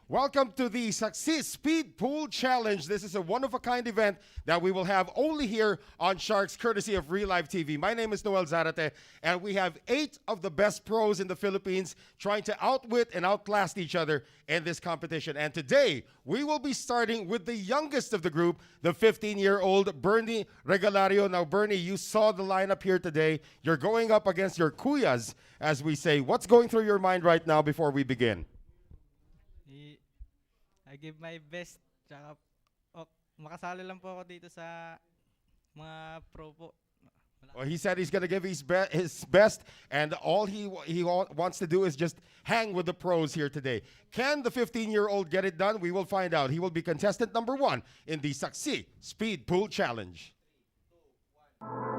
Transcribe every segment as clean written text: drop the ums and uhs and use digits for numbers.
Welcome to the Saksi Speed Pool Challenge. This is a one-of-a-kind event that we will have only here on Sharks, courtesy of Real Life TV. My name is Noel Zarate, and we have 8 of the best pros in the Philippines trying to outwit and outclass each other in this competition. And today, we will be starting with the youngest of the group, the 15-year-old Bernie Regalario. Now, Bernie, you saw the lineup here today. You're going up against your kuyas, as we say. What's going through your mind right now before we begin? I give my best. Tsaka, makasali lang po ako dito sa mga pro po. Well, he said he's going to give his best, and all he wants to do is just hang with the pros here today. Can the 15-year-old get it done? We will find out. He will be contestant number 1 in the Saksi Speed Pool Challenge. 3, 2, 1.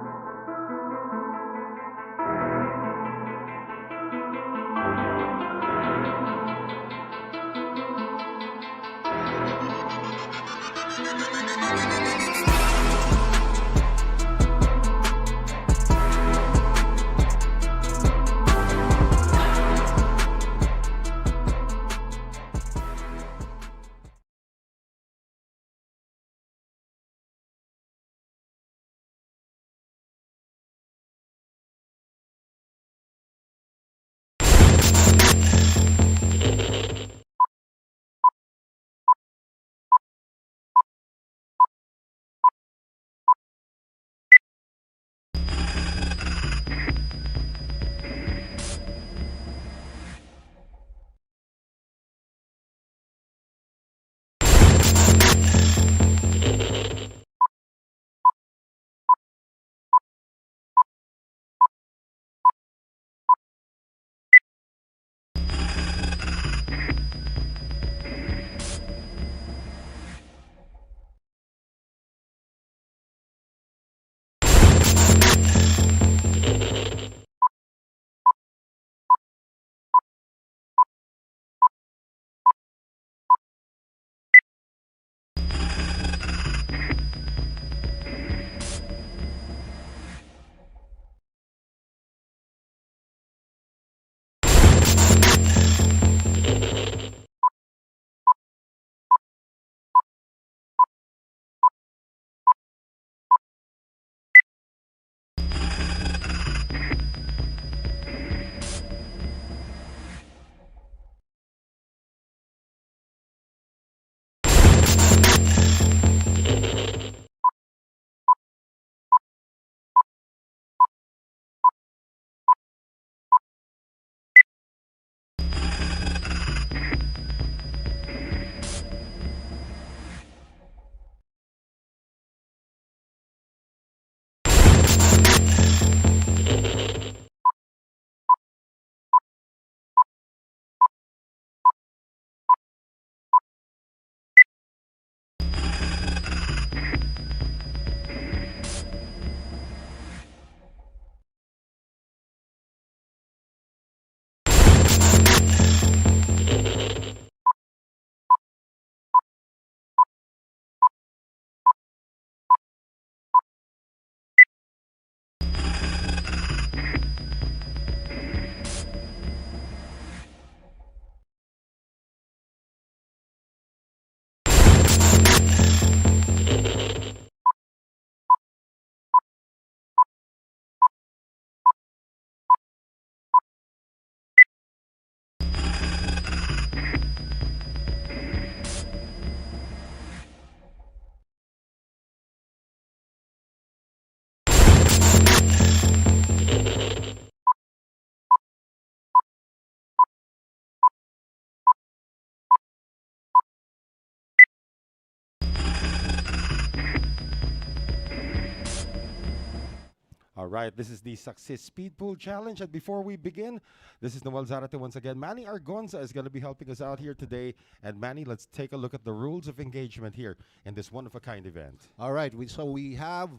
All right, this is the Success Speed Pool Challenge. And before we begin, this is Noel Zarate once again. Manny Argonza is going to be helping us out here today. And Manny, let's take a look at the rules of engagement here in this one-of-a-kind event. All right, so we have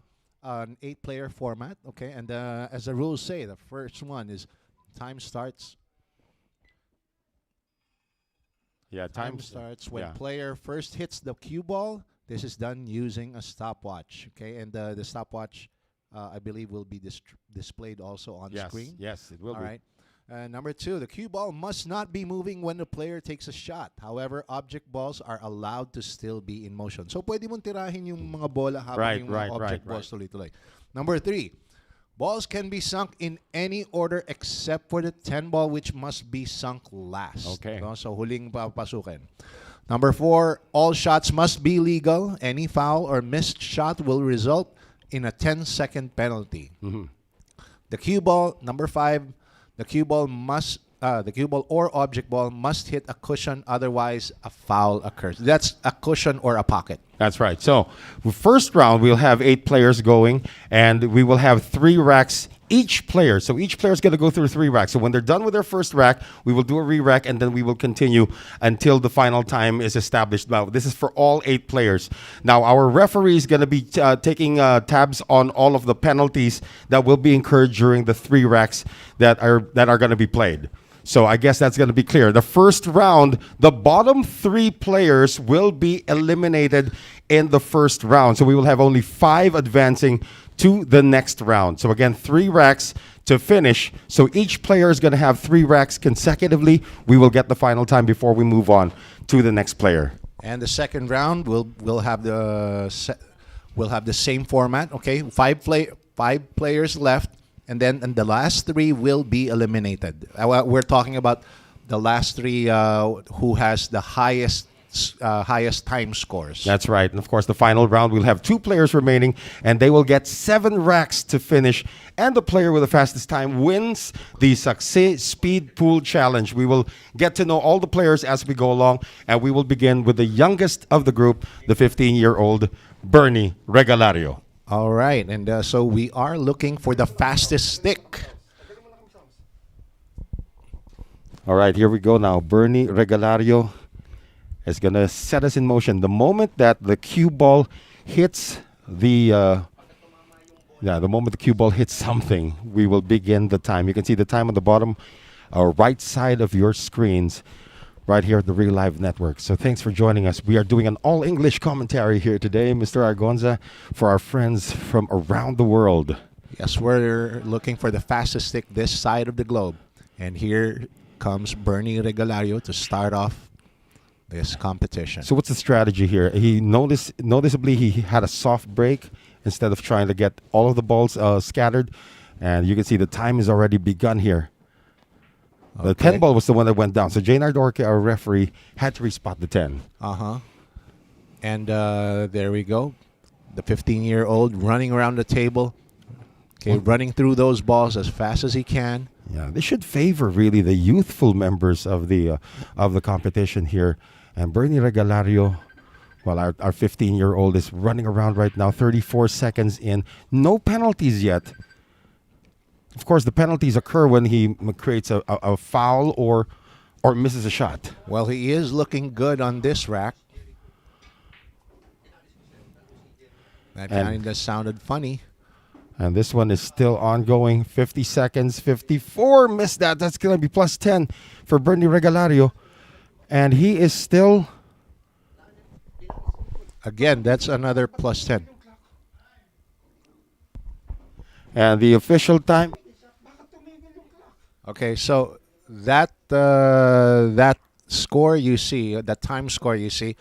an 8-player format, okay? And as the rules say, the first one is time starts Yeah, Time starts when yeah. player first hits the cue ball. This is done using a stopwatch. Okay, and the stopwatch, I believe, will be displayed also on Yes, screen. yes, it will All be. right. Number 2, the cue ball must not be moving when the player takes a shot. However, object balls are allowed to still be in motion. So, pwede mong tirahin yung mga bola habang Right, yung mga right, object right, balls tuloy-tuloy. Number 3, balls can be sunk in any order except for the 10 ball, which must be sunk last. Okay. No? So, huling papasukin. Number 4, all shots must be legal. Any foul or missed shot will result in a 10-second penalty. The cue ball, number 5, the cue ball or object ball must hit a cushion, otherwise a foul occurs. That's a cushion or a pocket. That's right. So, first round, we'll have 8 players going, and we will have 3 racks each player. So, each player is going to go through 3 racks. So, when they're done with their first rack, we will do a re-rack, and then we will continue until the final time is established. Now, this is for all 8 players. Now, our referee is going to be taking tabs on all of the penalties that will be incurred during the 3 racks that are going to be played. So I guess that's going to be clear. The first round, the bottom 3 players will be eliminated in the first round. So we will have only 5 advancing to the next round. So again, 3 racks to finish. So each player is going to have 3 racks consecutively. We will get the final time before we move on to the next player. And the second round will have the same format. Okay, 5 players left. And then the last 3 will be eliminated. We're talking about the last 3 who has the highest time scores. That's right. And of course, the final round, we'll have 2 players remaining, and they will get 7 racks to finish. And the player with the fastest time wins the Saksi Speed Pool Challenge. We will get to know all the players as we go along, and we will begin with the youngest of the group, the 15-year-old Bernie Regalario. All right, and so we are looking for the fastest stick. All right, here we go now. Bernie Regalario is going to set us in motion. The moment that the cue ball hits the moment the cue ball hits something, we will begin the time. You can see the time on the bottom right side of your screens right here at the Real Live Network. So thanks for joining us. We are doing an all-English commentary here today, Mr. Argonza, for our friends from around the world. Yes, we're looking for the fastest stick this side of the globe. And here comes Bernie Regalario to start off this competition. So what's the strategy here? He noticeably he had a soft break instead of trying to get all of the balls scattered. And you can see the time has already begun here. The 10 ball was the one that went down. So Jaynard Orque, our referee, had to respot the 10. And there we go. The 15-year-old running around the table. Okay, running through those balls as fast as he can. Yeah, they should favor really the youthful members of the competition here. And Bernie Regalario, well, our 15-year-old is running around right now, 34 seconds in. No penalties yet. Of course, the penalties occur when he creates a foul or misses a shot. Well, he is looking good on this rack. That kind of sounded funny. And this one is still ongoing. 50 seconds, 54. Missed that. That's going to be plus 10 for Bernie Regalario. And he is still... Again, that's another plus 10. And the official time... Okay, so that score you see, that time score you see,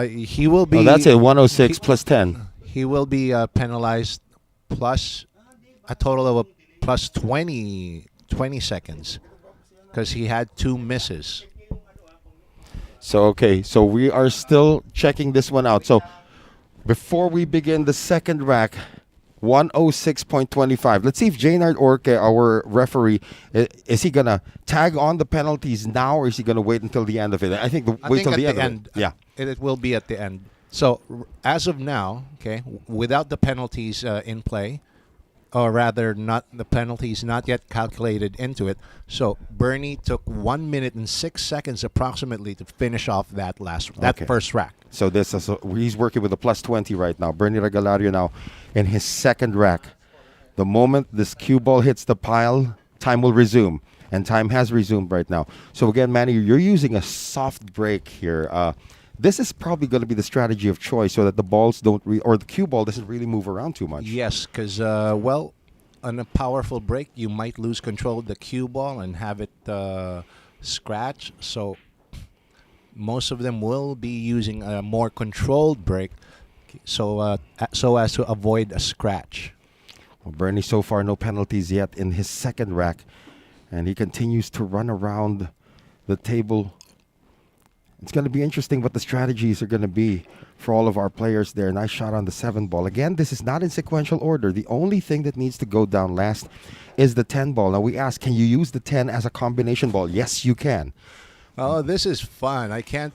he will be... Oh, that's it, 106 plus 10. He will be penalized plus a total of plus 20 seconds because he had 2 misses. So, okay, so we are still checking this one out. So, before we begin the second rack, 106.25. Let's see if Jaynard Orque, our referee, is he going to tag on the penalties now or is he going to wait until the end of it? I think wait till the end. Yeah. It will be at the end. So, as of now, okay, without the penalties in play, or rather not the penalties not yet calculated into it. So Bernie took 1 minute and 6 seconds approximately to finish off that first rack. So he's working with a plus 20 right now. Bernie Regalario now in his second rack. The moment this cue ball hits the pile, time will resume. And time has resumed right now. So again, Manny, you're using a soft break here. This is probably going to be the strategy of choice so that the balls don't, or the cue ball doesn't really move around too much. Yes, because, well, on a powerful break, you might lose control of the cue ball and have it scratch. So most of them will be using a more controlled break so as to avoid a scratch. Well, Bernie, so far, no penalties yet in his second rack. And he continues to run around the table. It's going to be interesting what the strategies are going to be for all of our players there. Nice shot on the 7 ball. Again, this is not in sequential order. The only thing that needs to go down last is the 10 ball. Now, we ask, can you use the 10 as a combination ball? Yes, you can. Oh, this is fun. I can't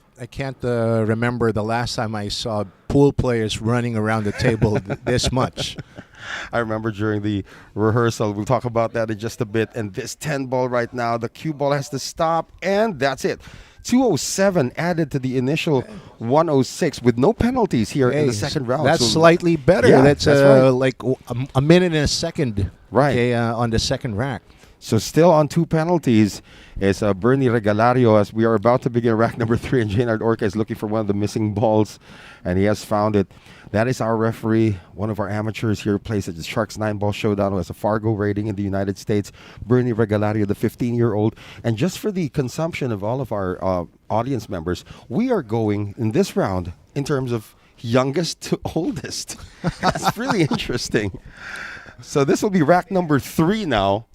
remember the last time I saw pool players running around the table this much. I remember during the rehearsal, we'll talk about that in just a bit. And this 10 ball right now, the cue ball has to stop, and that's it. 207 added to the initial 106 with no penalties here in the second round. That's so slightly better. Yeah, that's right. like a minute and a second. Right. Okay, on the second rack. So still on 2 penalties is Bernie Regalario as we are about to begin rack number 3, and Jaynard Orca is looking for one of the missing balls, and he has found it. That is our referee, one of our amateurs here, plays at the Sharks 9-ball showdown, who has a Fargo rating in the United States. Bernie Regalario, the 15-year-old. And just for the consumption of all of our audience members, we are going in this round in terms of youngest to oldest. That's really interesting. So this will be rack number 3 now.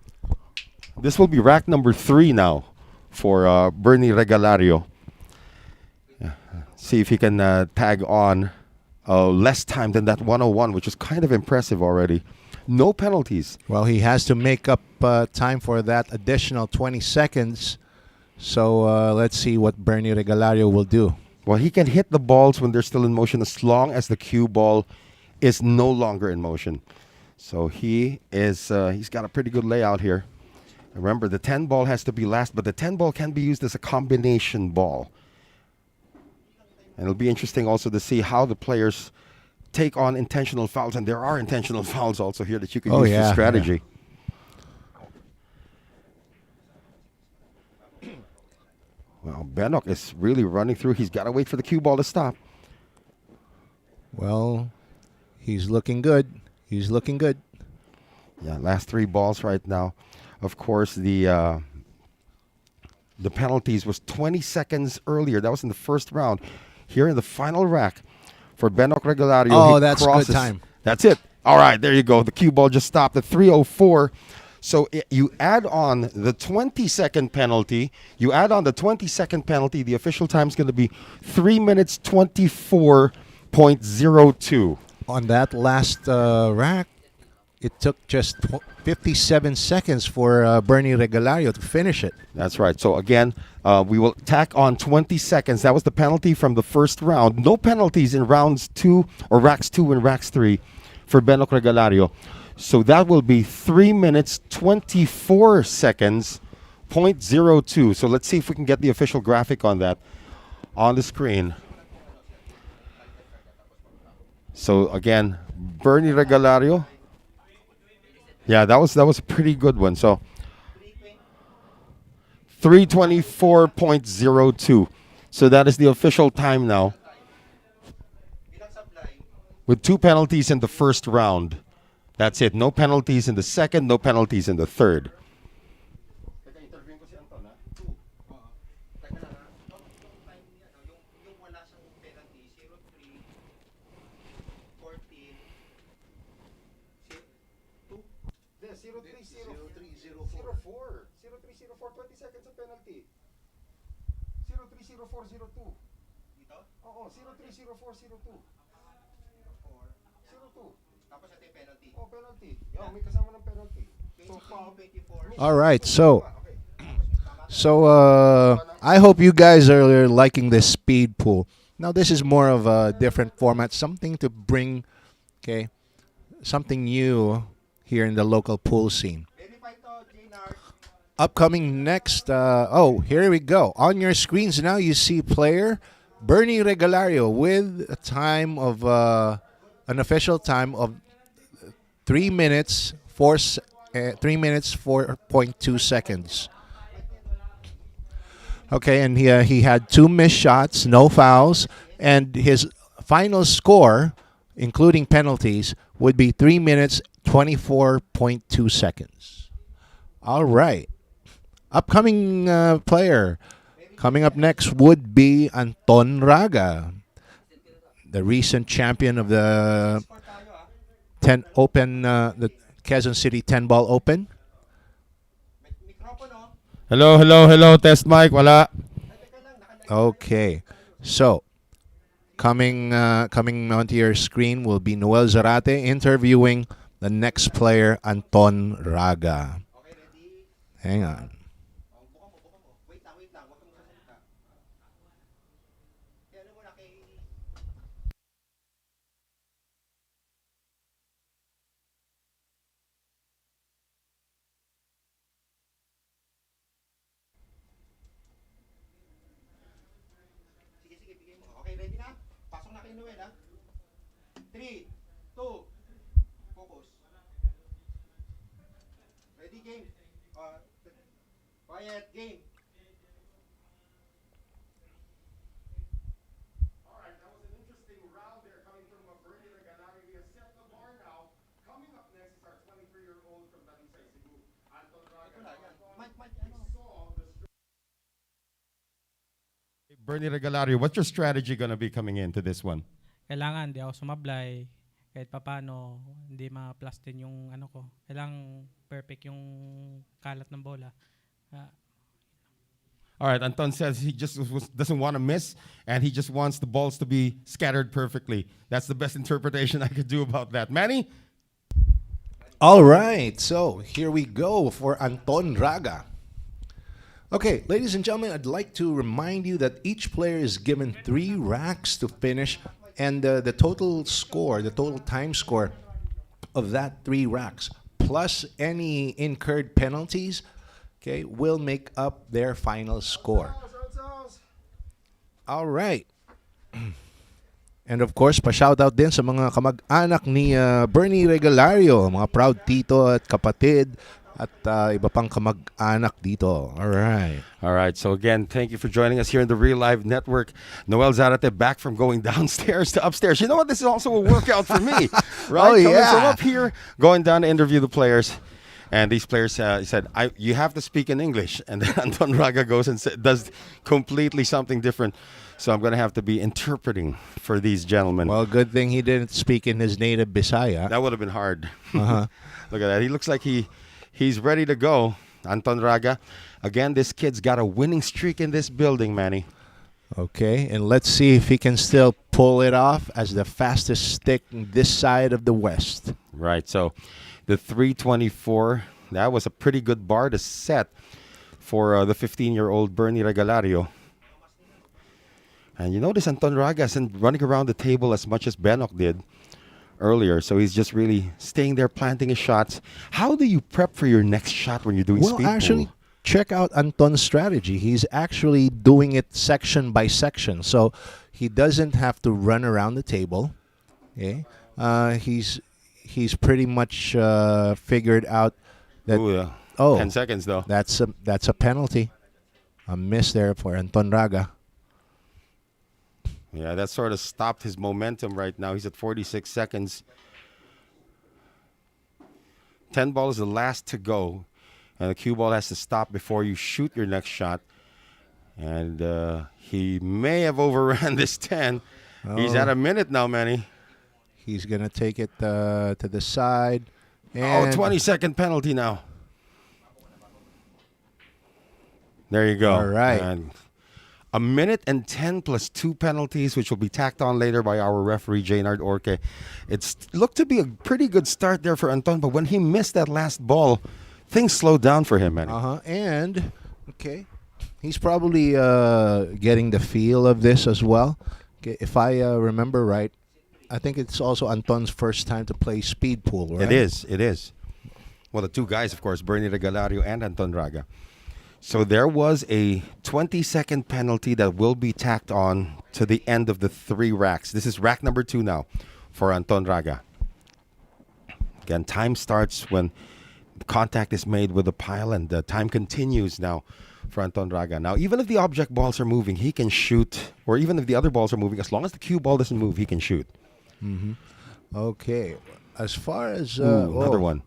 This will be rack number 3 now for Bernie Regalario. Yeah. See if he can tag on less time than that 101, which is kind of impressive already. No penalties. Well, he has to make up time for that additional 20 seconds. So let's see what Bernie Regalario will do. Well, he can hit the balls when they're still in motion as long as the cue ball is no longer in motion. So he is he's got a pretty good layout here. Remember, the 10 ball has to be last, but the 10 ball can be used as a combination ball. And it'll be interesting also to see how the players take on intentional fouls. And there are intentional fouls also here that you can use for strategy. Yeah. Well, Benok is really running through. He's got to wait for the cue ball to stop. Well, he's looking good. He's looking good. Yeah, last 3 balls right now. Of course, the penalties was 20 seconds earlier. That was in the first round. Here in the final rack for Benok Regalario. Oh, that's good time. That's it. All right, there you go. The cue ball just stopped at 3:04. So you add on the 20-second penalty. You add on the 20-second penalty. The official time is going to be 3 minutes 24.02. On that last rack, it took just 57 seconds for Bernie Regalario to finish it. That's right. So again, we will tack on 20 seconds. That was the penalty from the first round. No penalties in rounds 2 or racks 2 and racks 3 for Benok Regalario. So that will be 3 minutes 24 seconds, 0.02. So let's see if we can get the official graphic on that on the screen. So again, Bernie Regalario. Yeah, that was a pretty good one. So 3:24.02. So that is the official time now. With 2 penalties in the first round. That's it. No penalties in the second, no penalties in the third. All right, so I hope you guys are liking this speed pool. Now this is more of a different format, something to bring, okay, something new here in the local pool scene. Upcoming next, here we go. On your screens now, you see player Bernie Regalario with a time of an official time of 3 minutes 3 minutes 4.2 seconds. Okay, and he had 2 missed shots, no fouls, and his final score, including penalties, would be 3 minutes 24.2 seconds. All right. Upcoming player coming up next would be Anton Raga, the recent champion of the 10 Open, the Quezon City 10-ball Open. Hello. Test mic, wala. Okay, so coming onto your screen will be Noel Zarate interviewing the next player, Anton Raga. Hang on. Okay, ready na? Pasok na kay Noel, ha? 3, 2, focus. Ready, game? Quiet, game. Alright, that was an interesting round there coming from Bernie Regalario. We have set the bar now. Coming up next is our 23-year-old from Talisay, Cebu, Anton Raga. Bernie Regalario, what's your strategy going to be coming into this one? Kailangan di ako sumablay. Kahit papano, hindi ma-plus din yung ano ko. Kailangan perfect yung kalat ng bola. All right, Anton says he just doesn't want to miss, and he just wants the balls to be scattered perfectly. That's the best interpretation I could do about that. Manny? All right, so here we go for Anton Raga. Okay, ladies and gentlemen, I'd like to remind you that each player is given 3 racks to finish, and the total score, the total time score of that 3 racks, plus any incurred penalties, okay, will make up their final score. All right. And of course, pa-shoutout din sa mga kamag-anak ni Bernie Regalario, mga proud tito at kapatid, at iba pang kamag-anak dito. All right. All right. So again, thank you for joining us here in the Real Live Network. Noel Zarate back from going downstairs to upstairs. You know what? This is also a workout for me, right? Oh, yeah. Coming from up here, going down to interview the players. And these players said, you have to speak in English. And then Anton Raga goes and does completely something different. So I'm going to have to be interpreting for these gentlemen. Well, good thing he didn't speak in his native Bisaya. That would have been hard. Uh-huh. Look at that. He looks like he's ready to go. Anton Raga. Again, this kid's got a winning streak in this building, Manny. Okay, and let's see if he can still pull it off as the fastest stick this side of the West. Right, so the 324, that was a pretty good bar to set for the 15-year-old Bernie Regalario. And you notice Anton Raga isn't running around the table as much as Benok did earlier, so he's just really staying there planting his shots. How do you prep for your next shot when you're doing speed actually, pool? check out Anton's strategy. He's actually doing it section by section, so he doesn't have to run around the table. Okay, he's pretty much figured out that. Ooh, 10 seconds though. That's a penalty, a miss there for Anton Raga. Yeah, that sort of stopped his momentum right now. He's at 46 seconds. 10 ball is the last to go. And the cue ball has to stop before you shoot your next shot. And he may have overran this 10. Oh. He's at a minute now, Manny. He's going to take it to the side. And 20-second penalty now. There you go. All right. And a minute and 10 plus 2 penalties, which will be tacked on later by our referee, Jaynard Orque. It looked to be a pretty good start there for Anton, but when he missed that last ball, things slowed down for him, man. And, okay, he's probably getting the feel of this as well. Okay, if I remember right, I think it's also Anton's first time to play speed pool, right? It is. Well, the two guys, of course, Bernie Regalario and Anton Raga. So there was a 20-second penalty that will be tacked on to the end of the 3 racks. This is rack number 2 now for Anton Raga. Again, time starts when contact is made with the pile, and the time continues now for Anton Raga. Now, even if the object balls are moving, he can shoot, or even if the other balls are moving, as long as the cue ball doesn't move, he can shoot. Okay. As far as Another one.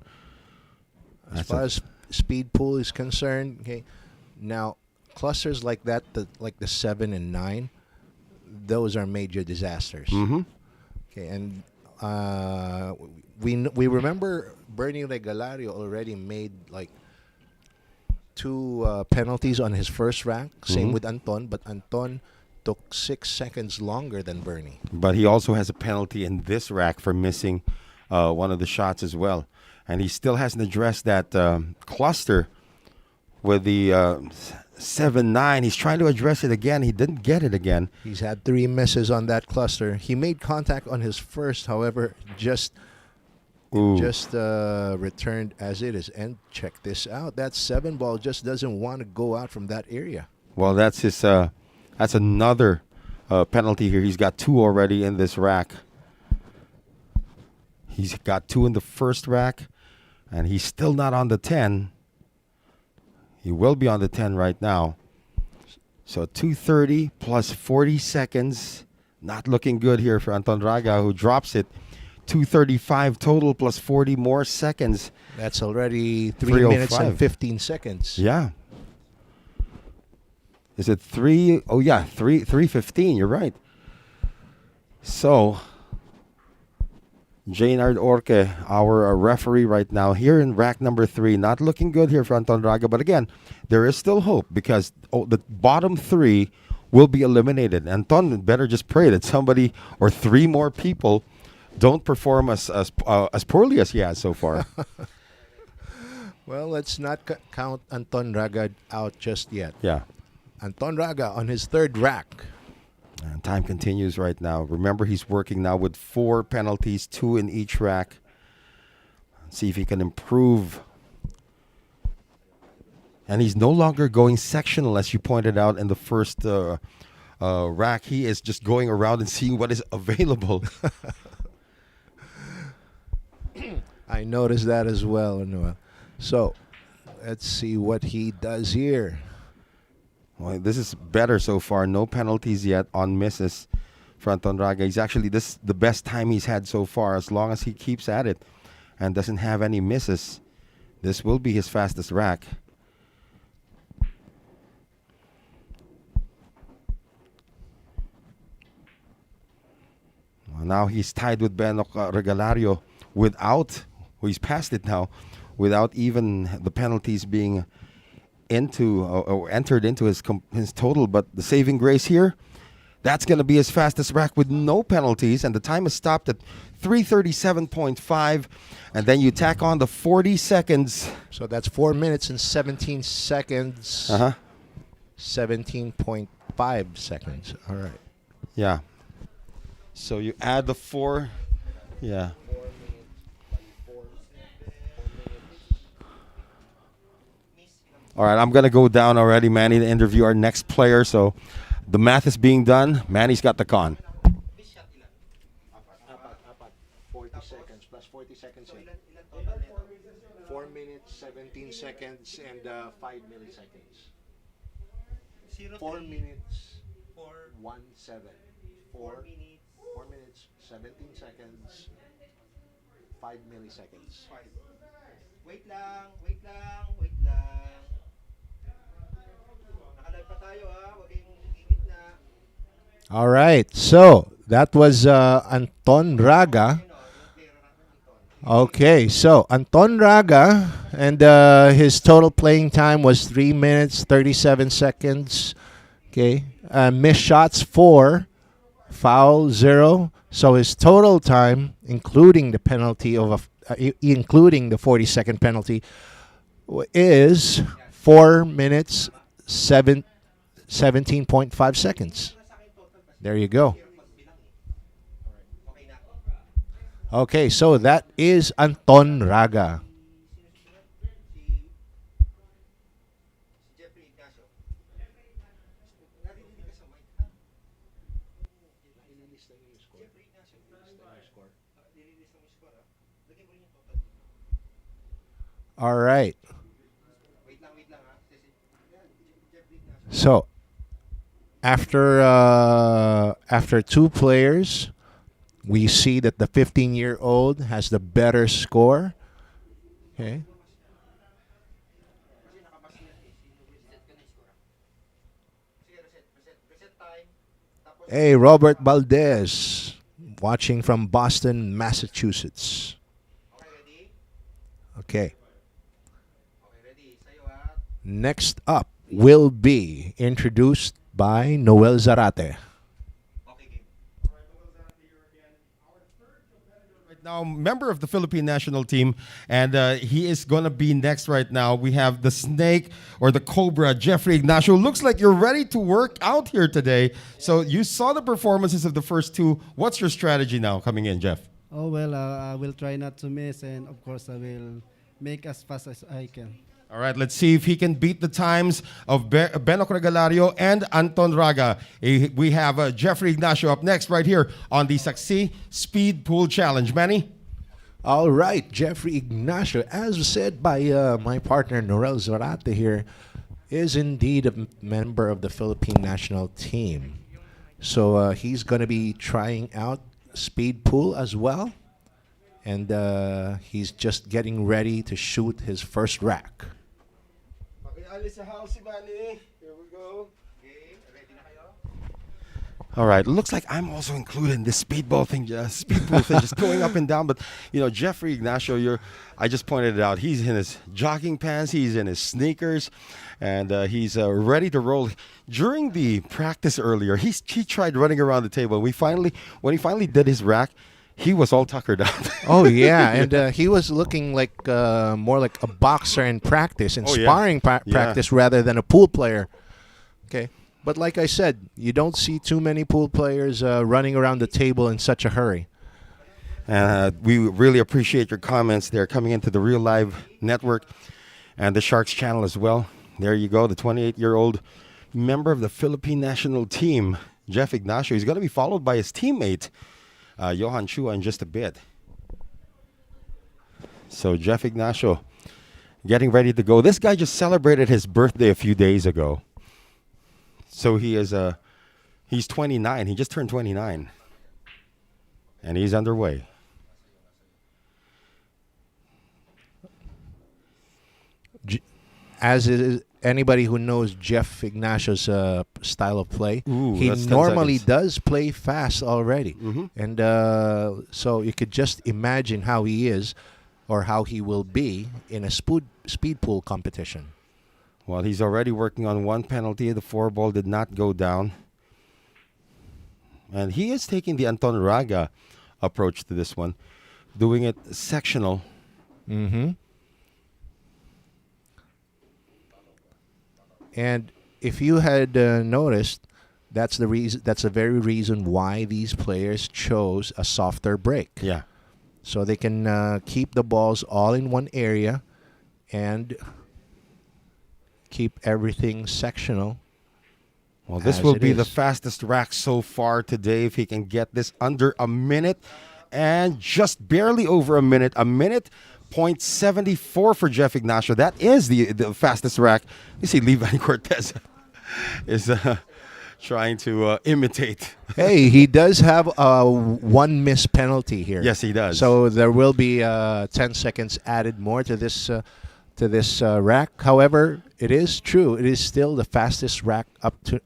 as That's far a- as speed pool is concerned, okay. Now, clusters like that, like the 7 and 9, those are major disasters. Okay, and we remember Bernie Regalario already made like 2 penalties on his first rack. Same with Anton, but Anton took 6 seconds longer than Bernie. But he also has a penalty in this rack for missing one of the shots as well. And he still hasn't addressed that cluster with the 7-9. He's trying to address it again. He didn't get it again. He's had 3 misses on that cluster. He made contact on his first, however, just returned as it is. And check this out. That 7 ball just doesn't want to go out from that area. Well, that's his. That's another penalty here. He's got 2 already in this rack. He's got 2 in the first rack, and he's still not on the 10. He will be on the 10 right now. So 2:30 plus 40 seconds. Not looking good here for Anton Raga, who drops it. 2:35 total plus 40 more seconds. That's already 3 minutes and 3:05. 15 seconds. Yeah. Is it 3? Oh, yeah, 3:15. You're right. So, Jaynard Orque, our referee right now, here in rack number 3. Not looking good here for Anton Raga. But again, there is still hope because the bottom 3 will be eliminated. Anton better just pray that somebody or 3 more people don't perform as poorly as he has so far. Well, let's not count Anton Raga out just yet. Yeah. Anton Raga on his 3rd rack. And time continues right now. Remember, he's working now with 4 penalties, 2 in each rack. See if he can improve. And he's no longer going sectional, as you pointed out in the first rack. He is just going around and seeing what is available. I noticed that as well, Noel. So, let's see what he does here. Well, this is better so far. No penalties yet on misses for Anton Raga. He's actually the best time he's had so far. As long as he keeps at it and doesn't have any misses, this will be his fastest rack. Well, now he's tied with Regalario he's past it now, without even the penalties being entered into his total. But the saving grace here, that's going to be his fastest rack with no penalties, and the time is stopped at 3:37.5, and then you tack on the 40 seconds. So that's 4 minutes and 17 seconds. 17.5 seconds. All right. Yeah. So you add the 4. Yeah. All right, I'm going to go down already, Manny, to interview our next player. So the math is being done. Manny's got the con. 40 seconds plus 40 seconds. 4 minutes, 17 seconds, and 5 milliseconds. 4 minutes, 1 7. 4 minutes, 17 seconds, 5 milliseconds. Wait lang. Nakalive pa tayo ha, huwag kayong gigit na. All right. So that was Anton Raga. Okay, so Anton Raga, and his total playing time was 3 minutes, 37 seconds. Okay, missed shots 4, foul 0. So his total time, including the penalty of including the 40-second penalty, is 4 minutes, 17.5 seconds. There you go. Okay, so that is Anton Raga. Jeffrey Ignacio. Narinig ka sa mic ha? Jeffrey Ignacio. Nililista mo yung score ha? Lagyan mo rin yung total. All right. Wait lang ha. So after two players, we see that the 15-year-old has the better score. Okay. Reset time. Tapos, Hey, Robert Valdez, watching from Boston, Massachusetts. okay, ready? Okay. Okay, ready. Sa'yo ha. Next up will be introduced by Noel Zarate. Okay, game. Right now, member of the Philippine national team, and he is going to be next right now. We have the snake or the cobra, Jeffrey Ignacio. Looks like you're ready to work out here today. So you saw the performances of the first two. What's your strategy now coming in, Jeff? Oh well, I will try not to miss, and of course I will make as fast as I can. All right, let's see if he can beat the times of Regalario and Anton Raga. We have Jeffrey Ignacio up next right here on the Saksi Speed Pool Challenge. Manny? All right, Jeffrey Ignacio, as said by my partner Noel Zarate here, is indeed a member of the Philippine national team. So he's going to be trying out speed pool as well. And he's just getting ready to shoot his first rack. Pakialis sa house si Manny. Here we go. Okay, ready na kayo? All right, looks like I'm also included in this speedball thing, speed pool thing, just going up and down. But you know, Jeffrey Ignacio, I just pointed it out. He's in his jogging pants, he's in his sneakers, and he's ready to roll. During the practice earlier, he tried running around the table. When he finally did his rack, he was all tuckered out. Oh yeah, and he was looking like more like a boxer in practice, in Oh, yeah. sparring Yeah. practice rather than a pool player. Okay, but like I said, you don't see too many pool players running around the table in such a hurry. We really appreciate your comments. They're coming into the Real Live Network and the Sharks channel as well. There you go, the 28-year-old member of the Philippine national team, Jeff Ignacio. He's going to be followed by his teammate, Johann Chua, in just a bit. So Jeff Ignacio getting ready to go. This guy just celebrated his birthday a few days ago. So he's 29. He just turned 29. And he's underway. As is anybody who knows Jeff Ignacio's style of play, Ooh, he that's 10 normally seconds. does play fast already. Mhm. And so you could just imagine how he is or how he will be in a speed pool competition. Well, he's already working on one penalty. The 4-ball did not go down. And he is taking the Anton Raga approach to this one, doing it sectional. Mm-hmm. And if you had noticed, that's the reason. That's the very reason why these players chose a softer break, Yeah. so they can keep the balls all in one area and keep everything sectional. Well, this As will it be the is. fastest rack so far today if he can get this under a minute and just barely over a minute. A minute, 0.74 for Jeff Ignacio. That is the fastest rack. You see Lee Vann Corteza is trying to imitate. Hey, he does have one missed penalty here. Yes, he does. So there will be 10 seconds added more to this rack. However, it is true. It is still the fastest rack up to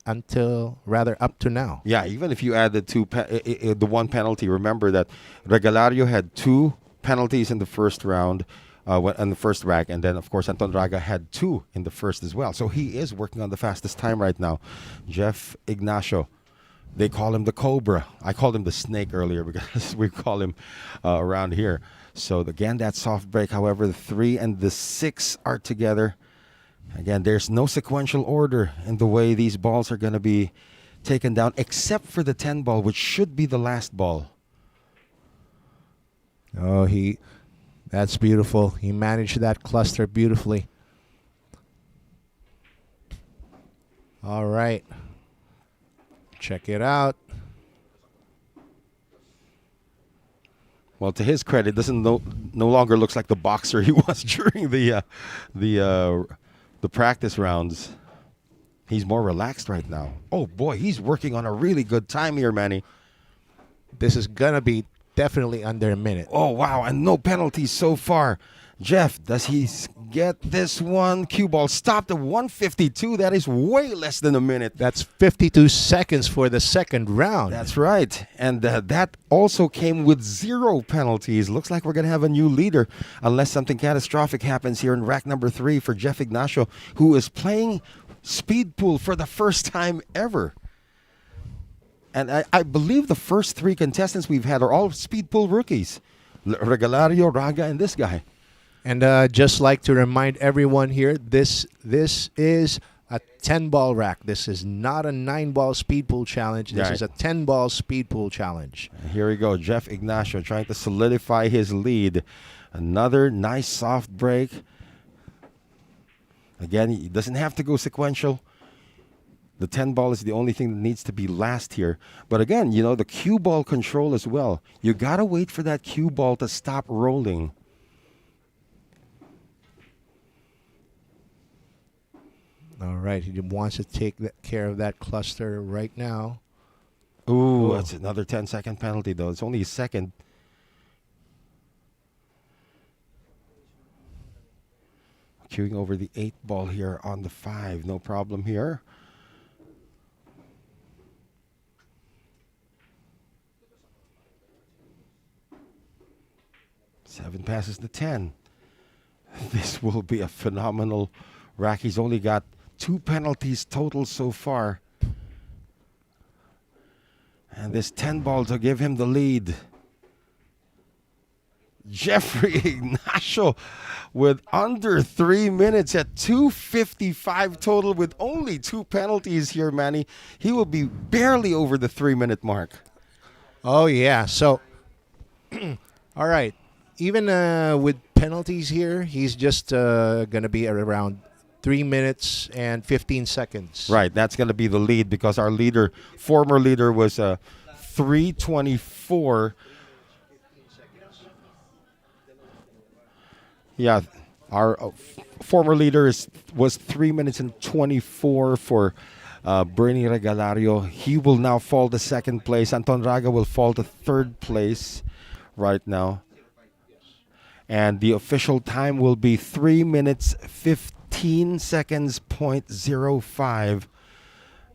now. Yeah, even if you add the one penalty, remember that Regalario had 2 penalties in the first round, in the first rack, and then of course Anton Raga had 2 in the first as well. So he is working on the fastest time right now. Jeff Ignacio, they call him the Cobra. I called him the Snake earlier because we call him around here. So again, that soft break. However, the 3 and the 6 are together. Again, there's no sequential order in the way these balls are going to be taken down, except for the 10 ball, which should be the last ball. Oh, that's beautiful. He managed that cluster beautifully. All right. Check it out. Well, to his credit, doesn't no longer looks like the boxer he was during the practice rounds. He's more relaxed right now. Oh boy, he's working on a really good time here, Manny. This is gonna be definitely under a minute. Oh wow, and no penalties so far. Jeff, does he get this one? Cue ball stopped at 152. That is way less than a minute. That's 52 seconds for the second round. That's right. And that also came with 0 penalties. Looks like we're going to have a new leader unless something catastrophic happens here in rack number 3 for Jeff Ignacio, who is playing speed pool for the first time ever. And I believe the first 3 contestants we've had are all speed pool rookies. Regalario, Raga, and this guy. And just like to remind everyone here, this is a 10-ball rack. This is not a 9-ball speed pool challenge. This is a 10-ball speed pool challenge. And here we go. Jeff Ignacio trying to solidify his lead. Another nice soft break. Again, he doesn't have to go sequential. The 10-ball is the only thing that needs to be last here. But again, you know, the cue ball control as well. You got to wait for that cue ball to stop rolling. All right, he wants to take care of that cluster right now. Ooh, that's another 10-second penalty, though. It's only a second. Queuing over the 8 ball here on the 5. No problem here. Seven passes to 10. This will be a phenomenal rack. He's only got 2 penalties total so far. And this 10 ball to give him the lead. Jeffrey Ignacio with under 3 minutes at 2:55 total with only 2 penalties here, Manny. He will be barely over the 3-minute mark. Oh, yeah. So, all right. Even with penalties here, he's just going to be around 3 minutes and 15 seconds. Right, that's going to be the lead because our leader, former leader, was 3:24. Yeah, our former leader was 3 minutes and 24 for Bernie Regalario. He will now fall to second place. Anton Raga will fall to third place right now. And the official time will be 3 minutes 15 seconds, .05.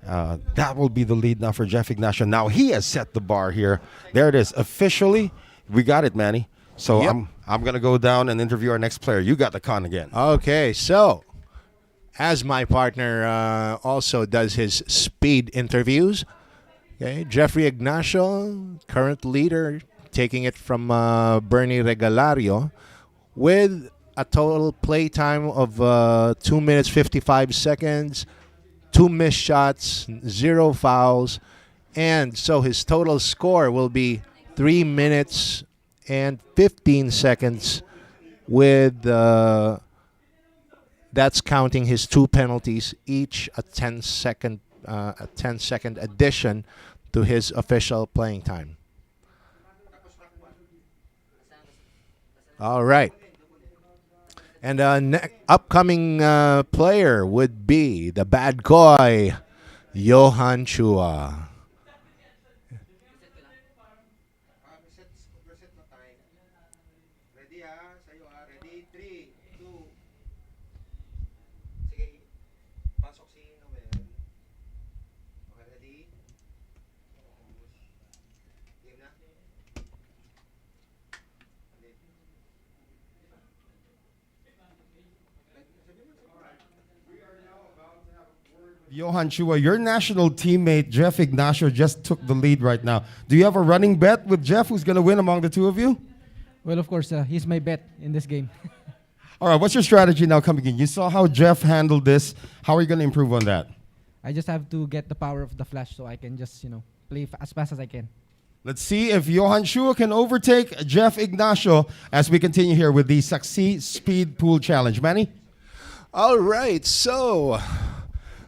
That will be the lead now for Jeff Ignacio. Now he has set the bar here. There it is. Officially, we got it, Manny. So Yep. I'm going to go down and interview our next player. You got the con again. Okay, so as my partner also does his speed interviews, okay, Jeffrey Ignacio, current leader, taking it from Bernie Regalario, with a total play time of 2 minutes 55 seconds, 2 missed shots, 0 fouls, and so his total score will be 3 minutes and 15 seconds with that's counting his 2 penalties, each a 10-second addition to his official playing time. All right. And upcoming player would be the bad boy, Johann Chua. Reset na time. Ready sa'yo Ready? 3, 2. Sige, pasok si Noel. Okay, ready? Game na? Johann Chua, your national teammate Jeff Ignacio just took the lead right now. Do you have a running bet with Jeff who's going to win among the two of you? Well, of course, he's my bet in this game. All right, what's your strategy now coming in? You saw how Jeff handled this. How are you going to improve on that? I just have to get the power of the flash so I can just, play as fast as I can. Let's see if Johann Chua can overtake Jeff Ignacio as we continue here with the Saksi Speed Pool Challenge. Manny? All right, so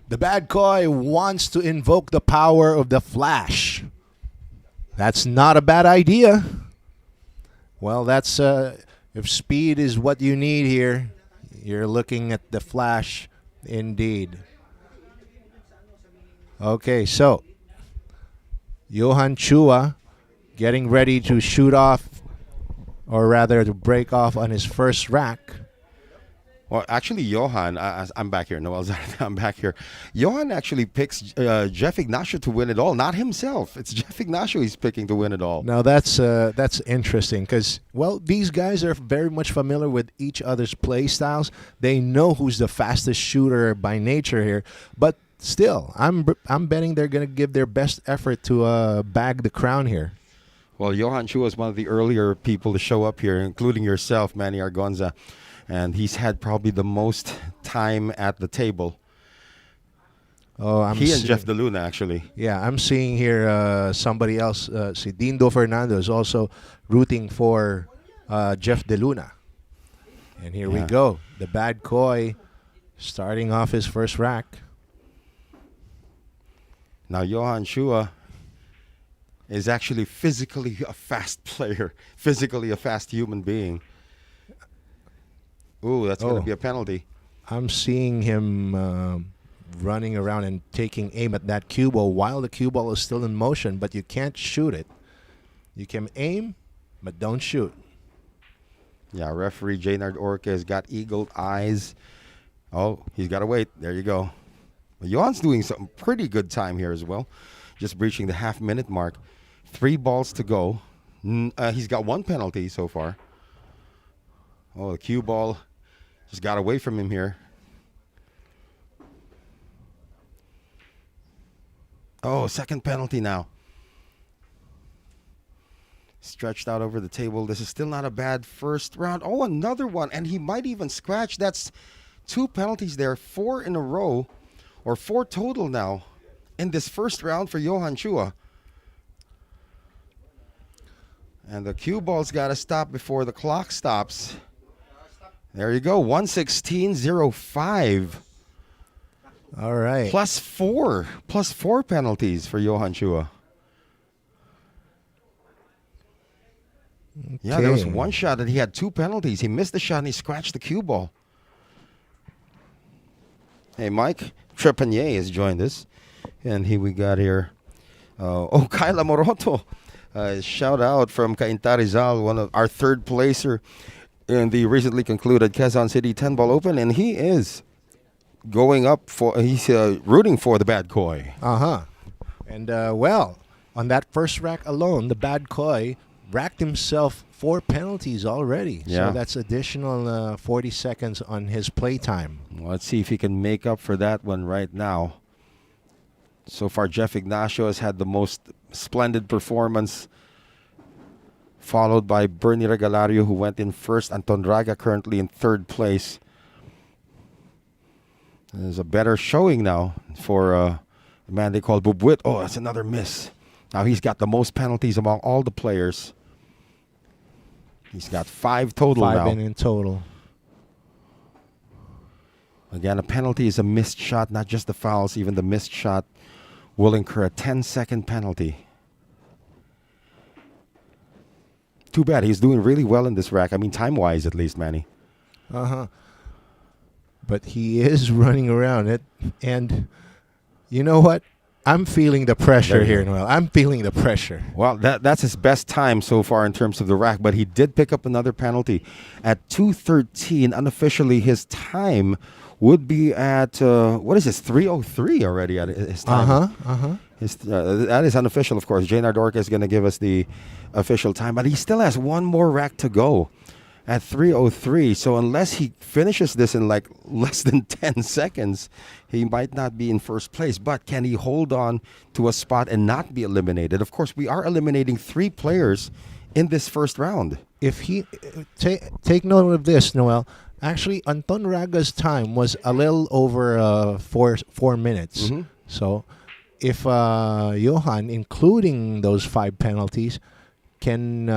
the bad boy wants to invoke the power of the flash. That's not a bad idea. Well, that's if speed is what you need here, you're looking at the flash indeed. Okay, so Johann Chua getting ready to shoot off, or rather to break off on his first rack. Well, actually, Johann, I'm back here. Noel Zarate, I'm back here. Johann actually picks Jeff Ignacio to win it all, not himself. It's Jeff Ignacio he's picking to win it all. Now that's interesting because, well, these guys are very much familiar with each other's play styles. They know who's the fastest shooter by nature here, but still, I'm betting they're going to give their best effort to bag the crown here. Well, Johann Chua is one of the earlier people to show up here, including yourself, Manny Argonza. And he's had probably the most time at the table. Oh, He and Jeff Deluno, actually. Yeah, I'm seeing here somebody else. Si Dindo Fernando is also rooting for Jeff Deluna. And here we Yeah. go. The bad koi starting off his first rack. Now, Johann Chua is actually physically a fast player, physically a fast human being. Ooh, that's going Oh. to be a penalty. I'm seeing him running around and taking aim at that cue ball while the cue ball is still in motion, but you can't shoot it. You can aim, but don't shoot. Yeah, referee Jaynard Orca has got eagle eyes. Oh, he's got to wait. There you go. Well, Johann's doing some pretty good time here as well. Just breaching the half-minute mark. 3 balls to go. He's got 1 penalty so far. Oh, the cue ball just got away from him here. Oh, second penalty now. Stretched out over the table. This is still not a bad first round. Oh, another one. And he might even scratch. That's 2 penalties there. 4 in a row. Or 4 total now in this first round for Johann Chua. And the cue ball's got to stop before the clock stops. There you go. 116.05. All right. Plus 4. Plus 4 penalties for Johann Chua. Yeah, there was Okay. one shot that he had 2 penalties. He missed the shot and he scratched the cue ball. Hey, Mike Trepanier has joined us. And here we got here. Kyla Moroto. Shout out from Cainta Rizal, one of our 3rd placer in the recently concluded Quezon City 10-ball open. And he is going up for, he's rooting for the bad koi. Uh-huh. And, well, on that first rack alone, the bad koi racked himself 4 penalties already. Yeah. So that's additional 40 seconds on his play time. Let's see if he can make up for that one right now. So far, Jeff Ignacio has had the most splendid performance, followed by Bernie Regalario, who went in first. Anton Raga currently in 3rd place. There's a better showing now for a man they call Bubwit. Oh, that's another miss. Now he's got the most penalties among all the players. He's got 5 total 5 now. in total. Again, a penalty is a missed shot, not just the fouls. Even the missed shot will incur a 10-second penalty. Too bad. He's doing really well in this rack. I mean, time-wise at least, Manny. Uh-huh. But he is running around it. And you know what? I'm feeling the pressure There you here, go. Noel. I'm feeling the pressure. Well, that's his best time so far in terms of the rack, but he did pick up another penalty. At 2:13, unofficially, his time would be at, what is this, 3:03 already at his time. Uh-huh, uh-huh. That is unofficial, of course. Jaynard Orca is going to give us the official time, but he still has 1 more rack to go at 3:03. So unless he finishes this in like less than 10 seconds, he might not be in first place. But can he hold on to a spot and not be eliminated? Of course, we are eliminating 3 players in this first round. If he take note of this, Noel. Actually, Anton Raga's time was a little over 4 minutes. Mhm. So, if Johann, including those 5 penalties, can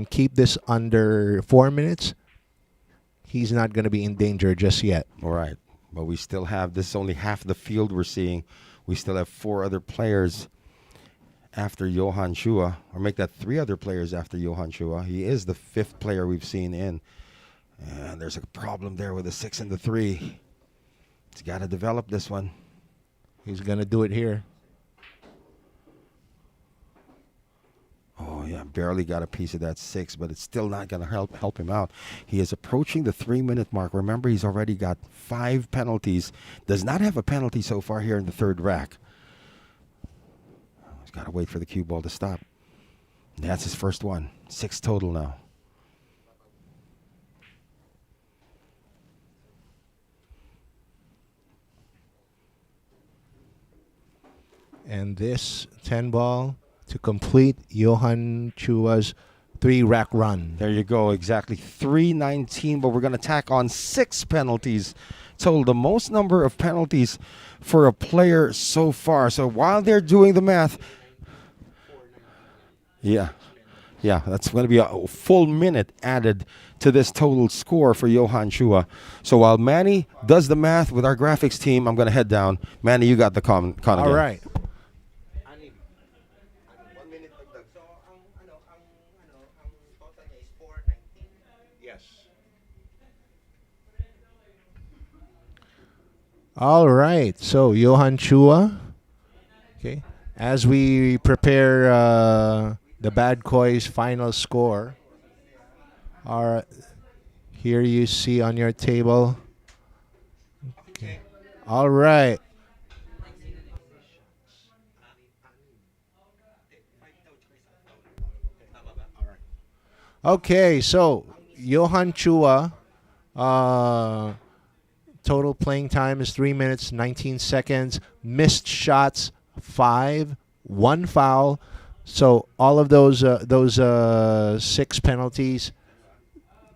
keep this under 4 minutes, he's not going to be in danger just yet. All right. But we still have, this is only half the field we're seeing. We still have 4 other players after Johann Chua, or make that 3 other players after Johann Chua. He is the 5th player we've seen in. And there's a problem there with the 6 and the 3. He's got to develop this one. He's going to do it here. Oh, yeah, barely got a piece of that 6, but it's still not going to help him out. He is approaching the 3-minute mark. Remember, he's already got 5 penalties. Does not have a penalty so far here in the 3rd rack. He's got to wait for the cue ball to stop. That's his first one. 6 total now. And this 10 ball to complete Johann Chua's 3-rack run. There you go, exactly 319, but we're going to tack on 6 penalties total, the most number of penalties for a player so far. So while they're doing the math, yeah, that's going to be a full minute added to this total score for Johann Chua. So while Manny does the math with our graphics team, I'm going to head down. Manny, you got the con again. All right. So, ang total niya is 419. Yes. All right. So Johann Chua. Okay. As we prepare the Bad Koi's final score, here you see on your table. Okay. All right. Okay, so Johann Chua, total playing time is 3 minutes, 19 seconds. Missed shots, 5, 1 foul. So all of those 6 penalties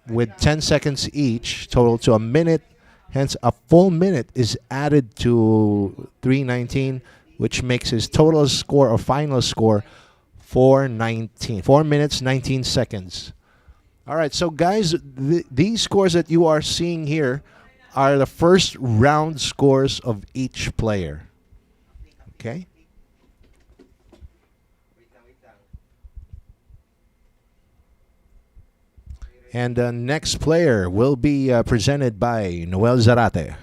with 10 seconds each, total to a minute. Hence, a full minute is added to 319, which makes his total score or final score 4:19. 4 minutes, 19 seconds. All right, so guys, these scores that you are seeing here are the first round scores of each player. Okay? And the next player will be presented by Noel Zarate.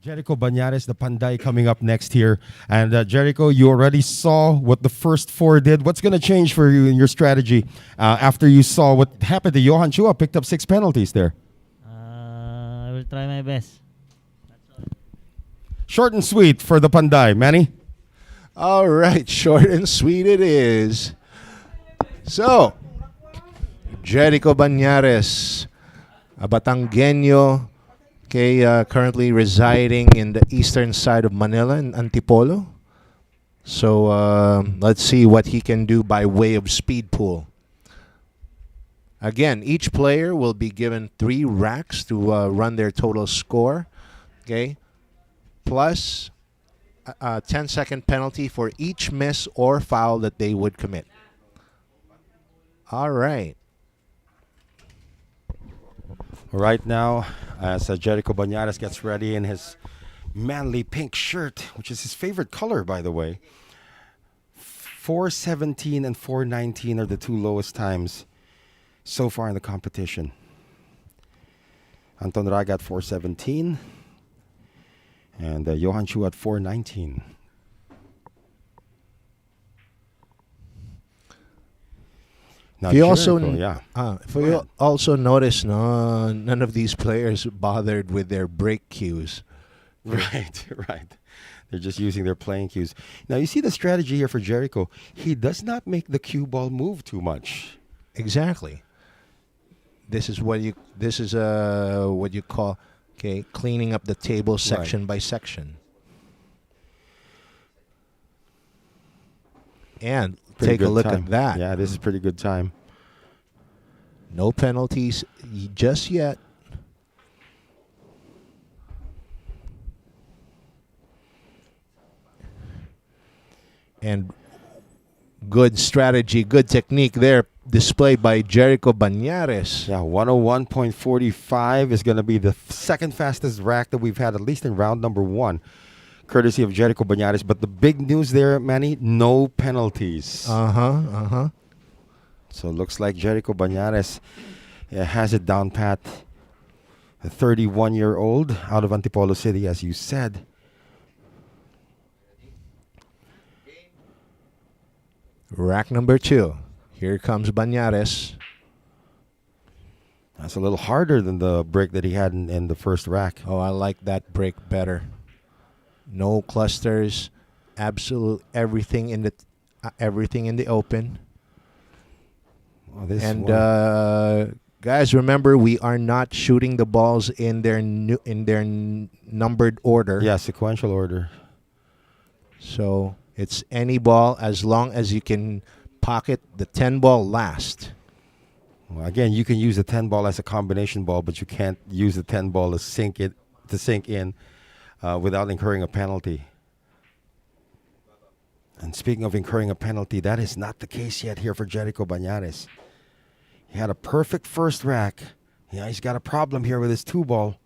Jerico Bañares, the Panday, coming up next here. And Jerico, you already saw what the first 4 did. What's going to change for you in your strategy after you saw what happened to Johann Chua? Picked up 6 penalties there. I will try my best. Short and sweet for the Panday. Manny? All right, short and sweet it is. So, Jerico Bañares, a Batangueño, currently residing in the eastern side of Manila in Antipolo. So let's see what he can do by way of speed pool. Again, each player will be given 3 racks to run their total score. Okay, plus a 10-second penalty for each miss or foul that they would commit. All right. Right now, as Jerico Bañares gets ready in his manly pink shirt, which is his favorite color, by the way. 4:17 and 4:19 are the 2 lowest times so far in the competition. Anton Raga at 4:17 and Johann Chua at 4:19. Now, If you also, Jericho, you also notice, none of these players bothered with their break cues. Right. They're just using their playing cues. Now, you see the strategy here for Jericho. He does not make the cue ball move too much. Exactly. This is what you call cleaning up the table section by section. And Pretty take a good look time. at that. Yeah, this is pretty good time. No penalties just yet. And good strategy, good technique there displayed by Jerico Bañares. Yeah, 101.45 is going to be the second fastest rack that we've had, at least in round number 1. courtesy of Jerico Bañares. But the big news there, Manny, no penalties. So it looks like Jerico Bañares has it down pat. A 31-year-old out of Antipolo City, as you said. Rack number 2. Here comes Bañares. That's a little harder than the break that he had in the first rack. Oh, I like that break better. No clusters. Absolute everything in the open. Oh, this And one. guys, remember we are not shooting the balls in their numbered order. Yeah, sequential order. So it's any ball as long as you can pocket the 10 ball last. Well, again, you can use the 10 ball as a combination ball, but you can't use the 10 ball to sink in without incurring a penalty. And speaking of incurring a penalty, that is not the case yet here for Jerico Bañares. He had a perfect first rack. Yeah, he's got a problem here with his 2 ball.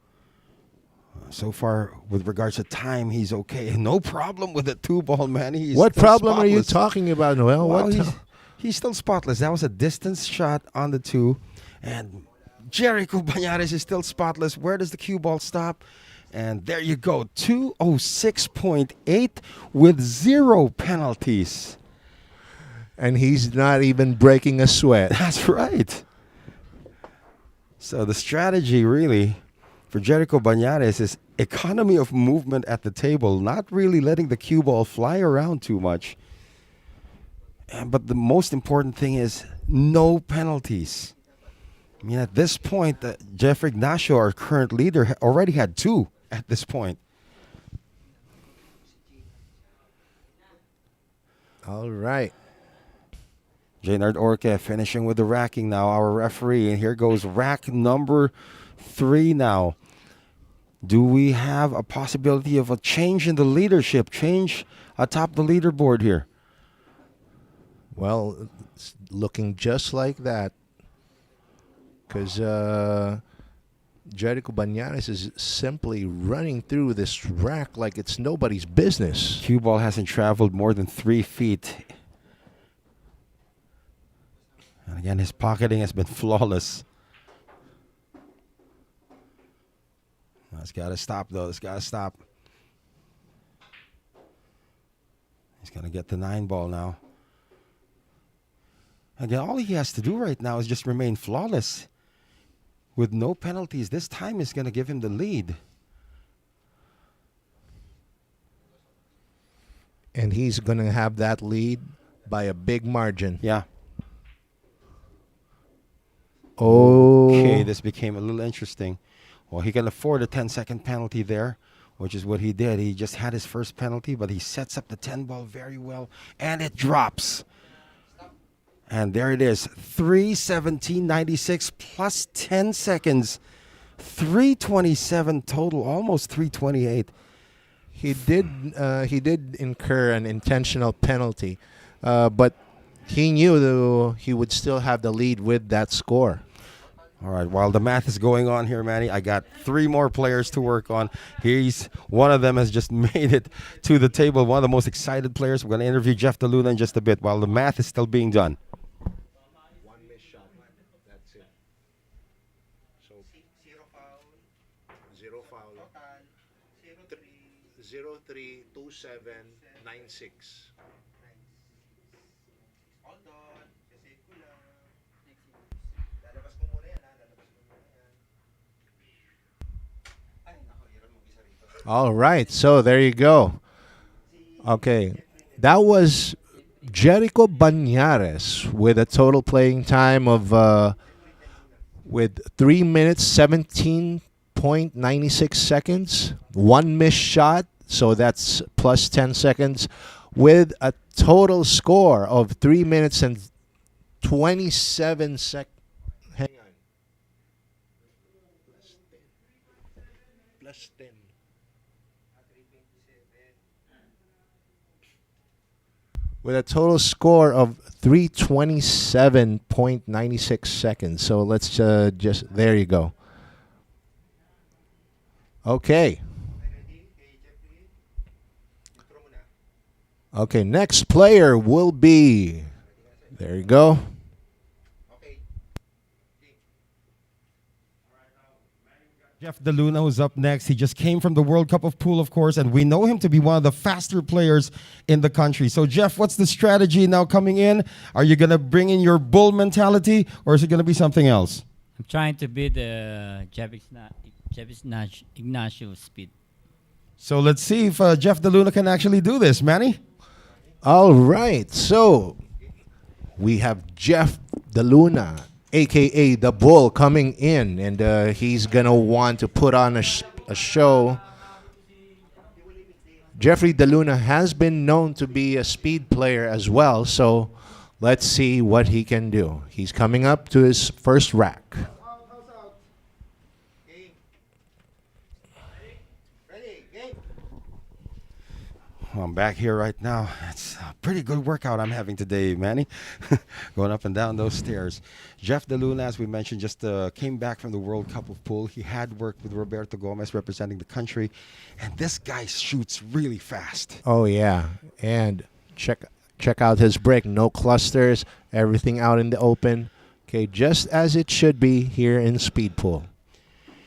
So far, with regards to time, he's okay. No problem with the 2 ball, man. He's What still problem are you spotless. talking about, Noel? Well, What? he's still spotless. That was a distance shot on the 2. And Jerico Bañares is still spotless. Where does the cue ball stop? And there you go. 206.8 with 0 penalties. And he's not even breaking a sweat. That's right. So the strategy really for Jerico Bañares is economy of movement at the table, not really letting the cue ball fly around too much. But the most important thing is no penalties. I mean, at this point, Jeff Ignacio, our current leader, already had 2 at this point. All right. Jaynard Orque finishing with the racking now, our referee. And here goes rack number 3 now. Do we have a possibility of a change in the leadership, change atop the leaderboard here? Well, it's looking just like that. Because Jerico Bañares is simply running through this rack like it's nobody's business. Cue ball hasn't traveled more than 3 feet. And again, his pocketing has been flawless. It's got to stop, though. It's got to stop. He's going to get the 9 ball now. Again, all he has to do right now is just remain flawless. With no penalties, this time is going to give him the lead. And he's going to have that lead by a big margin. Yeah. Oh. Okay, this became a little interesting. Well, he can afford a 10-second penalty there, which is what he did. He just had his first penalty, but he sets up the 10 ball very well, and it drops. And there it is, 3:17.96 plus 10 seconds, 3:27 total, almost 3:28. He did incur an intentional penalty, but he knew that he would still have the lead with that score. All right, while the math is going on here, Manny, I got 3 more players to work on. One of them has just made it to the table, one of the most excited players. We're going to interview Jeff Deluno in just a bit while the math is still being done. One missed shot. That's it. So 0 foul. 0 foul. Total. 032796. Hold on. Sisave ko lang. Lalabas ko muna yan, ha? Lalabas ko muna yan. Ay, nako, hirap mag-isa rito. All right, so there you go. Okay, that was Jerico Bañares with a total playing time of with 3 minutes 17.96 seconds, 1 missed shot, so that's plus 10 seconds, with a total score of 3 minutes and 27 seconds. Hang on. Plus 10. With a total score of 327.96 seconds. So let's just, there you go. Okay. Okay, next player will be. There you go. Jeff Deluno who's up next. He just came from the World Cup of Pool, of course, and we know him to be one of the faster players in the country. So, Jeff, what's the strategy now coming in? Are you going to bring in your bull mentality, or is it going to be something else? I'm trying to beat Ignacio speed. So let's see if Jeff Deluno can actually do this, Manny. All right, so we have Jeff DeLuna, aka the Bull, coming in, and he's gonna want to put on a show. Jeffrey DeLuna has been known to be a speed player as well, so let's see what he can do. He's coming up to his first rack. Well, I'm back here right now. It's a pretty good workout I'm having today, Manny. Going up and down those stairs. Jeff DeLuna, as we mentioned, just came back from the World Cup of Pool. He had worked with Roberto Gomez representing the country. And this guy shoots really fast. Oh yeah, and check out his break. No clusters, everything out in the open. Okay, just as it should be here in speed pool.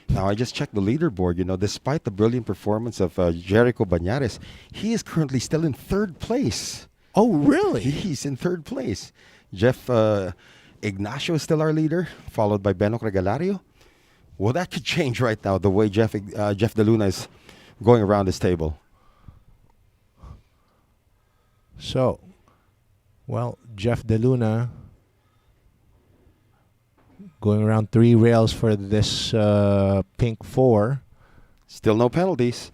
Now, I just checked the leaderboard. You know, despite the brilliant performance of Jerico Bañares, he is currently still in third place. Oh, really? He's in third place. Jeff Ignacio is still our leader, followed by Regalario. Well, that could change right now, the way Jeff DeLuna is going around this table. So, well, Jeff DeLuna going around 3 rails for this pink 4. Still no penalties.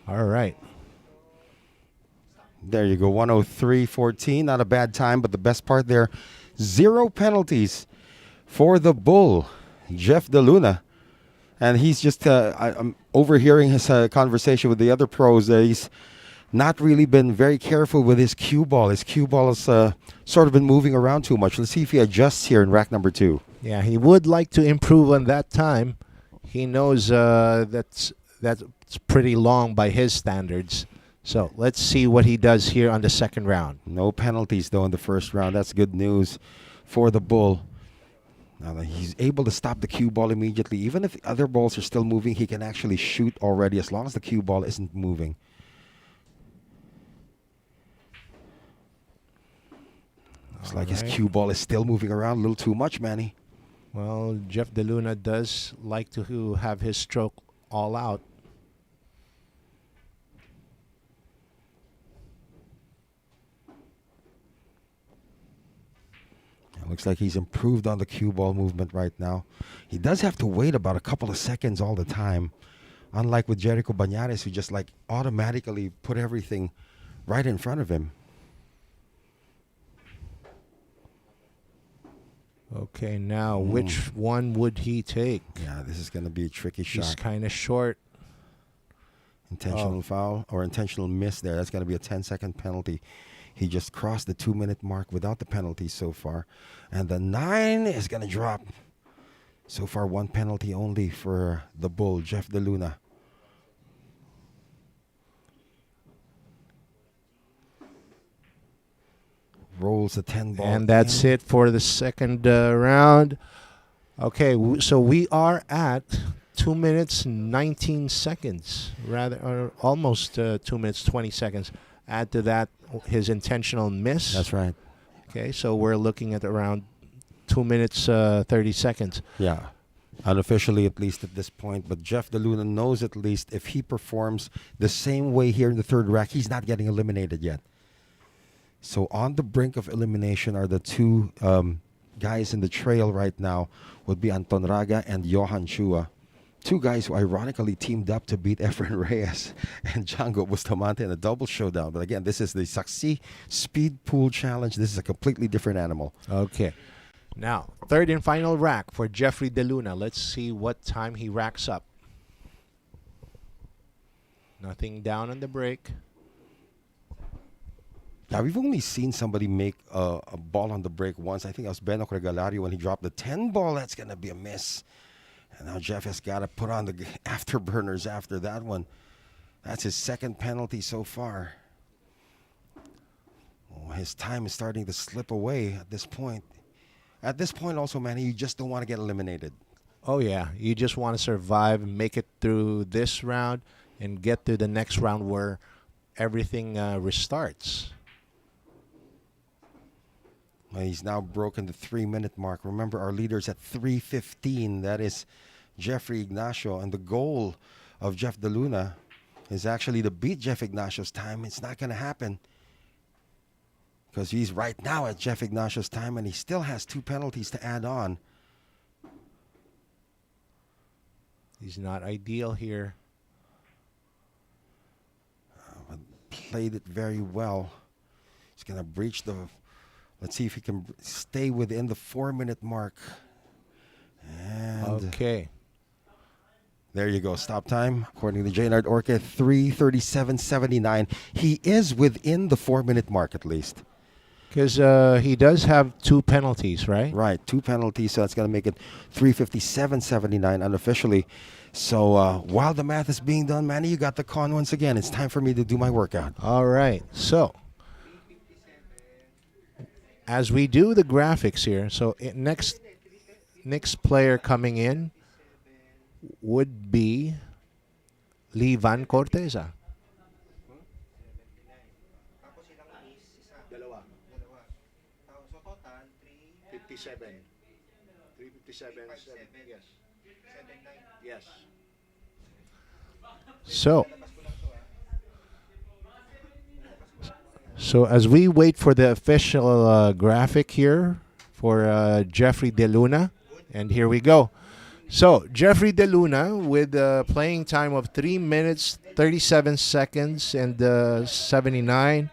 All right. There you go, 103.14. Not a bad time, but the best part there, 0 penalties for the Bull, Jeff DeLuna. And he's just, I'm overhearing his conversation with the other pros. He's not really been very careful with his cue ball. His cue ball has sort of been moving around too much. Let's see if he adjusts here in rack number 2. Yeah, he would like to improve on that time. He knows that's pretty long by his standards. So let's see what he does here on the second round. No penalties, though, in the first round. That's good news for the Bull. Now that he's able to stop the cue ball immediately. Even if the other balls are still moving, he can actually shoot already as long as the cue ball isn't moving. Looks like his cue ball is still moving around a little too much, Manny. Well, Jeff DeLuna does like to have his stroke all out. It looks like he's improved on the cue ball movement right now. He does have to wait about a couple of seconds all the time. Unlike with Jerico Bañares, who just like automatically put everything right in front of him. Okay, now which one would he take? Yeah, this is going to be a tricky He's shot. kind of short. Intentional foul or intentional miss there. That's going to be a 10-second penalty. He just crossed the 2-minute mark without the penalty so far. And the 9 is going to drop. So far, 1 penalty only for the Bull, Jeff DeLuna. Rolls a 10 ball. And that's it for the second round. Okay, so we are at 2 minutes 19 seconds, rather, or almost 2 minutes 20 seconds. Add to that his intentional miss. That's right. Okay, so we're looking at around 2 minutes 30 seconds. Yeah, unofficially at least at this point. But Jeff DeLuna knows at least if he performs the same way here in the third rack, he's not getting eliminated yet. So on the brink of elimination are the two guys in the trail right now, would be Anton Raga and Johann Chua. 2 guys who ironically teamed up to beat Efren Reyes and Django Bustamante in a double showdown. But again, this is the Saksi Speed Pool Challenge. This is a completely different animal. Okay. Now, third and final rack for Jeffrey DeLuna. Let's see what time he racks up. Nothing down on the break. Now, we've only seen somebody make a ball on the break once. I think that was Regalario when he dropped the 10 ball. That's going to be a miss. And now Jeff has got to put on the afterburners after that one. That's his second penalty so far. Oh, his time is starting to slip away at this point. At this point also, Manny, you just don't want to get eliminated. Oh, yeah. You just want to survive, make it through this round, and get to the next round where everything restarts. Well, he's now broken the 3-minute mark. Remember, our leader's at 3:15. That is Jeffrey Ignacio. And the goal of Jeff Deluno is actually to beat Jeff Ignacio's time. It's not going to happen because he's right now at Jeff Ignacio's time, and he still has 2 penalties to add on. He's not ideal here. But played it very well. He's going to breach the... Let's see if he can stay within the 4-minute mark. And Okay. there you go. Stop time. According to Jaynard Orca, 3:37.79. He is within the 4-minute mark at least. Because he does have 2 penalties, right? Right. 2 penalties, so that's going to make it 3:57.79 unofficially. So while the math is being done, Manny, you got the con once again. It's time for me to do my workout. All right. So, as we do the graphics here, so next player coming in would be Vann Corteza. Tapos silang miss, isa. Dalawa. So total, 57. 357. Yes. 79. Yes. So as we wait for the official graphic here for Jeffrey Deluno, and here we go. So Jeffrey Deluno with a playing time of 3 minutes, 37 seconds, and 79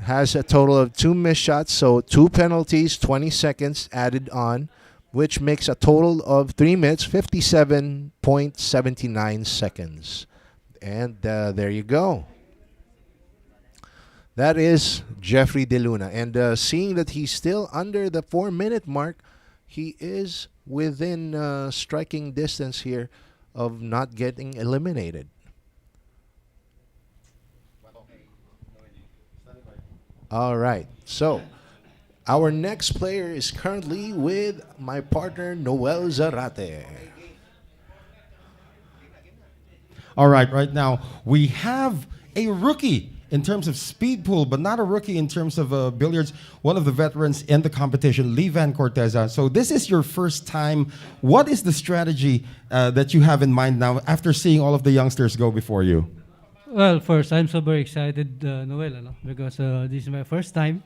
has a total of 2 missed shots, so 2 penalties, 20 seconds added on, which makes a total of 3 minutes, 57.79 seconds. And there you go. That is Jeffrey Deluno. And seeing that he's still under the 4-minute mark, he is within striking distance here of not getting eliminated. All right. So, our next player is currently with my partner, Noel Zarate. All right now we have a rookie in terms of speed pool, but not a rookie in terms of billiards. One of the veterans in the competition, Vann Corteza. So this is your first time. What is the strategy that you have in mind now after seeing all of the youngsters go before you? Well, first, I'm so very excited, Noel, because this is my first time.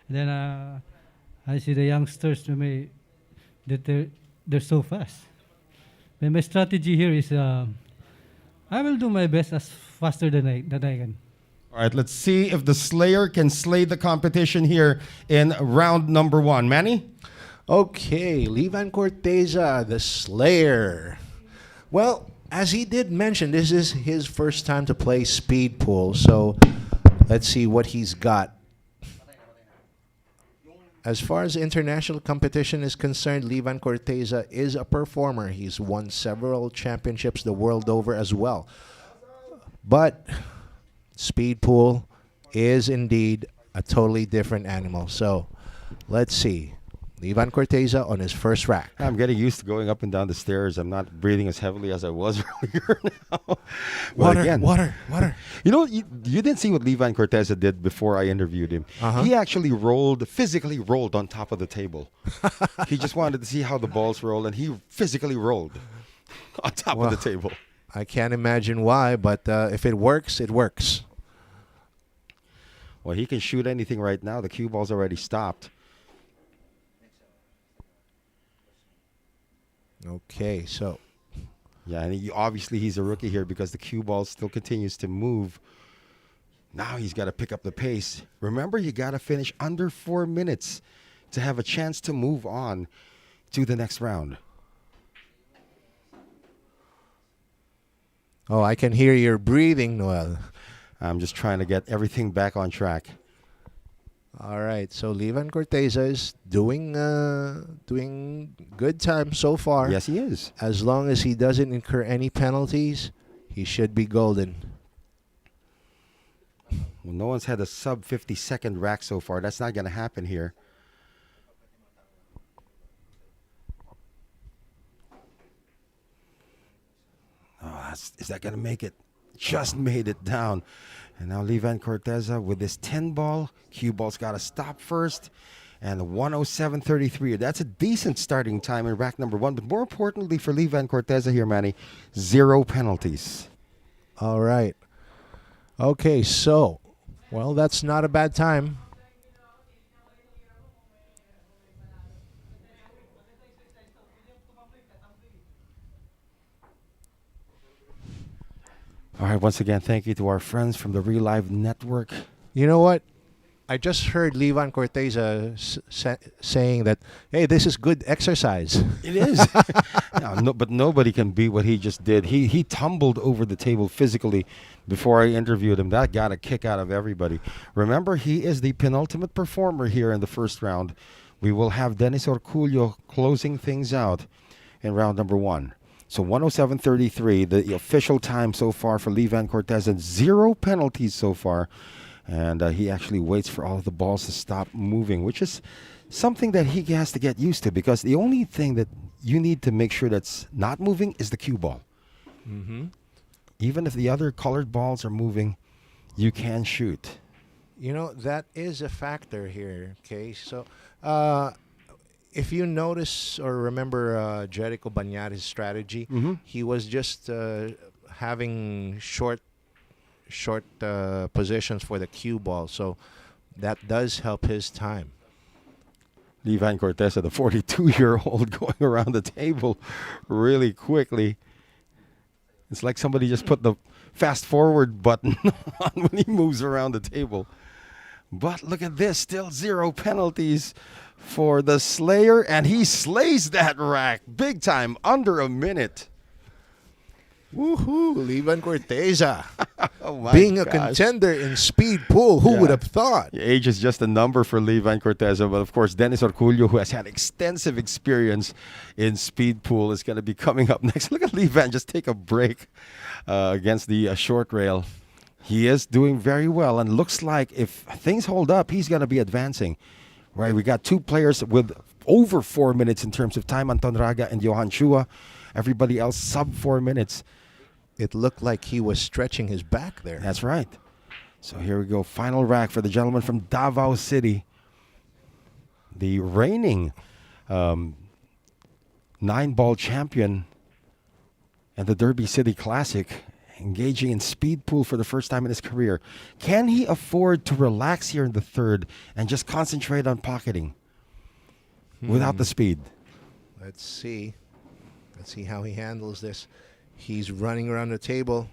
Then I see the youngsters that they're so fast. But my strategy here is I will do my best as faster than I can. All right, let's see if the Slayer can slay the competition here in round number 1. Manny? Okay, Vann Corteza, the Slayer. Well, as he did mention, this is his first time to play speed pool, so let's see what he's got. As far as international competition is concerned, Vann Corteza is a performer. He's won several championships the world over as well. But speed pool is indeed a totally different animal. So let's see. Vann Corteza on his first rack. I'm getting used to going up and down the stairs. I'm not breathing as heavily as I was earlier now. Water. You know, you didn't see what Vann Corteza did before I interviewed him. He actually physically rolled on top of the table. He just wanted to see how the balls roll, and he physically rolled on top of the table. I can't imagine why, but if it works, it works. Well, he can shoot anything right now. The cue ball's already stopped. Okay, so. Yeah, and obviously he's a rookie here because the cue ball still continues to move. Now he's got to pick up the pace. Remember, you got to finish under 4 minutes to have a chance to move on to the next round. Oh, I can hear your breathing, Noel. I'm just trying to get everything back on track. All right, so Vann Corteza is doing good time so far. Yes, he is. As long as he doesn't incur any penalties, he should be golden. Well, no one's had a sub 50-second rack so far. That's not going to happen here. Oh, is that going to make it? Just made it down. And now Vann Corteza with this 10 ball. Cue ball's got to stop first. And 107.33. That's a decent starting time in rack number 1. But more importantly for Vann Corteza here, Manny, 0 penalties. All right. Okay, so, well, that's not a bad time. All right, once again, thank you to our friends from the Real Live Network. You know what? I just heard Vann Corteza saying that, hey, this is good exercise. It is. But nobody can beat what he just did. He tumbled over the table physically before I interviewed him. That got a kick out of everybody. Remember, he is the penultimate performer here in the first round. We will have Dennis Orcollo closing things out in round number 1. So 107.33, the official time so far for Vann Corteza, 0 penalties so far. And he actually waits for all of the balls to stop moving, which is something that he has to get used to, because the only thing that you need to make sure that's not moving is the cue ball. Mm-hmm. Even if the other colored balls are moving, you can shoot. You know, that is a factor here, okay? So, if you notice or remember Jerico Bañares' strategy, he was just having short positions for the cue ball, so that does help his time. Vann Corteza, the 42-year-old, going around the table really quickly. It's like somebody just put the fast forward button on when he moves around the table. But look at this, still 0 penalties for the Slayer, and he slays that rack big time, under a minute. Woohoo! Vann Corteza. Oh my Being a gosh. contender in speed pool, who would have thought? Age is just a number for Vann Corteza, but of course Dennis Orcollo, who has had extensive experience in speed pool, is going to be coming up next. Look at Vann just take a break against the short rail. He is doing very well, and looks like if things hold up, he's going to be advancing. Right, we got 2 players with over 4 minutes in terms of time, Anton Raga and Johann Chua. Everybody else sub 4 minutes. It looked like he was stretching his back there. That's right. So here we go. Final rack for the gentleman from Davao City. The reigning 9-ball champion and the Derby City Classic, engaging in speed pool for the first time in his career. Can he afford to relax here in the third and just concentrate on pocketing without the speed? Let's see. Let's see how he handles this. He's running around the table.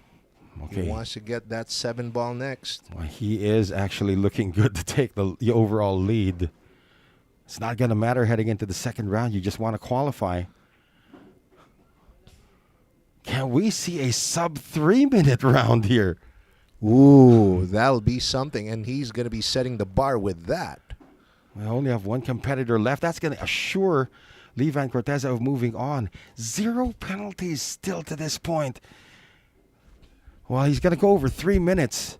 Okay. He wants to get that 7-ball next. Well, he is actually looking good to take the overall lead. It's not going to matter heading into the second round. You just want to qualify. Can we see a sub 3-minute round here? Ooh, that'll be something. And he's going to be setting the bar with that. We only have 1 competitor left. That's going to assure Vann Corteza of moving on. 0 penalties still to this point. Well, he's going to go over 3 minutes.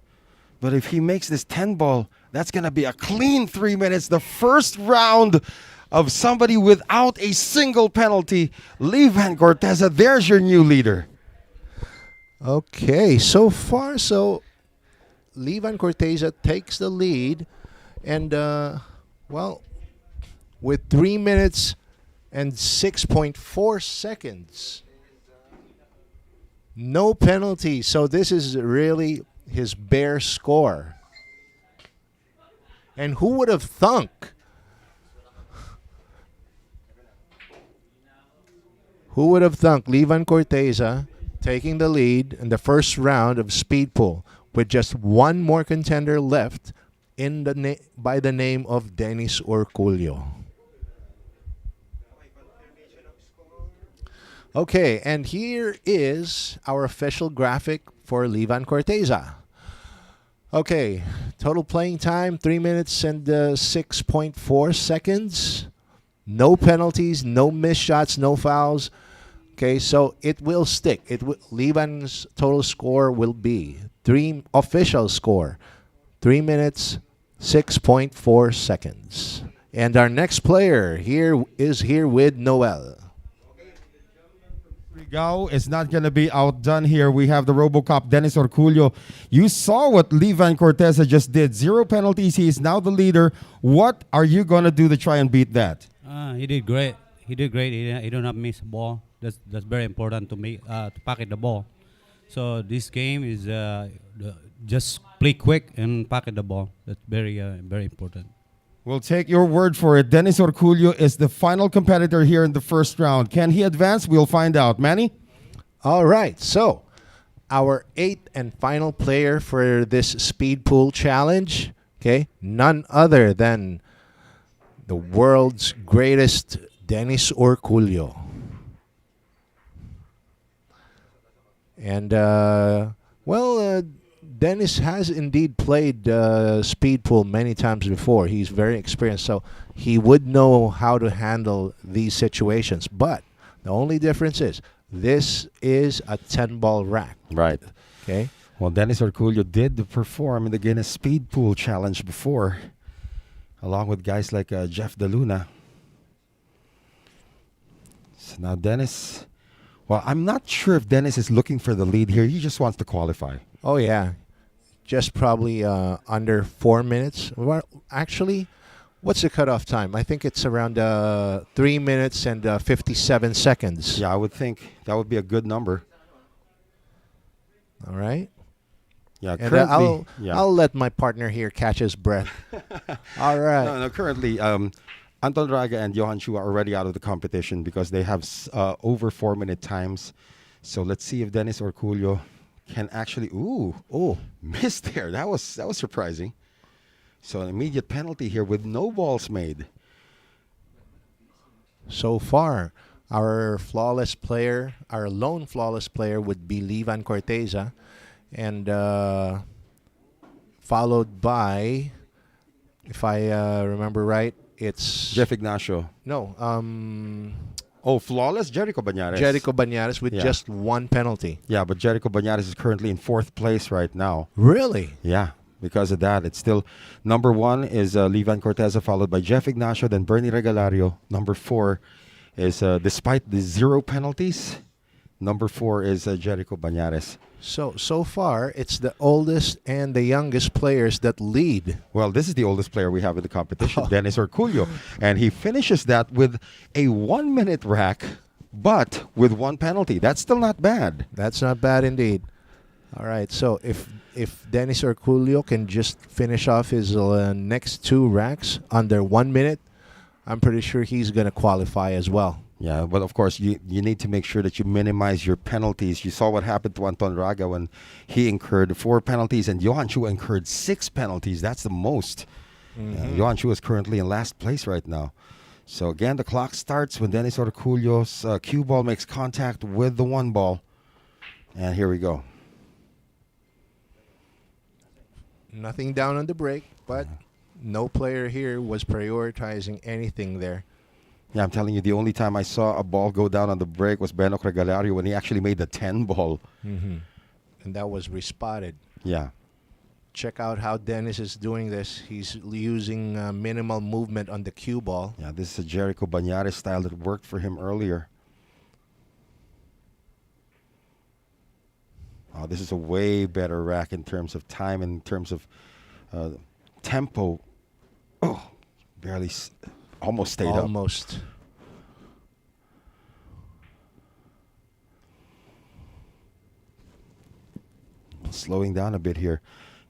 But if he makes this 10 ball, that's going to be a clean 3 minutes. The first round of somebody without a single penalty. Vann Corteza, there's your new leader. Okay, so far, Vann Corteza takes the lead. And, well, with 3 minutes and 6.4 seconds. No penalty. So this is really his bare score. And who would have thunk? Who would have thunk Vann Corteza taking the lead in the first round of speed pool with just 1 more contender left in the by the name of Dennis Orcollo. Okay, and here is our official graphic for Vann Corteza. Okay, total playing time 3 minutes and 6.4 seconds. No penalties, no missed shots, no fouls. Okay, so it will stick. Levan's total score will be official score 3 minutes 6.4 seconds. And our next player is here with Noel. Rigao is not going to be outdone here. We have the RoboCop, Dennis Orcollo. You saw what Vann Corteza just did. 0 penalties. He is now the leader. What are you going to do to try and beat that? He did great. He did great. He did not miss a ball. That's very important to me to pocket the ball. So this game is just play quick and pocket the ball. That's very very important. We'll take your word for it. Dennis Orcollo is the final competitor here in the first round. Can he advance? We'll find out. Manny? All right, so our 8th and final player for this speed pool challenge, okay, none other than the world's greatest Dennis Orcollo. And, Dennis has indeed played speed pool many times before. He's very experienced, so he would know how to handle these situations. But the only difference is this is a 10-ball rack. Right. Okay. Well, Dennis Orcollo did perform in the Guinness Speed Pool Challenge before, along with guys like Jeff Deluno. So now Dennis, well, I'm not sure if Dennis is looking for the lead here. He just wants to qualify. Oh, yeah. Just probably under 4 minutes. Well, actually, what's the cutoff time? I think it's around 3 minutes and 57 seconds. Yeah, I would think that would be a good number. All right. Yeah, And currently, I'll let my partner here catch his breath. All right. No, currently, Anton Raga and Johann Chua are already out of the competition because they have over 4-minute times. So let's see if Dennis Orcollo can actually missed there. That was surprising. So an immediate penalty here with no balls made. So far, our lone flawless player would be Vann Corteza, and followed by, if I remember right, it's Jeff Ignacio. No, Flawless Jerico Bañares. Jerico Bañares with just 1 penalty. Yeah, but Jerico Bañares is currently in 4th place right now. Really? Yeah, because of that. It's still number 1 is Vann Corteza, followed by Jeff Ignacio, then Bernie Regalario. Number 4 is, despite the 0 penalties, number 4 is Jerico Bañares. So far, it's the oldest and the youngest players that lead. Well, this is the oldest player we have in the competition, Dennis Orcollo. And he finishes that with a 1-minute rack, but with 1 penalty. That's still not bad. That's not bad indeed. All right, so if Dennis Orcollo can just finish off his next 2 racks under 1 minute, I'm pretty sure he's going to qualify as well. Yeah, but of course, you need to make sure that you minimize your penalties. You saw what happened to Anton Raga when he incurred 4 penalties, and Johann Chua incurred 6 penalties. That's the most. Johann Chua is currently in last place right now. So again, the clock starts when Dennis Orcollo's cue ball makes contact with the 1 ball. And here we go. Nothing down on the break, but no player here was prioritizing anything there. Yeah, I'm telling you, the only time I saw a ball go down on the break was Regalario when he actually made the 10 ball. And that was respotted. Yeah. Check out how Dennis is doing this. He's using minimal movement on the cue ball. Yeah, this is a Jerico Bañares style that worked for him earlier. Oh, this is a way better rack in terms of time, in terms of tempo. Oh, barely... Almost stayed up. Almost. Slowing down a bit here.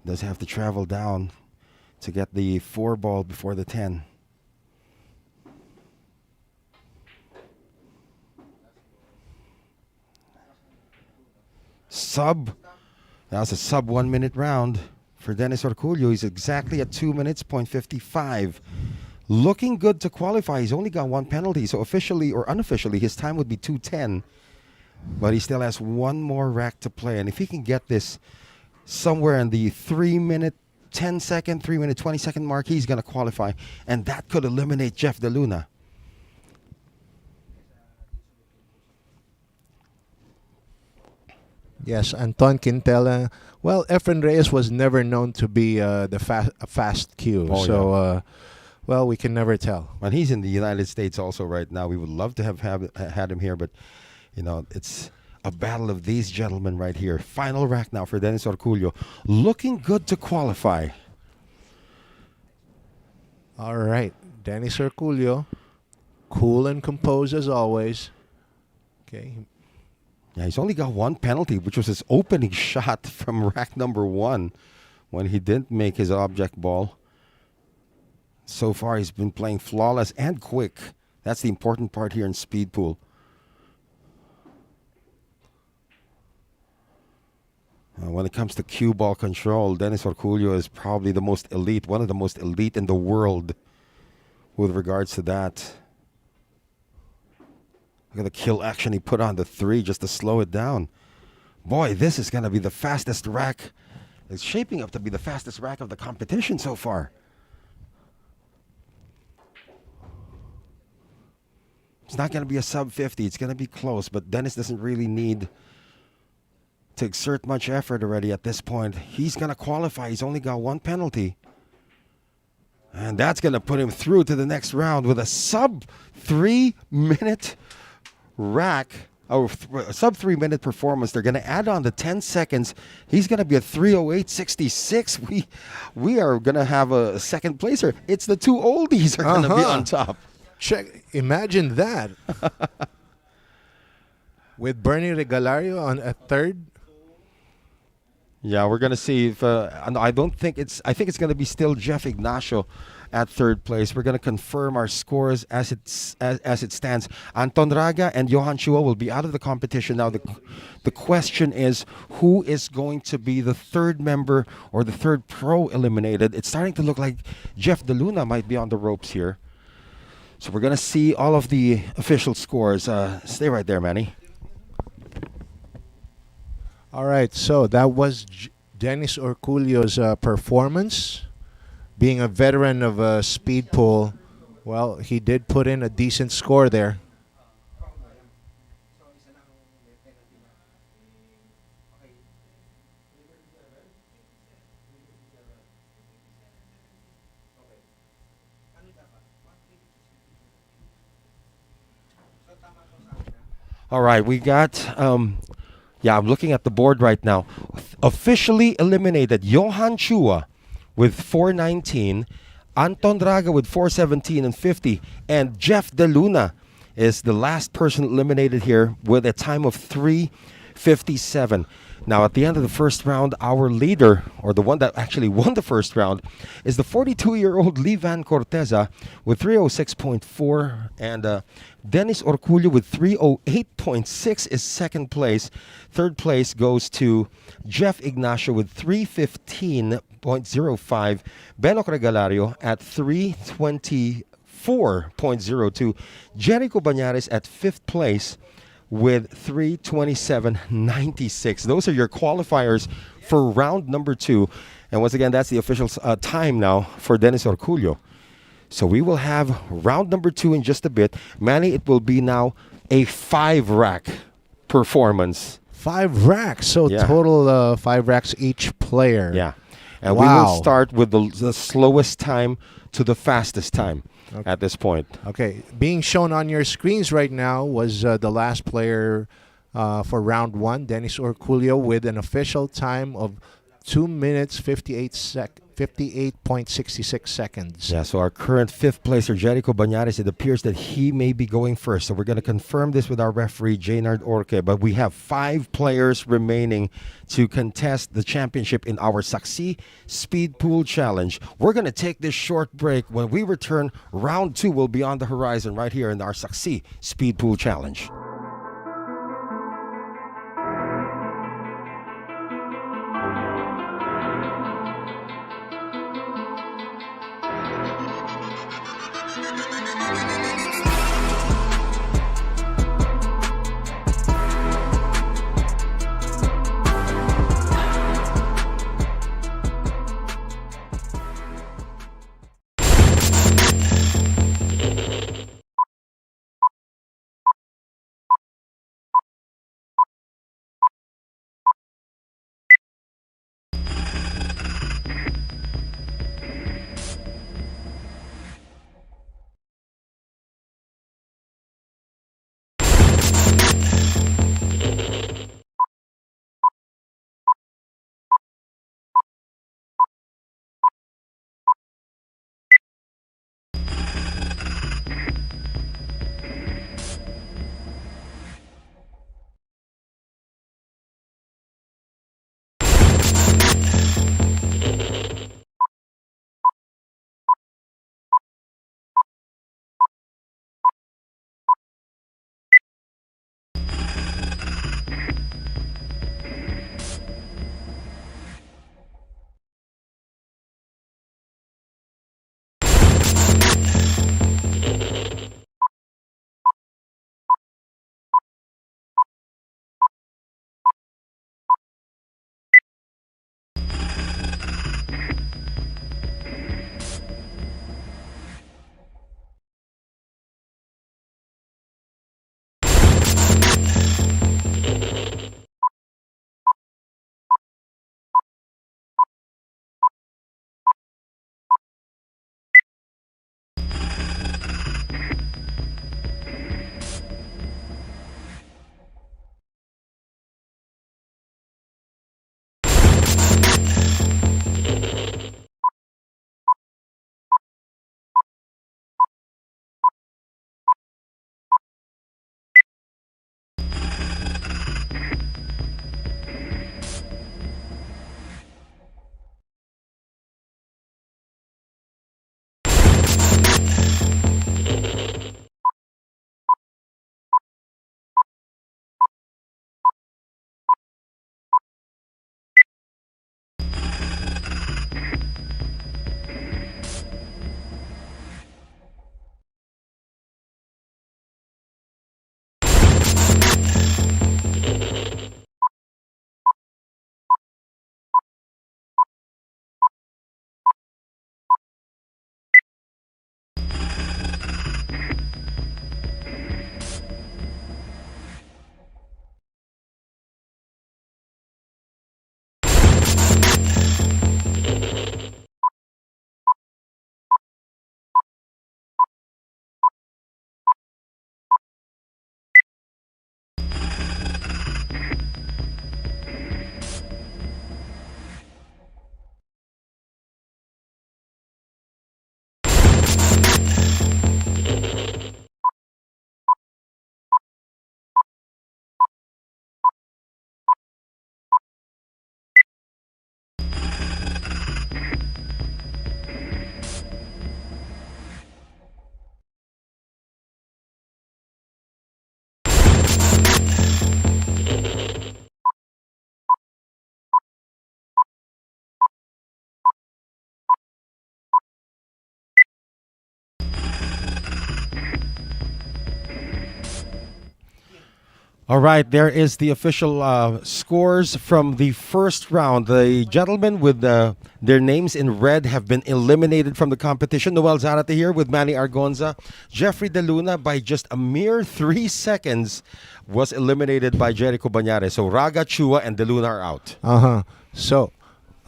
Does have to travel down to get the 4 ball before the 10. That was a sub 1 minute round for Dennis Orcollo. He's exactly at 2 minutes, 0.55. Looking good to qualify. He's only got 1 penalty, so officially or unofficially, his time would be 2:10. But he still has 1 more rack to play, and if he can get this somewhere in the 3-minute 10-second, 3-minute 20-second mark, he's going to qualify. And that could eliminate Jeff Deluno. Yes, Anton Quintela. Well, Efren Reyes was never known to be a fast cue. Oh, so, well, we can never tell. And he's in the United States also right now. We would love to have had him here, but, you know, it's a battle of these gentlemen right here. Final rack now for Dennis Orcollo. Looking good to qualify. All right. Dennis Orcollo, cool and composed as always. Okay. Yeah, he's only got one penalty, which was his opening shot from rack number 1 when he didn't make his object ball. So far, he's been playing flawless and quick. That's the important part here in speed pool. When it comes to cue ball control, Dennis Orcollo is probably the most elite, one of the most elite in the world with regards to that. Look at the kill action he put on the 3 just to slow it down. Boy, this is going to be the fastest rack. It's shaping up to be the fastest rack of the competition so far. It's not going to be a sub 50. It's going to be close, but Dennis doesn't really need to exert much effort already at this point. He's going to qualify. He's only got one penalty. And that's going to put him through to the next round with a sub 3-minute rack, or sub 3-minute performance. They're going to add on the 10 seconds. He's going to be a 3:08.66. We are going to have a second placer. It's the two oldies are going to be on top. Imagine that. With Bernie Regalario on a third. Yeah, we're going to see if I think it's going to be still Jeff Ignacio at third place. We're going to confirm our scores as it stands. Anton Raga and Johann Chua will be out of the competition now. The question is, who is going to be the third member or the third pro eliminated? It's starting to look like Jeff Deluno might be on the ropes here. So we're going to see all of the official scores. Stay right there, Manny. All right, so that was Dennis Orcollo's performance. Being a veteran of speed pool, well, he did put in a decent score there. All right, we got, yeah, I'm looking at the board right now. Officially eliminated Johann Chua with 419, Anton Raga with 417 and 50, and Jeff Deluno is the last person eliminated here with a time of 3:57. Now, at the end of the first round, our leader, or the one that actually won the first round, is the 42-year-old Vann Corteza with 306.4, and Dennis Orcollo with 308.6 is second place. Third place goes to Jeff Ignacio with 315.05. Regalario at 324.02. Jerico Bañares at fifth place with 327.96. Those are your qualifiers for round number 2. And once again, that's the official time now for Dennis Orcollo. So we will have round number 2 in just a bit. Manny, it will be now a 5-rack performance. 5 racks, so Yeah. total 5 racks each player. Yeah. And Wow. we will start with the slowest time to the fastest time at this point. Okay, being shown on your screens right now was the last player for round 1, Dennis Orcollo, with an official time of 2 minutes 58.66 seconds. Yeah, so our current fifth placer, Jerico Bañares, it appears that he may be going first. So we're going to confirm this with our referee, Jaynard Orque. But we have 5 players remaining to contest the championship in our Saksi Speed Pool Challenge. We're going to take this short break. When we return, round 2 will be on the horizon right here in our Saksi Speed Pool Challenge. All right, there is the official scores from the first round. The gentlemen with their names in red have been eliminated from the competition. Noel Zarate here with Manny Argonza. Jeffrey Deluno, by just a mere 3 seconds, was eliminated by Jerico Bañares. So Raga, Chua, and Deluno are out. So,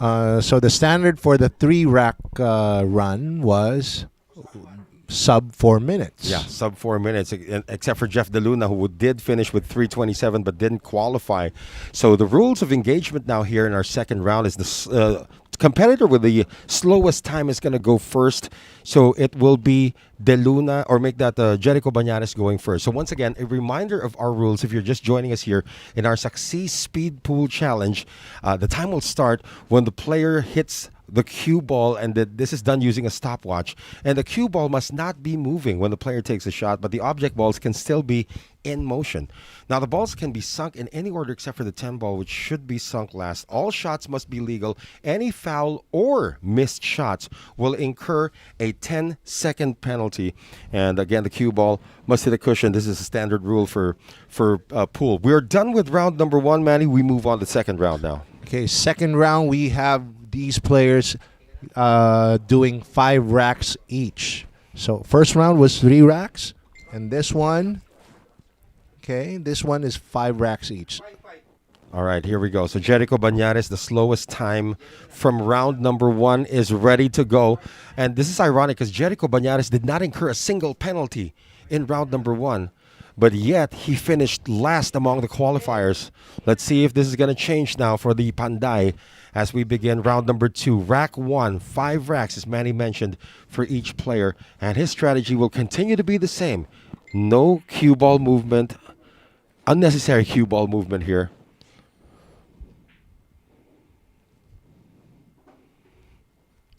so the standard for the 3-rack run was sub 4 minutes. Yeah, sub 4 minutes, except for Jeff Deluno, who did finish with 3:27 but didn't qualify. So the rules of engagement now here in our second round is the competitor with the slowest time is going to go first. So it will be Deluno, or make that Jerico Bañares going first. So once again, a reminder of our rules if you're just joining us here in our Saksi Speed Pool Challenge. The time will start when the player hits the cue ball, and this is done using a stopwatch. And the cue ball must not be moving when the player takes a shot, but the object balls can still be in motion. Now, the balls can be sunk in any order except for the 10 ball, which should be sunk last. All shots must be legal. Any foul or missed shots will incur a 10-second penalty. And again, the cue ball must hit a cushion. This is a standard rule for pool. We're done with round number 1, Manny. We move on to the second round now. Okay, second round, we have these players doing 5 racks each. So first round was 3 racks, and this one, this one is 5 racks each. All right, here we go. So Jerico Bañares, the slowest time from round number 1, is ready to go. And this is ironic because Jerico Bañares did not incur a single penalty in round number 1. But yet, he finished last among the qualifiers. Let's see if this is going to change now for the Panday as we begin round number 2. Rack 1, 5 racks, as Manny mentioned, for each player. And his strategy will continue to be the same. No cue ball movement, unnecessary cue ball movement here.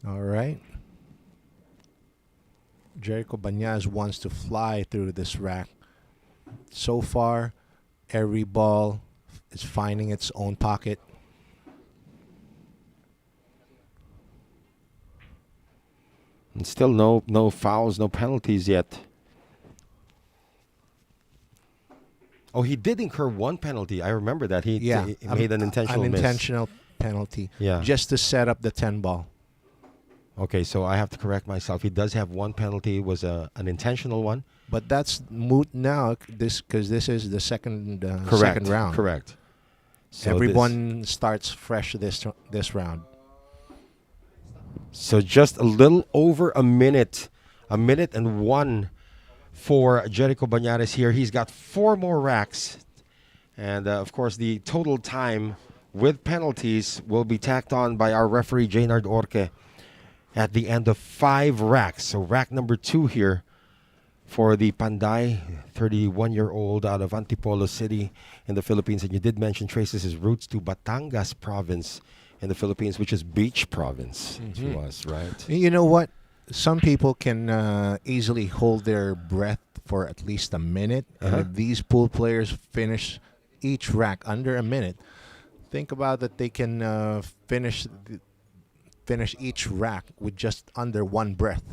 All right. Jerico Bañares wants to fly through this rack. So far, every ball is finding its own pocket. And still no fouls, no penalties yet. Oh, he did incur 1 penalty. I remember that. He made an intentional miss. Unintentional penalty. Yeah. Just to set up the 10 ball. Okay, so I have to correct myself. He does have 1 penalty. It was an intentional one. But that's moot now, because this is the second round. Correct. So everyone starts fresh this round. So just a little over a minute and 1 for Jerico Bañares here. He's got 4 more racks, and of course the total time with penalties will be tacked on by our referee Jaynard Orque at the end of 5 racks. So rack number 2 here for the Panday, 31-year-old out of Antipolo City in the Philippines. And you did mention traces his roots to Batangas province in the Philippines, which is beach province to us, right? You know what? Some people can easily hold their breath for at least a minute. And if these pool players finish each rack under a minute, think about that they can finish each rack with just under 1 breath.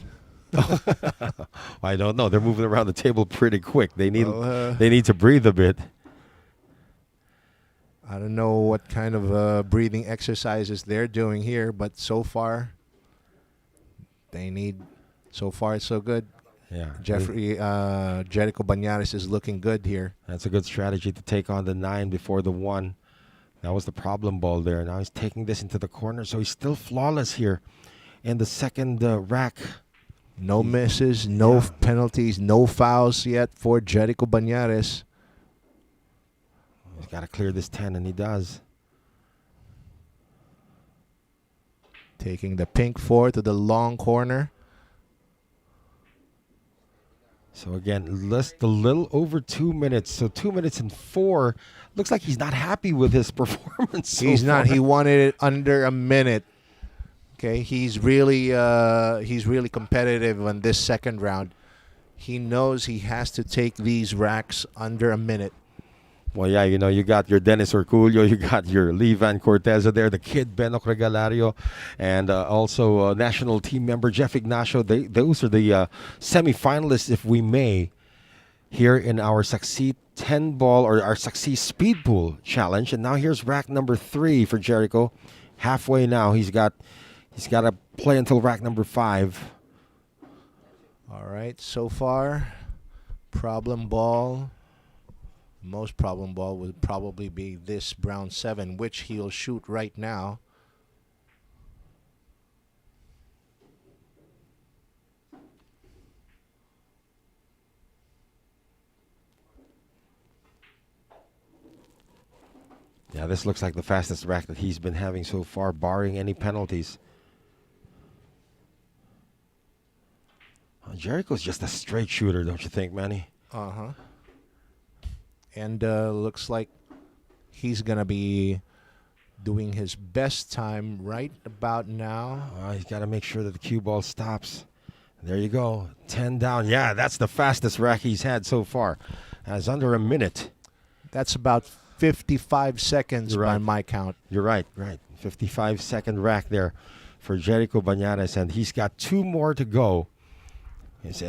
I don't know. They're moving around the table pretty quick. They need to breathe a bit. I don't know what kind of breathing exercises they're doing here, but so far, so far it's so good. Yeah. Jerico Bañares is looking good here. That's a good strategy to take on the 9 before the 1. That was the problem ball there. Now he's taking this into the corner, so he's still flawless here in the second rack. No misses, no penalties, no fouls yet for Jerico Bañares. He's got to clear this 10, and he does. Taking the pink 4 to the long corner. So again, just a little over 2 minutes. So 2 minutes and 4. Looks like he's not happy with his performance. He's not. He wanted it under a minute. Okay, he's really competitive on this second round. He knows he has to take these racks under a minute. Well, yeah, you got your Dennis Orcollo, you got your Vann Corteza there, the kid Benok Regalario, and also national team member Jeff Ignacio. Those are the semifinalists, if we may. here in our Saksi 10 ball or our Saksi speed pool challenge. And now here's rack number 3 for Jerico. Halfway now. He's got to play until rack number 5. All right, so far, problem ball. Most problem ball would probably be this brown 7, which he'll shoot right now. Yeah, this looks like the fastest rack that he's been having so far, barring any penalties. Jericho's just a straight shooter, don't you think, Manny? Uh-huh. And looks like he's going to be doing his best time right about now. He's got to make sure that the cue ball stops. There you go. 10 down. Yeah, that's the fastest rack he's had so far. It's under a minute. That's about 55 seconds You're by right. my count. You're right, right. 55-second rack there for Jerico Bañares, and he's got 2 more to go. He's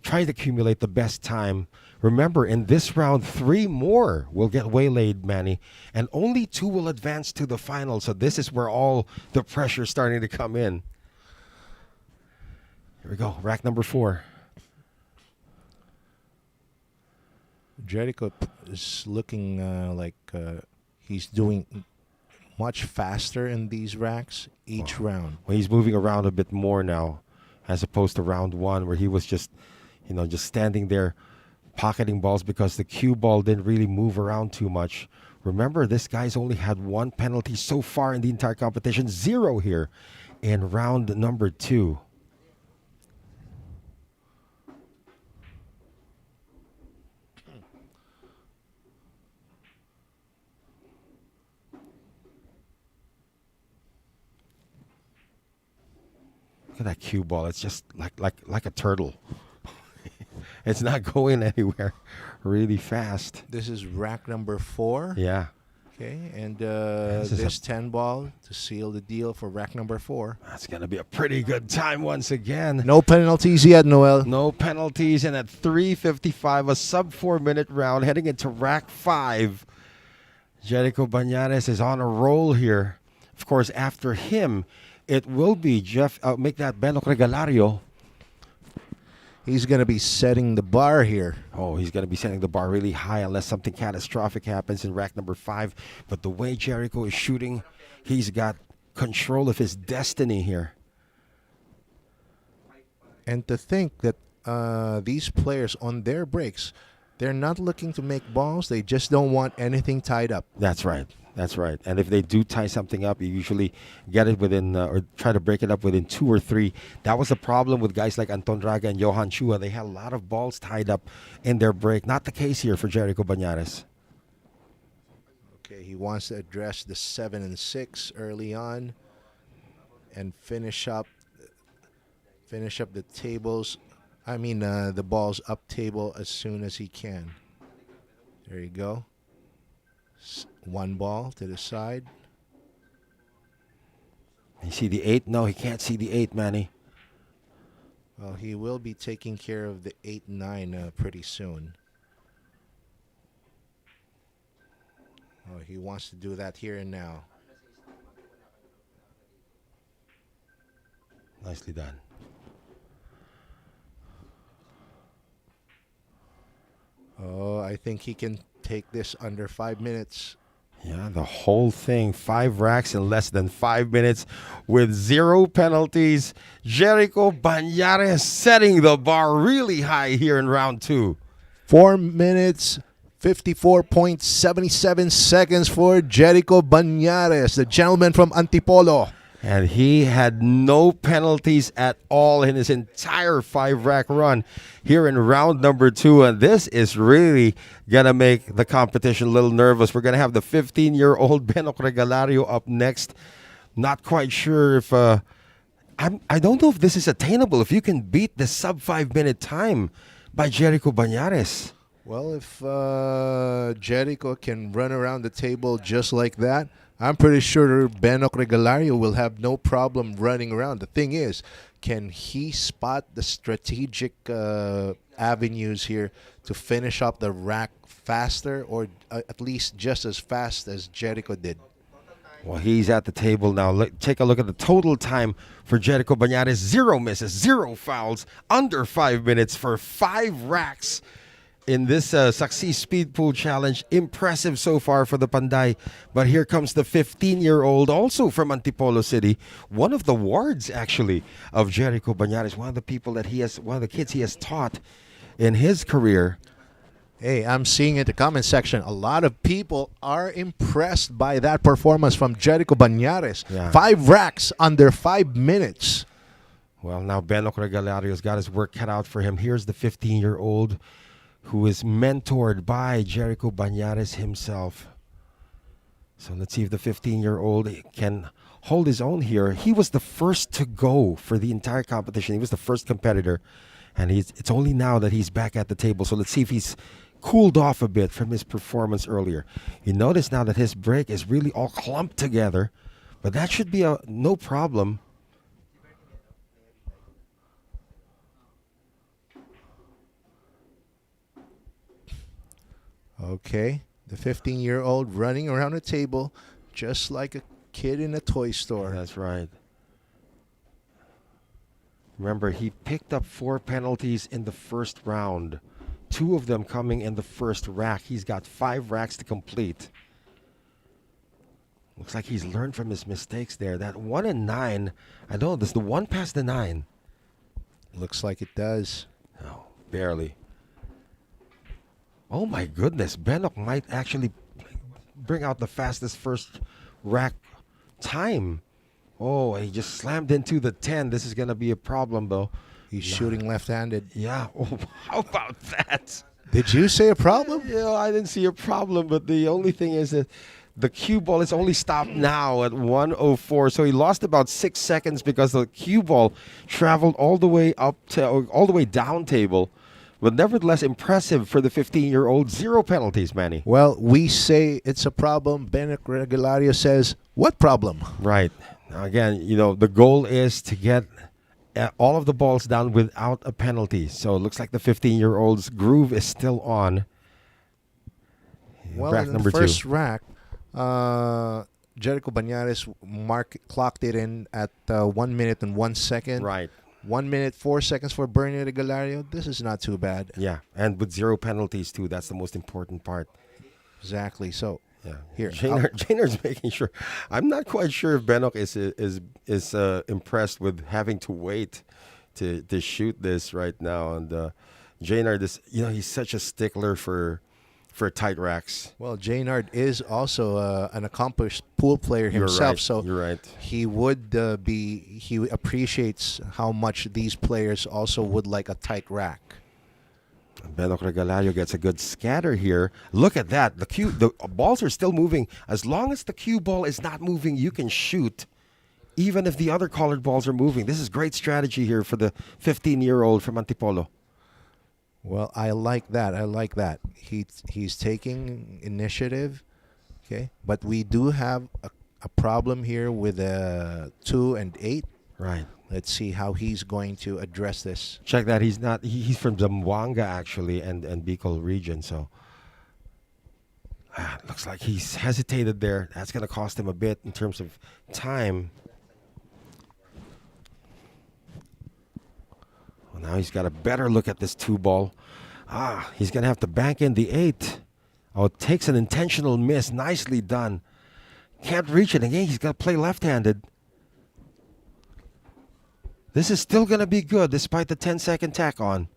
trying to accumulate the best time. Remember, in this round, 3 more will get waylaid, Manny, and only 2 will advance to the final. So this is where all the pressure is starting to come in. Here we go, rack number 4. Jericho is looking like he's doing much faster in these racks each round. Well, he's moving around a bit more now, as opposed to round 1 where he was just standing there pocketing balls because the cue ball didn't really move around too much. Remember, this guy's only had 1 penalty so far in the entire competition, 0 here in round number 2. Look at that cue ball. It's just like a turtle. It's not going anywhere really fast. This is rack number 4. Yeah. Okay, and This is this a- 10 ball to seal the deal for rack number 4. That's going to be a pretty good time once again. No penalties yet, Noel. No penalties, and at 3:55, a sub-4-minute round heading into rack 5. Jerico Bañares is on a roll here. Of course, after him, it will be make that Regalario. He's going to be setting the bar here. Oh, he's going to be setting the bar really high unless something catastrophic happens in rack number 5. But the way Jericho is shooting, he's got control of his destiny here. And to think that these players on their breaks, they're not looking to make balls. They just don't want anything tied up. That's right. That's right. And if they do tie something up, you usually get it within, or try to break it up within 2 or 3. That was the problem with guys like Anton Raga and Johann Chua. They had a lot of balls tied up in their break. Not the case here for Jerico Bañares. Okay, he wants to address the 7 and 6 early on and finish up the tables. I mean, the balls up table as soon as he can. There you go. 1 ball to the side. You see the 8? No, he can't see the 8, Manny. Well, he will be taking care of the 8-9 pretty soon. Oh, he wants to do that here and now. Nicely done. Oh, I think he can take this under 5 minutes. Yeah, the whole thing. 5 racks in less than 5 minutes with 0 penalties. Jerico Bañares setting the bar really high here in round 2. 4 minutes, 54.77 seconds for Jerico Bañares, the gentleman from Antipolo. And he had no penalties at all in his entire 5-rack run here in round number 2. And this is really going to make the competition a little nervous. We're going to have the 15-year-old Regalario up next. Not quite sure if... I don't know if this is attainable, if you can beat the sub-5-minute time by Jerico Bañares. Well, if Jerico can run around the table just like that, I'm pretty sure Regalario will have no problem running around. The thing is, can he spot the strategic avenues here to finish up the rack faster, or at least just as fast as Jerico did. Well, he's at the table now. Take a look at the total time for Jerico Bañares. 0 misses, 0 fouls, under 5 minutes for 5 racks in this Saksi Speed Pool Challenge. Impressive so far for the Panday. But here comes the 15-year-old, also from Antipolo City. One of the wards, actually, of Jerico Bañares. One of the people that he has, one of the kids he has taught in his career. Hey, I'm seeing in the comment section, a lot of people are impressed by that performance from Jerico Bañares. Yeah. 5 racks under 5 minutes. Well, now Benok Regalario's got his work cut out for him. Here's the 15-year-old who is mentored by Jerico Bañares himself. So let's see if the 15-year-old can hold his own here. He was the first to go for the entire competition. He was the first competitor. And it's only now that he's back at the table. So let's see if he's cooled off a bit from his performance earlier. You notice now that his break is really all clumped together. But that should be no problem. Okay, the 15-year-old running around the table just like a kid in a toy store. That's right. Remember, he picked up 4 penalties in the first round. 2 of them coming in the first rack. He's got 5 racks to complete. Looks like he's learned from his mistakes there. That 1 and 9, I don't know, this is the 1 past the 9. Looks like it does. No, barely. Oh my goodness, Benok might actually bring out the fastest first rack time. Oh, he just slammed into the 10. This is going to be a problem, though. He's shooting left-handed. Yeah. Oh, how about that? Did you say a problem? Yeah, I didn't see a problem, but the only thing is that the cue ball is only stopped now at 1:04. So he lost about 6 seconds because the cue ball traveled all the way down table. But nevertheless, impressive for the 15-year-old. 0 penalties, Manny. Well, we say it's a problem. Benok Regalario says, what problem? Right. Now, again, the goal is to get all of the balls down without a penalty. So it looks like the 15-year-old's groove is still on. Well, rack in number the first 2. rack, Jerico Bañares clocked it in at 1 minute and 1 second. Right. 1 minute, 4 seconds for Bernie Regalario. This is not too bad. Yeah, and with 0 penalties, too. That's the most important part. Exactly. So, yeah. Here, Jaynard's making sure. I'm not quite sure if Benok is impressed with having to wait to shoot this right now. And Jaynard is, he's such a stickler for tight racks. Well, Jaynard is also an accomplished pool player himself, so you're right. He would he appreciates how much these players also would like a tight rack. Benok Regalario gets a good scatter here. Look at that. The balls are still moving. As long as the cue ball is not moving, you can shoot, even if the other colored balls are moving. This is great strategy here for the 15-year-old from Antipolo. Well, I like that. I like that. He's taking initiative, okay? But we do have a problem here with 2 and 8. Right. Let's see how he's going to address this. Check that. He's from Zamboanga, actually, and Bicol region. So looks like he's hesitated there. That's going to cost him a bit in terms of time. Well, now he's got a better look at this 2 ball. He's going to have to bank in the 8. Oh, it takes an intentional miss. Nicely done. Can't reach it again. He's got to play left-handed. This is still going to be good despite the 10-second tack on.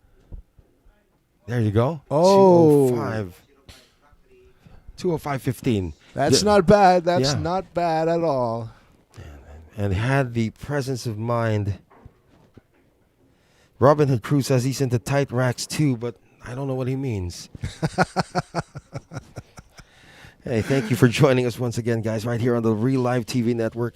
There you go. Oh. 205.15. That's not bad. That's not bad at all. And had the presence of mind. Robin Hood Cruz says he's into tight racks too, but I don't know what he means. Hey, thank you for joining us once again, guys, right here on the Real Live TV network.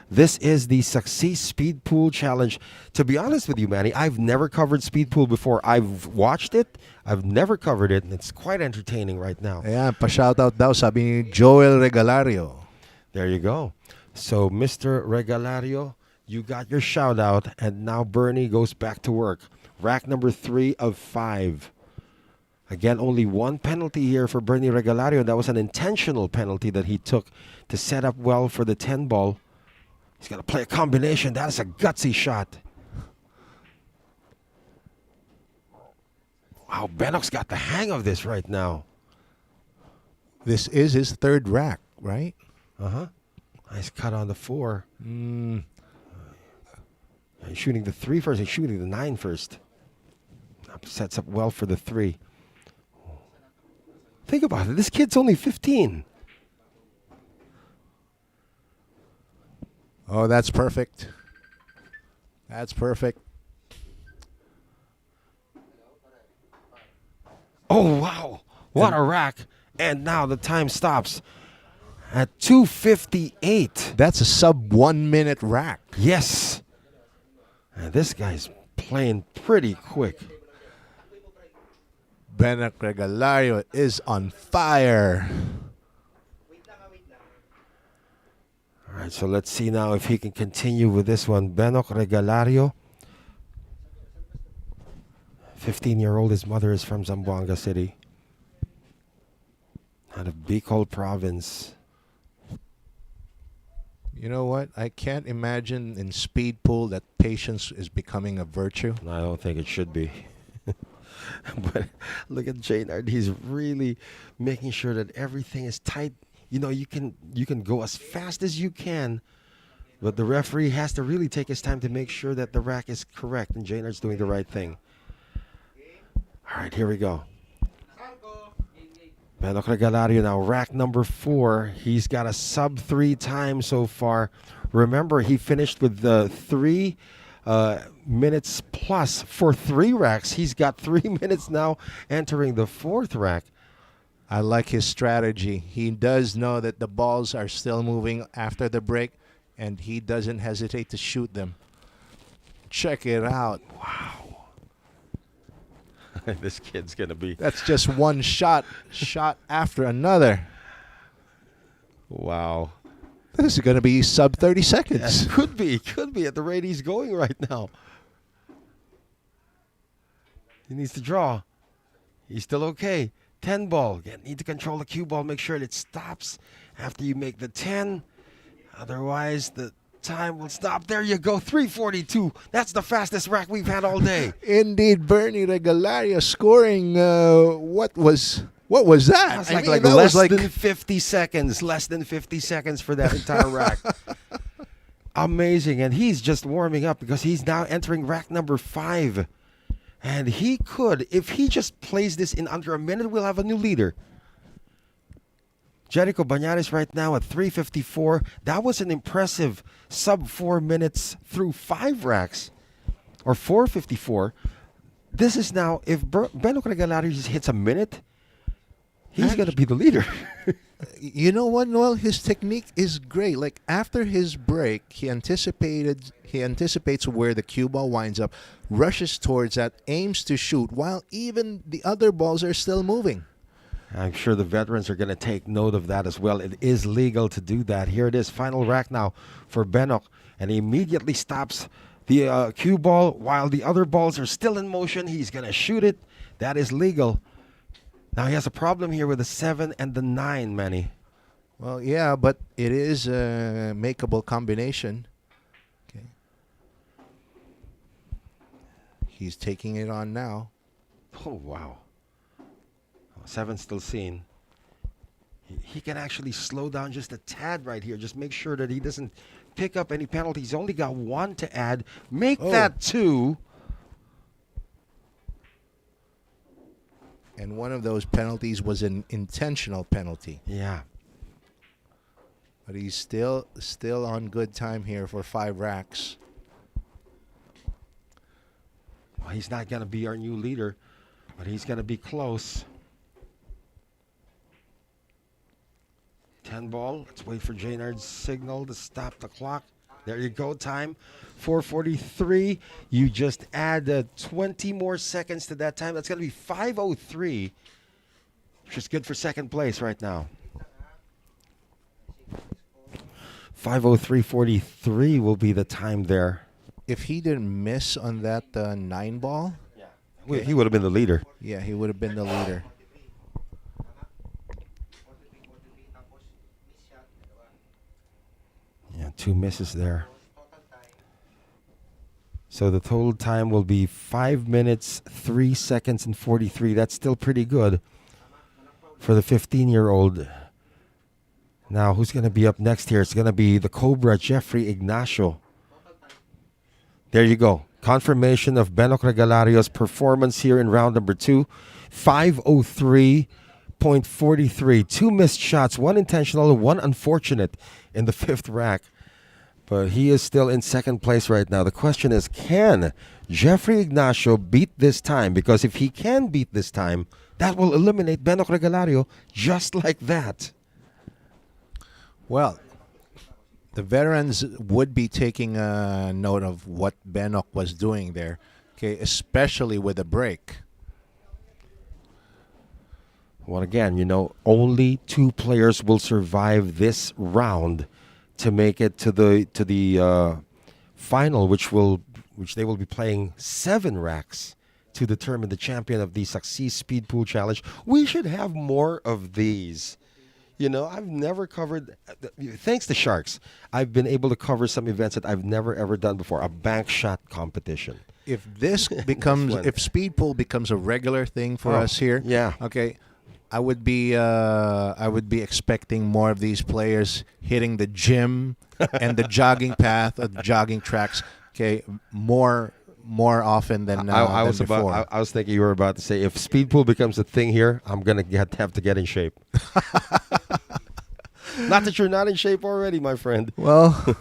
This is the Saksi Speed Pool Challenge. To be honest with you, Manny, I've never covered Speed Pool before. I've watched it. I've never covered it, and it's quite entertaining right now. Ayan, pa-shoutout daw, sabi ni Joel Regalario. There you go. So, Mr. Regalario, you got your shout-out, and now Bernie goes back to work. Rack number 3 of 5. Again, only one penalty here for Bernie Regalario. That was an intentional penalty that he took to set up well for the 10 ball. He's going to play a combination. That is a gutsy shot. Wow, Benok's got the hang of this right now. This is his third rack, right? Uh-huh. Nice cut on the 4. He's shooting the 3 first. He's shooting the 9 first. Sets up well for the 3. Think about it. This kid's only 15. Oh, that's perfect. That's perfect. Oh, wow. What a rack. And now the time stops at 2:58. That's a sub 1 minute rack. Yes. And this guy's playing pretty quick. Vann Regalario is on fire. All right, so let's see now if he can continue with this one. Benok Regalario. 15-year-old. His mother is from Zamboanga City. Out of Bicol province. You know what? I can't imagine in speed pool that patience is becoming a virtue. I don't think it should be. But look at Jaynard. He's really making sure that everything is tight. You know, you can go as fast as you can, but the referee has to really take his time to make sure that the rack is correct, and Jaynard's doing the right thing. All right, here we go. Benok Regalario now, rack number 4. He's got a sub 3 time so far. Remember, he finished with the 3 minutes plus for 3 racks. He's got 3 minutes now entering the 4th rack. I like his strategy. He does know that the balls are still moving after the break, and he doesn't hesitate to shoot them. Check it out. Wow. This kid's going to be... That's just one shot after another. Wow. This is going to be sub 30 seconds. Yeah, could be at the rate he's going right now. He needs to draw. He's still okay. 10 ball. Again, need to control the cue ball. Make sure it stops after you make the 10. Otherwise, the time will stop. There you go. 3:42. That's the fastest rack we've had all day. Indeed, Bernie Regalario scoring. What was that? That's like less than 50 seconds. Less than 50 seconds for that entire rack. Amazing. And he's just warming up because he's now entering rack number 5. And he could, if he just plays this in under a minute, we'll have a new leader. Jerico Bañares right now at 3:54. That was an impressive sub 4 minutes through 5 racks. Or 4:54. This is now, if Benok Regalario just hits a minute, he's going to be the leader. You know what, Noel? His technique is great. Like after his break, he anticipates where the cue ball winds up, rushes towards that, aims to shoot, while even the other balls are still moving. I'm sure the veterans are going to take note of that as well. It is legal to do that. Here it is, final rack now for Benok, and he immediately stops the cue ball while the other balls are still in motion. He's going to shoot it. That is legal. Now he has a problem here with the 7 and the 9, Manny. Well, yeah, but it is a makeable combination. Okay. He's taking it on now. Oh, wow. 7 still seen. He can actually slow down just a tad right here. Just make sure that he doesn't pick up any penalties. He's only got 1 to add. Make that 2. And one of those penalties was an intentional penalty. Yeah. But he's still on good time here for 5 racks. Well, he's not going to be our new leader, but he's going to be close. 10 ball. Let's wait for Jaynard's signal to stop the clock. There you go. Time 4:43. You just add 20 more seconds to that time. That's going to be 5:03, which is good for second place right now. 5:03.43 will be the time there. If he didn't miss on that 9 ball, He would have been the leader. Yeah, he would have been the leader. Yeah, 2 misses there. So the total time will be 5 minutes, 3 seconds, and 43. That's still pretty good for the 15-year-old. Now, who's going to be up next here? It's going to be the Cobra, Jeffrey Ignacio. There you go. Confirmation of Benok Regalario's performance here in round number 2. 5:03.43. 2 missed shots, 1 intentional, 1 unfortunate in the 5th rack. But he is still in 2nd place right now. The question is, can Jeffrey Ignacio beat this time? Because if he can beat this time, that will eliminate Benok Regalario just like that. Well, the veterans would be taking a note of what Benok was doing there, okay, especially with a break. Well, again, only 2 players will survive this round to make it to the final, which they will be playing 7 racks to determine the champion of the Saksi Speed Pool Challenge. We should have more of these. I've never covered, thanks to Sharks, I've been able to cover some events that I've never ever done before. A bank shot competition. If this becomes, if speed pool becomes a regular thing for us here, yeah, okay, I would be expecting more of these players hitting the gym and the jogging path, or the jogging tracks, okay, more often than I was before. I was thinking you were about to say, if speed pool becomes a thing here, I'm gonna have to get in shape. Not that you're not in shape already, my friend. Well,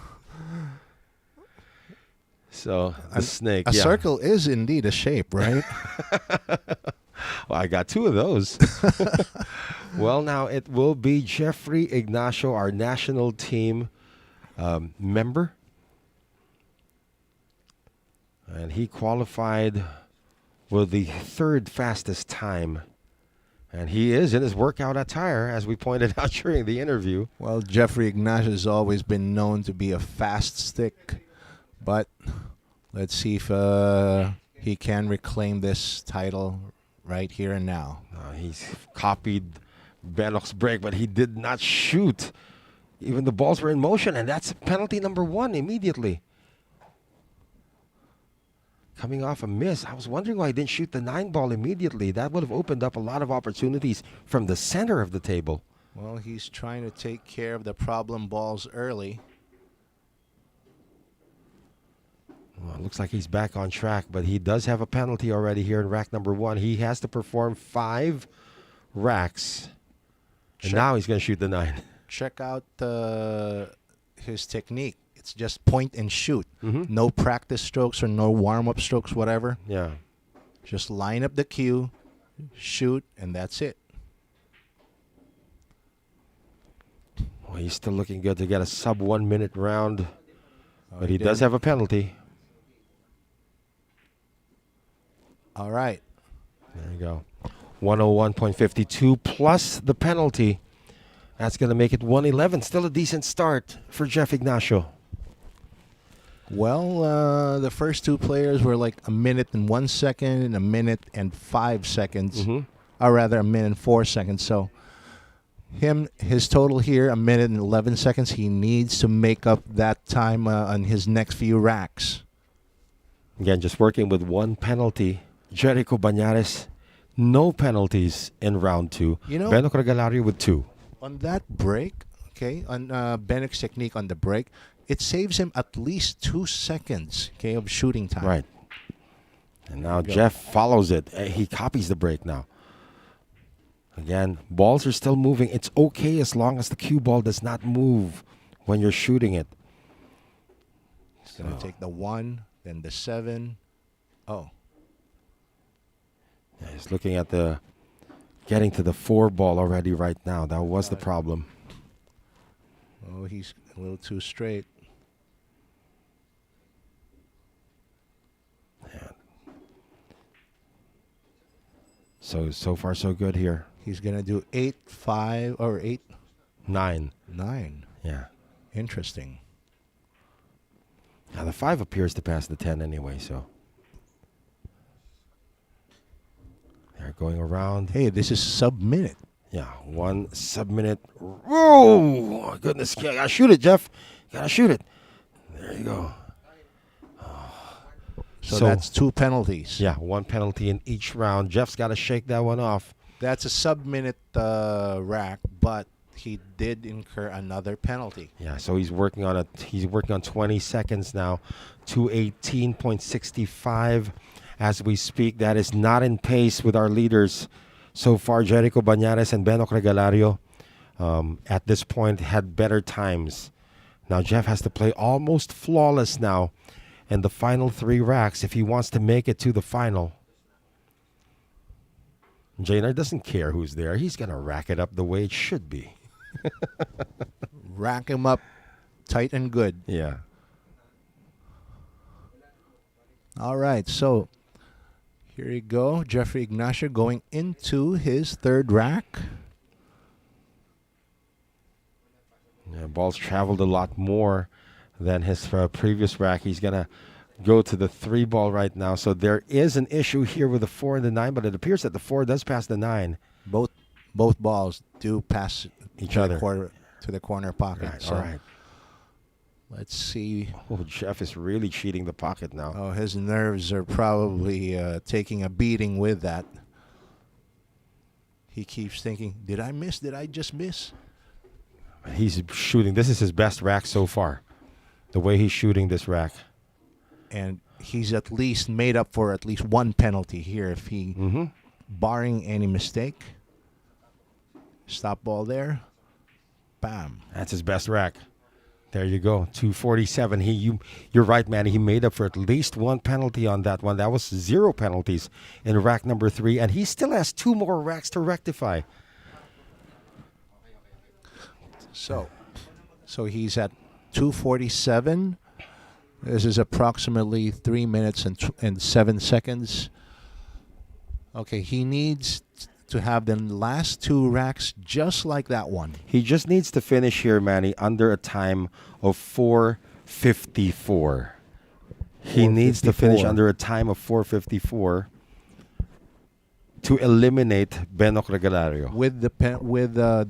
so the snake. A circle is indeed a shape, right? Well, I got 2 of those. Well, now it will be Jeffrey Ignacio, our national team member. And he qualified with the 3rd fastest time. And he is in his workout attire, as we pointed out during the interview. Well, Jeffrey Ignacio has always been known to be a fast stick. But let's see if he can reclaim this title right here and now. He's copied Benok's break, but he did not shoot. Even the balls were in motion, and that's penalty number 1 immediately. Coming off a miss. I was wondering why he didn't shoot the 9 ball immediately. That would have opened up a lot of opportunities from the center of the table. Well, he's trying to take care of the problem balls early. Well, it looks like he's back on track, but he does have a penalty already here in rack number 1. He has to perform 5 racks. And now he's going to shoot the 9. Check out his technique. It's just point and shoot. No practice strokes or no warm-up strokes, whatever. Yeah. Just line up the cue, shoot, and that's it. Well, he's still looking good to get a sub 1 minute round. But he does have a penalty. All right. There you go. 101.52 plus the penalty. That's going to make it 111. Still a decent start for Jeff Ignacio. Well, the first 2 players were like a minute and 1 second and a minute and 5 seconds. Or rather, a minute and 4 seconds. So his total here, a minute and 11 seconds. He needs to make up that time on his next few racks. Again, just working with 1 penalty. Jerico Bañares, no penalties in round 2. Benok Regalario with 2. On that break, okay, on Benok's technique on the break, it saves him at least 2 seconds, okay, of shooting time. Right. And now Jeff follows it. He copies the break now. Again, balls are still moving. It's okay as long as the cue ball does not move when you're shooting it. He's going to take the 1, then the 7. Oh. Yeah, he's looking at getting to the 4 ball already right now. That was the problem. Oh, he's a little too straight. Yeah. So far so good here. He's going to do 8-5 or 8-9. 9. Yeah. Interesting. Now the 5 appears to pass the 10 anyway, so. They're going around. Hey, this is sub-minute. Yeah, 1 sub-minute. Whoa! My goodness. Gotta shoot it, Jeff. Gotta shoot it. There you go. So that's 2 penalties. Yeah, 1 penalty in each round. Jeff's got to shake that one off. That's a sub-minute rack, but he did incur another penalty. Yeah, so he's working on 20 seconds now. 218.65 as we speak. That is not in pace with our leaders so far. Jerico Bañares and Regalario at this point had better times. Now Jeff has to play almost flawless now in the final 3 racks if he wants to make it to the final. Jainer doesn't care who's there. He's going to rack it up the way it should be. Rack him up tight and good. Yeah. All right, so here you go. Jeffrey Ignacio going into his 3rd rack. Yeah, ball's traveled a lot more than his previous rack. He's going to go to the 3 ball right now. So there is an issue here with the 4 and the 9, but it appears that the 4 does pass the 9. Both balls do pass Each other. To the corner pocket. Right, so all right. let's see. Oh, Jeff is really cheating the pocket now. Oh, his nerves are probably taking a beating with that. He keeps thinking, did I miss? Did I just miss? He's shooting. This is his best rack so far. The way he's shooting this rack. And he's at least made up for at least 1 penalty here if he, barring any mistake. Stop ball there. Bam. That's his best rack. There you go. 247. You're right, man. He made up for at least 1 penalty on that one. That was 0 penalties in rack number 3. And he still has 2 more racks to rectify. So he's at 247. This is approximately 3 minutes and 7 seconds. Okay, he needs to have the last 2 racks just like that one. He just needs to finish here, Manny, under a time of 4:54. He needs to finish 4:54. under a time of 4:54 to eliminate Regalario. With the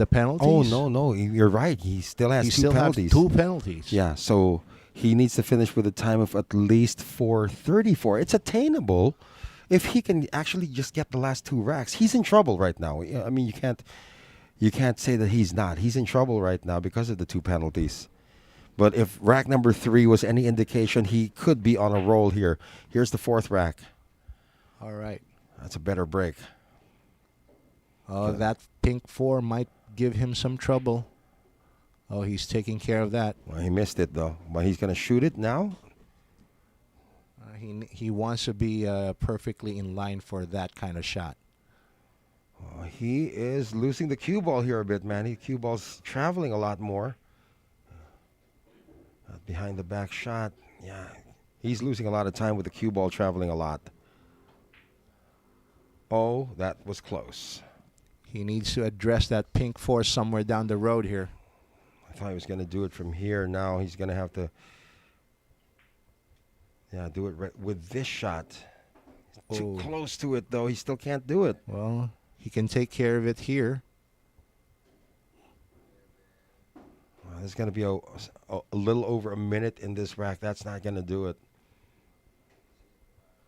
penalties? Oh, no. You're right. He still has He 2 still has penalties. 2 penalties. Yeah, so he needs to finish with a time of at least 4:34. It's attainable if he can actually just get the last 2 racks. He's in trouble right now. I mean, you can't say that he's not. He's in trouble right now because of the 2 penalties. But if rack number 3 was any indication, he could be on a roll here. Here's the 4th rack. All right. That's a better break. That pink 4 might give him some trouble. Oh, he's taking care of that. Well, he missed it, though. But he's going to shoot it now. He wants to be perfectly in line for that kind of shot. He is losing the cue ball here a bit, man. The cue ball's traveling a lot more. Behind the back shot. Yeah, he's losing a lot of time with the cue ball traveling a lot. Oh, that was close. He needs to address that pink 4 somewhere down the road here. I thought he was going to do it from here. Now he's going to have to do it with this shot. Too close to it, though. He still can't do it. Well, he can take care of it here. There's going to be a little over a minute in this rack. That's not going to do it.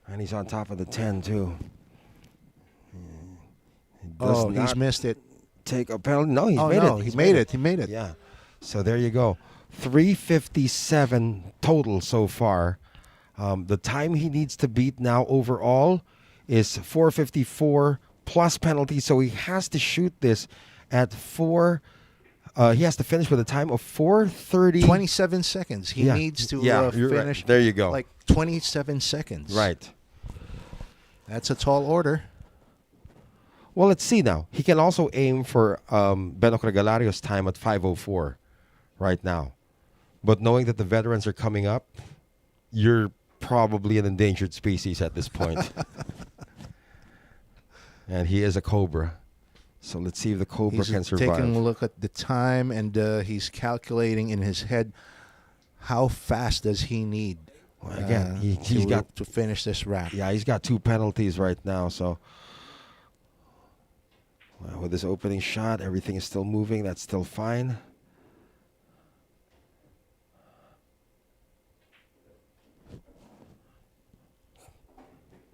And he's on top of the 10, too. He's missed it. Take a penalty. No, he's made it. He made it. He made it. Yeah. So there you go. 357 total so far. The time he needs to beat now overall is 4:54 plus penalty. So he has to shoot this at 4. He has to finish with a time of 4:30. 27 seconds. He needs to you're finish. right. There you go. Like 27 seconds. Right. That's a tall order. Well, let's see now. He can also aim for Regalario's time at 5:04 right now. But knowing that the veterans are coming up, you're probably an endangered species at this point. And he is a cobra. So let's see if the cobra can survive. He's taking a look at the time, and he's calculating in his head how fast does he need. Well, again, he's got to finish this rack. Yeah, he's got 2 penalties right now. So Well, with this opening shot, everything is still moving. That's still fine.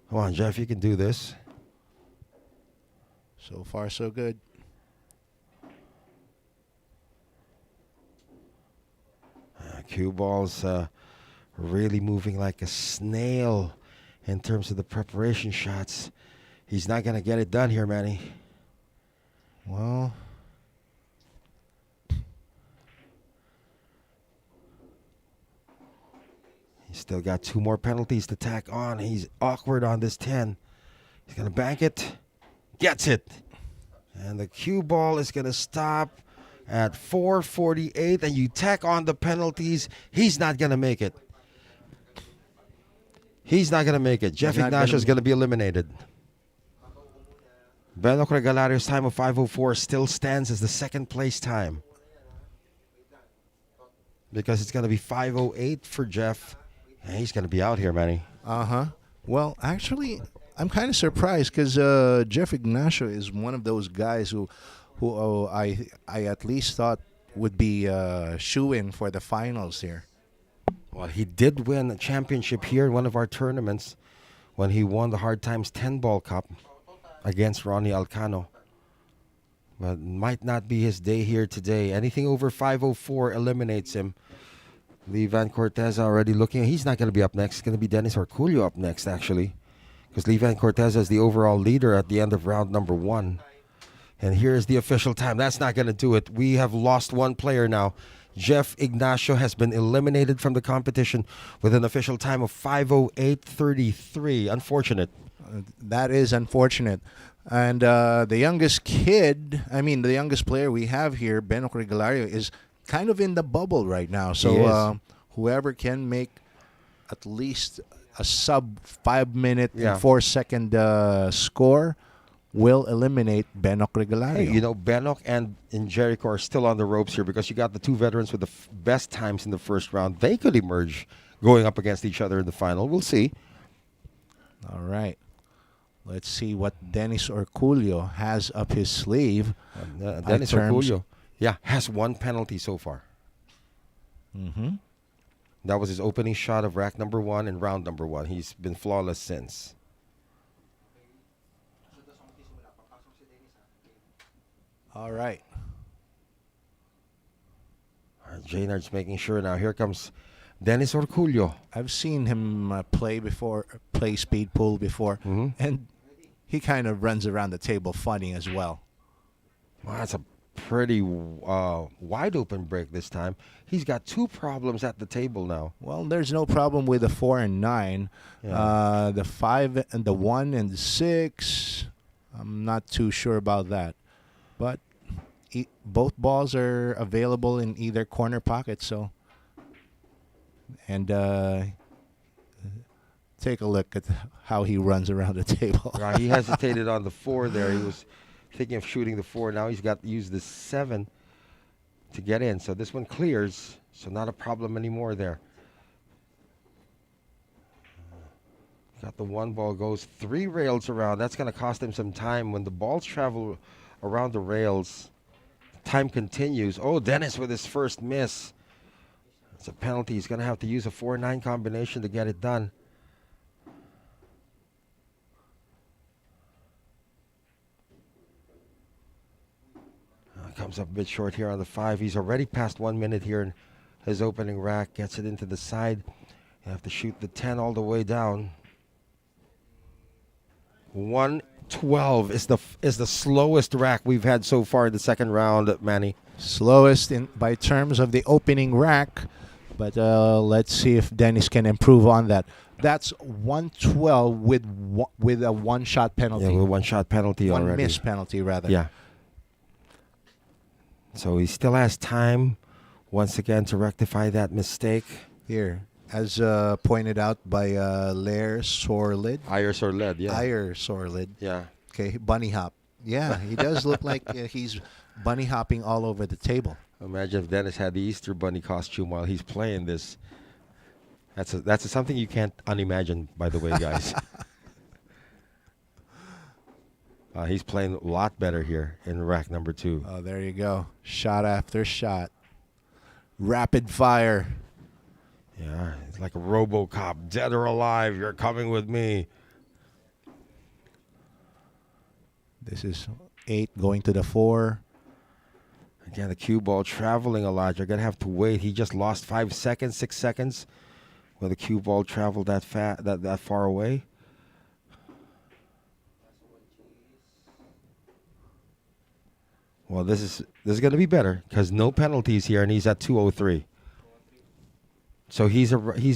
Come on, Jeff, you can do this. So far, so good. Cue ball's really moving like a snail in terms of the preparation shots. He's not going to get it done here, Manny. Well, he's still got 2 more penalties to tack on. He's awkward on this 10. He's going to bank it. Gets it. And the cue ball is going to stop at 4:48. And you tack on the penalties. He's not going to make it. He's not going to make it. Jeff Ignacio is going to be eliminated. Benok Regalario's time of 5:04 still stands as the second place time. Because it's going to be 5:08 for Jeff. And he's going to be out here, Manny. uh-huh. Well, actually, I'm kind of surprised because Jeff Ignacio is one of those guys who I at least thought would be shoo-in for the finals here. Well, he did win a championship here in one of our tournaments when he won the Hard Times 10-ball cup against Ronnie Alcano. But might not be his day here today. Anything over 5:04 eliminates him. Vann Corteza already looking. He's not going to be up next. It's going to be Dennis Orcollo up next, actually. Because Vann Corteza is the overall leader at the end of round number 1. And here is the official time. That's not going to do it. We have lost one player now. Jeff Ignacio has been eliminated from the competition with an official time of 5:08:33. Unfortunate. That is unfortunate. And the youngest player we have here, Benok Regalario, is kind of in the bubble right now. So whoever can make at least a sub 5-minute and 4-second score will eliminate Benok Regalario. Hey, Benok and Jerico are still on the ropes here because you got the 2 veterans with the best times in the first round. They could emerge going up against each other in the final. We'll see. All right. Let's see what Dennis Orcollo has up his sleeve. Dennis Orcollo, has 1 penalty so far. Mm-hmm. That was his opening shot of rack number 1 in round number 1. He's been flawless since. All right. Jaynard's making sure now. Here comes Dennis Orcollo. I've seen him play speed pool before, and he kind of runs around the table funny as well. Wow, that's a pretty wide open break this time. He's got 2 problems at the table now. Well, there's no problem with the 4 and 9. The 5 and the 1 and the 6, I'm not too sure about that. But both balls are available in either corner pocket, so. And take a look at how he runs around the table. Right, he hesitated on the 4 there. He was thinking of shooting the 4. Now he's got to use the 7 to get in. So this one clears. So not a problem anymore there. Got the 1 ball, goes 3 rails around. That's going to cost him some time. When the balls travel around the rails, time continues. Oh, Dennis with his first miss. It's a penalty. He's going to have to use a 4-9 combination to get it done. Comes up a bit short here on the 5. He's already past 1 minute here in his opening rack. Gets it into the side. You have to shoot the 10 all the way down. 112 is the slowest rack we've had so far in the second round, Manny. Slowest by terms of the opening rack. But let's see if Dennis can improve on that. That's 112 with a 1-shot penalty. Yeah, with 1-shot penalty already. 1 miss penalty, rather. Yeah. So he still has time, once again, to rectify that mistake. Here, as pointed out by Lair Sorlid. Iyer Sorlid, yeah. Iyer Sorlid. Yeah. Okay, bunny hop. Yeah, he does look like he's bunny hopping all over the table. Imagine if Dennis had the Easter Bunny costume while he's playing this. That's something you can't unimagine, by the way, guys. He's playing a lot better here in rack number 2. Oh, there you go. Shot after shot. Rapid fire. Yeah, it's like a RoboCop, dead or alive. You're coming with me. This is 8 going to the 4. Again, the cue ball traveling a lot. You're gonna have to wait. He just lost 5 seconds, 6 seconds, when the cue ball traveled that far away. Well, this is gonna be better because no penalties here, and he's at 203. So he's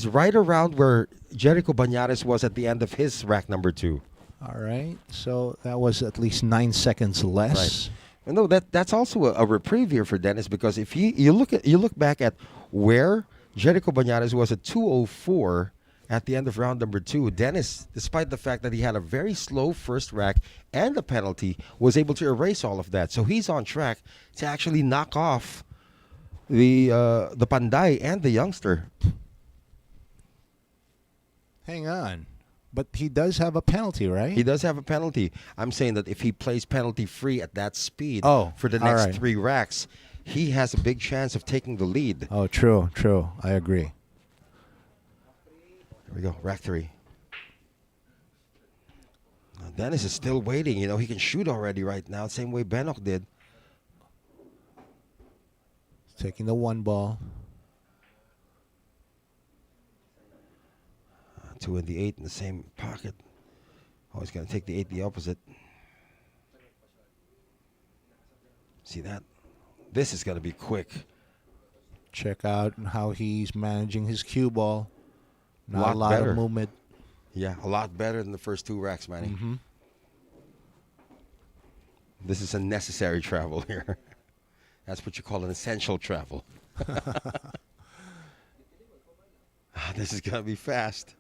right around where Jerico Bañares was at the end of his rack number 2. All right. So that was at least 9 seconds less. Right. No, that's also a reprieve here for Dennis, because if you look back at where Jerico Bañares was at 204 at the end of round number 2, Dennis, despite the fact that he had a very slow first rack and a penalty, was able to erase all of that. So he's on track to actually knock off the Panday and the youngster. Hang on. But he does have a penalty, right? He does have a penalty. I'm saying that if he plays penalty free at that speed for the all next right. 3 racks, he has a big chance of taking the lead. Oh, true. I agree. Here we go, rack 3. Now, Dennis is still waiting. You know, he can shoot already right now, same way Benok did. Taking the 1 ball. 2 and the 8 in the same pocket. Oh, he's going to take the 8 the opposite. See that? This is going to be quick. Check out how he's managing his cue ball. Not a lot better. of movement. Yeah, a lot better than the first 2 racks, Manny. Mm-hmm. This is a necessary travel here. That's what you call an essential travel. This is going to be fast.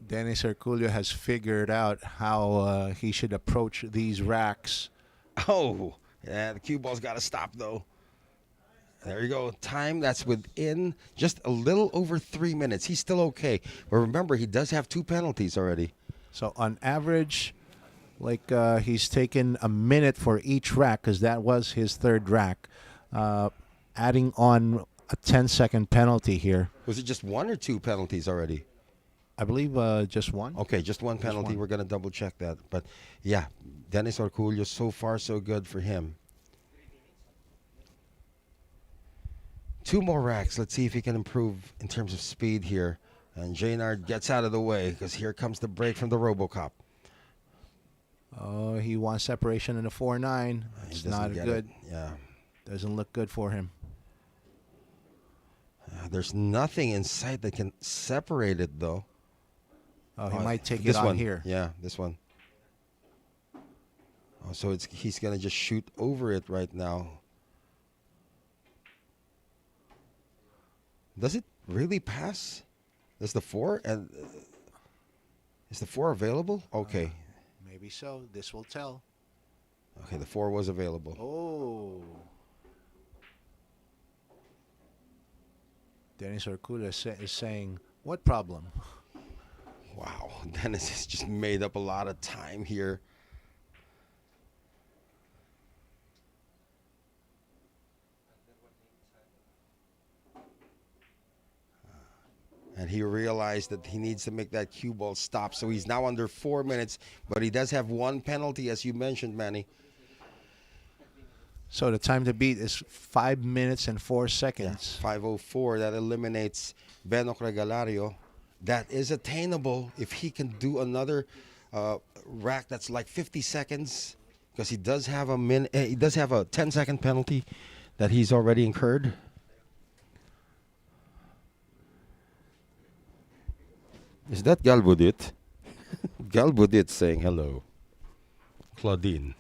Dennis Orcollo has figured out how he should approach these racks. Oh, yeah, the cue ball's got to stop, though. There you go. Time that's within just a little over 3 minutes. He's still okay. But remember, he does have 2 penalties already. So on average, like he's taken a minute for each rack, because that was his 3rd rack. Adding on a 10-second penalty here. Was it just 1 or 2 penalties already? I believe just 1. Okay, just 1 penalty. one. We're going to double check that. But yeah, Dennis Orcollo, so far so good for him. 2 more racks. Let's see if he can improve in terms of speed here. And Jaynard gets out of the way because here comes the break from the RoboCop. Oh, he wants separation in a 4-9. It's not good. Yeah. Doesn't look good for him. There's nothing in sight that can separate it, though. Oh, he might take this it on one here. Yeah, this one. Oh, so he's going to just shoot over it right now. Does it really pass? Does the 4 and is the 4 available? Okay. Maybe so. This will tell. Okay, the 4 was available. Oh. Dennis Orcollo is saying, what problem? Wow, Dennis has just made up a lot of time here. And he realized that he needs to make that cue ball stop. So he's now under 4 minutes, but he does have 1 penalty, as you mentioned, Manny. So the time to beat is 5 minutes and 4 seconds. 5:04. That eliminates Benok Regalario. That is attainable if he can do another rack that's like 50 seconds, because he does have a 10-second penalty that he's already incurred. Is that Galbudit? Galbudit saying hello. Claudine.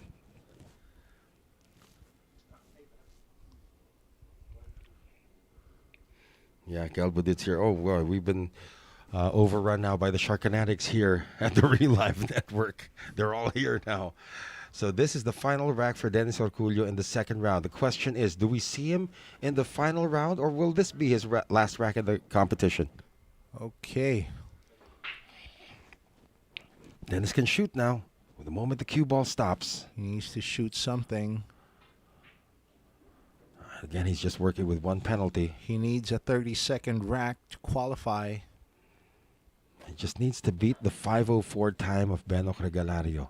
Yeah, Galbudit's here. Oh, well, we've been overrun now by the Sharkanatics here at the Real Life Network. They're all here now. So this is the final rack for Dennis Orcollo in the 2nd round. The question is, do we see him in the final round, or will this be his last rack in the competition? Okay. Dennis can shoot now. The moment the cue ball stops. He needs to shoot something. Again, he's just working with one penalty. He needs a 30-second rack to qualify. He just needs to beat the 5:04 time of Benok Regalario.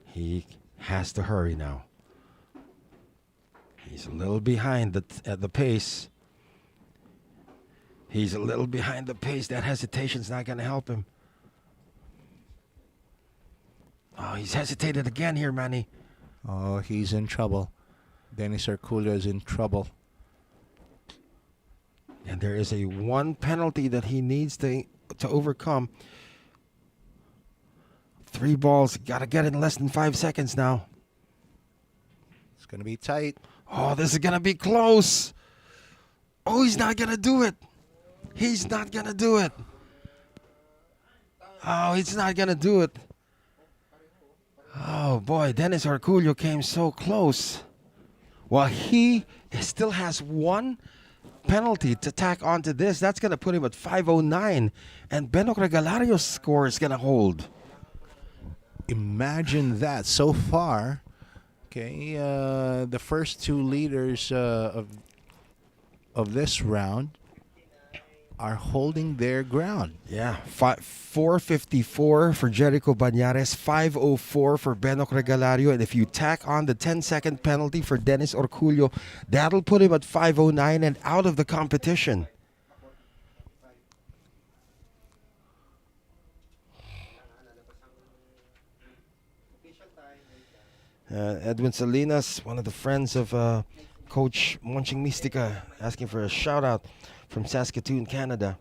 He has to hurry now. He's a little behind at the pace. He's a little behind the pace. That hesitation's not going to help him. Oh, he's hesitated again here, Manny. Oh, he's in trouble. Dennis Orcollo is in trouble. And there is a one penalty that he needs to overcome. 3 balls. Got to get it in less than 5 seconds now. It's going to be tight. Oh, this is going to be close. Oh, he's not going to do it. He's not going to do it. Oh, he's not going to do it. Oh, boy. Dennis Orcollo came so close. Well, he still has one penalty to tack onto this. That's going to put him at 509. And Benok Regalario's score is going to hold. Imagine that. So far, okay, the first 2 leaders of this round are holding their ground. Yeah, 454 for Jerico Bañares, 504 for Benok Regalario, and if you tack on the 10-second penalty for Dennis Orcollo, that'll put him at 509 and out of the competition. Edwin Salinas, one of the friends of Coach Monching Mystica, asking for a shout-out from Saskatoon, Canada.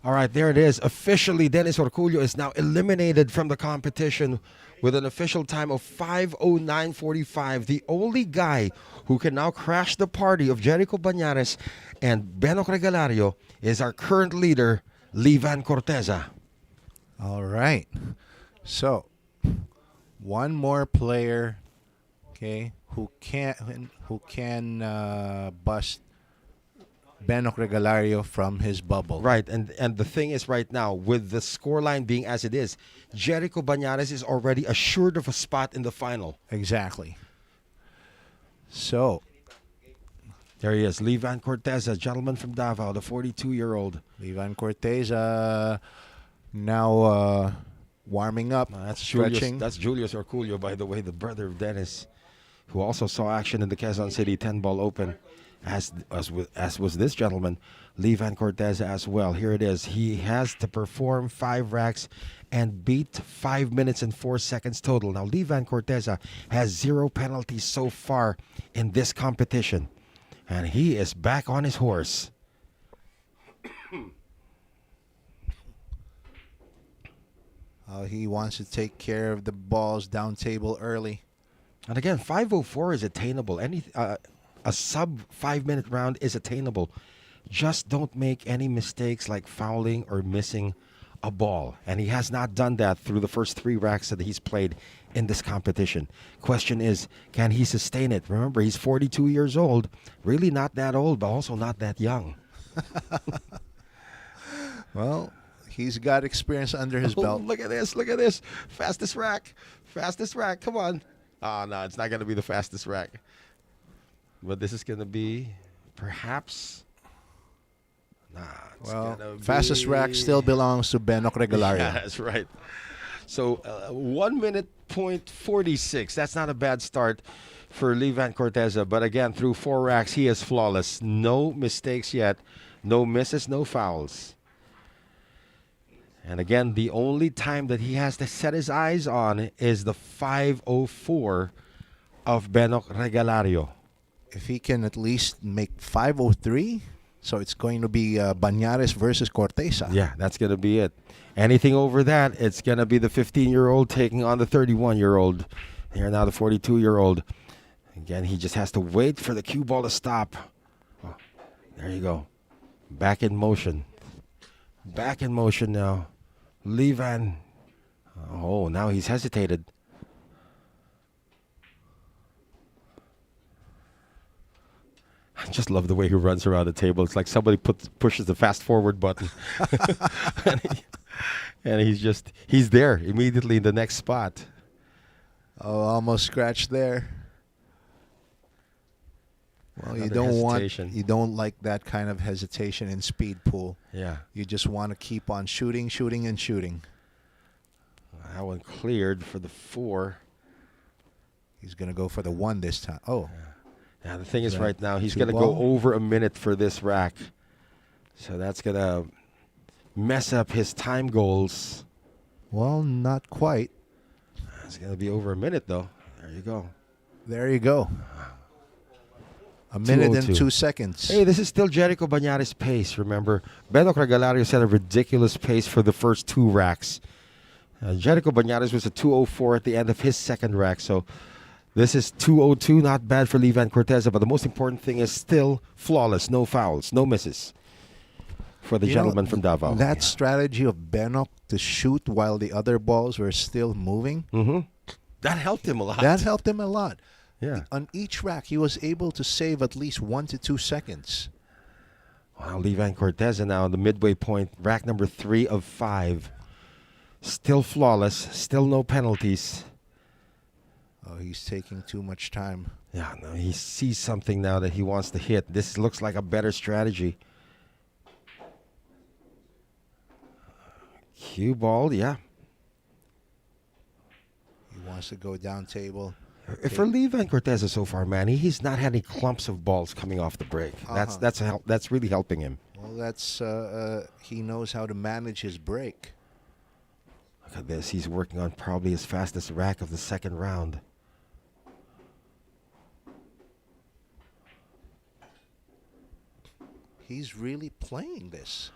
All right, there it is. Officially, Dennis Orcollo is now eliminated from the competition with an official time of 5:09:45. The only guy who can now crash the party of Jerico Bañares and Benok Regalario is our current leader, Vann Corteza. All right. So, one more player, okay, who can bust Benok Regalario from his bubble. Right, and the thing is right now, with the scoreline being as it is, Jerico Bañares is already assured of a spot in the final. Exactly. So, there he is, Vann Corteza, gentleman from Davao, the 42-year-old. Vann Corteza now warming up, That's stretching. Julius Orcollo, by the way, the brother of Dennis, who also saw action in the Quezon City 10-ball open, as was this gentleman, Vann Corteza as well. Here it is. He has to perform 5 racks and beat 5 minutes and 4 seconds total. Now, Vann Corteza has 0 penalties so far in this competition, and he is back on his horse. He wants to take care of the balls down table early. And again, 5:04 is attainable. A sub 5-minute round is attainable. Just don't make any mistakes like fouling or missing a ball. And he has not done that through the first 3 racks that he's played in this competition. Question is, can he sustain it? Remember, he's 42 years old. Really not that old, but also not that young. Well, he's got experience under his belt. Look at this. Look at this. Fastest rack. Fastest rack. Come on. Oh, no, it's not going to be the fastest rack. But this is going to be perhaps. Fastest rack still belongs to Benok Regalario. Yeah, that's right. So 1 minute point 46. That's not a bad start for Vann Corteza. But again, through 4 racks, he is flawless. No mistakes yet. No misses, no fouls. And again, the only time that he has to set his eyes on is the 5:04 of Benok Regalario. If he can at least make 5:03, so it's going to be Bañares versus Corteza. Yeah, that's going to be it. Anything over that, it's going to be the 15-year-old taking on the 31-year-old. Here now the 42-year-old. Again, he just has to wait for the cue ball to stop. Oh, there you go. Back in motion. Back in motion now. Vann. Oh, now he's hesitated. I just love the way he runs around the table. It's like somebody pushes the fast forward button. And he's there immediately in the next spot. Oh, almost scratched there. Well, Another you don't like that kind of hesitation in speed pool. Yeah. You just want to keep on shooting, shooting, and shooting. That one cleared for the 4. He's going to go for the 1 this time. Oh. Yeah, the thing is That right now, he's cue going to go ball? over a minute for this rack. So that's going to mess up his time goals. Well, not quite. It's going to be over a minute, though. There you go. There you go. A minute and 2:02. 2 seconds. Hey, this is still Jerico Bañares' pace, remember? Regalario set a ridiculous pace for the first 2 racks. Jerico Bañares was a 2:04 at the end of his second rack, so this is 2:02, not bad for Vann Corteza, but the most important thing is still flawless, no fouls, no misses for the You know, gentleman from Davao. That strategy of Benok to shoot while the other balls were still moving, That helped him a lot. that helped him a lot. Yeah. On each rack, he was able to save at least 1 to 2 seconds. Wow, Vann Corteza now on the midway point, rack number 3 of 5. Still flawless, still no penalties. Oh, he's taking too much time. Yeah, no, he sees something now that he wants to hit. This looks like a better strategy. Cue ball, yeah. He wants to go down table. For Vann Corteza so far, man, he's not had any clumps of balls coming off the break. That's really helping him. Well, that's he knows how to manage his break. Look at this. He's working on probably his fastest rack of the second round. He's really playing this.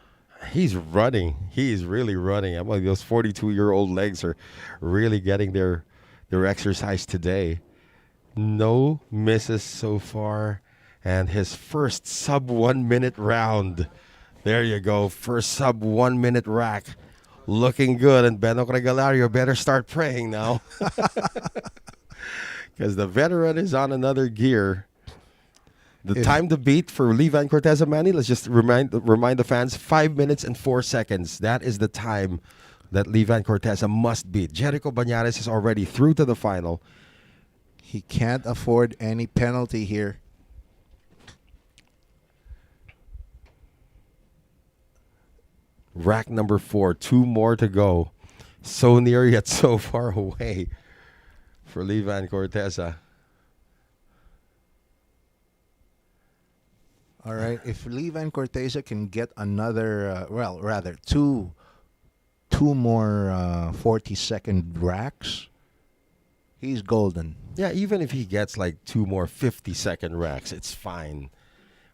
He's running. He's really running. I'm like, those 42-year-old legs are really getting their exercise today. No misses so far. And his first sub 1 minute round. There you go. First sub 1 minute rack. Looking good. And Regalario better start praying now. Because the veteran is on another gear. The time to beat for Vann Corteza, Manny, let's just remind the fans, 5 minutes and 4 seconds. That is the time that Vann Corteza must beat. Jerico Bañares is already through to the final. He can't afford any penalty here. Rack number 4, 2 more to go. So near yet so far away for Vann Corteza. All right, if Vann Corteza can get another, two more 40-second racks, he's golden. Yeah, even if he gets like 2 more 50-second racks, it's fine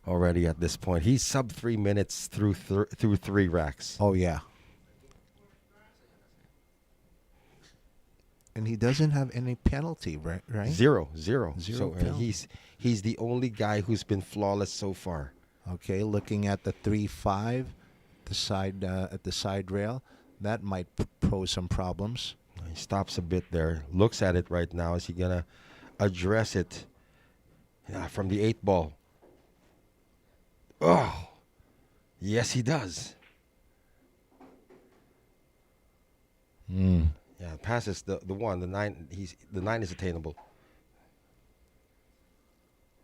already at this point. He's sub 3 minutes through 3 racks. Oh, yeah. And he doesn't have any penalty, right? Zero. Zero So penalty. he's the only guy who's been flawless so far. Okay, looking at the 3-5, the side at the side rail, that might pose some problems. He stops a bit there, looks at it right now. Is he gonna address it? Yeah, from the 8 ball. Oh, yes, he does. Yeah, passes the 1, the 9. The 9 is attainable.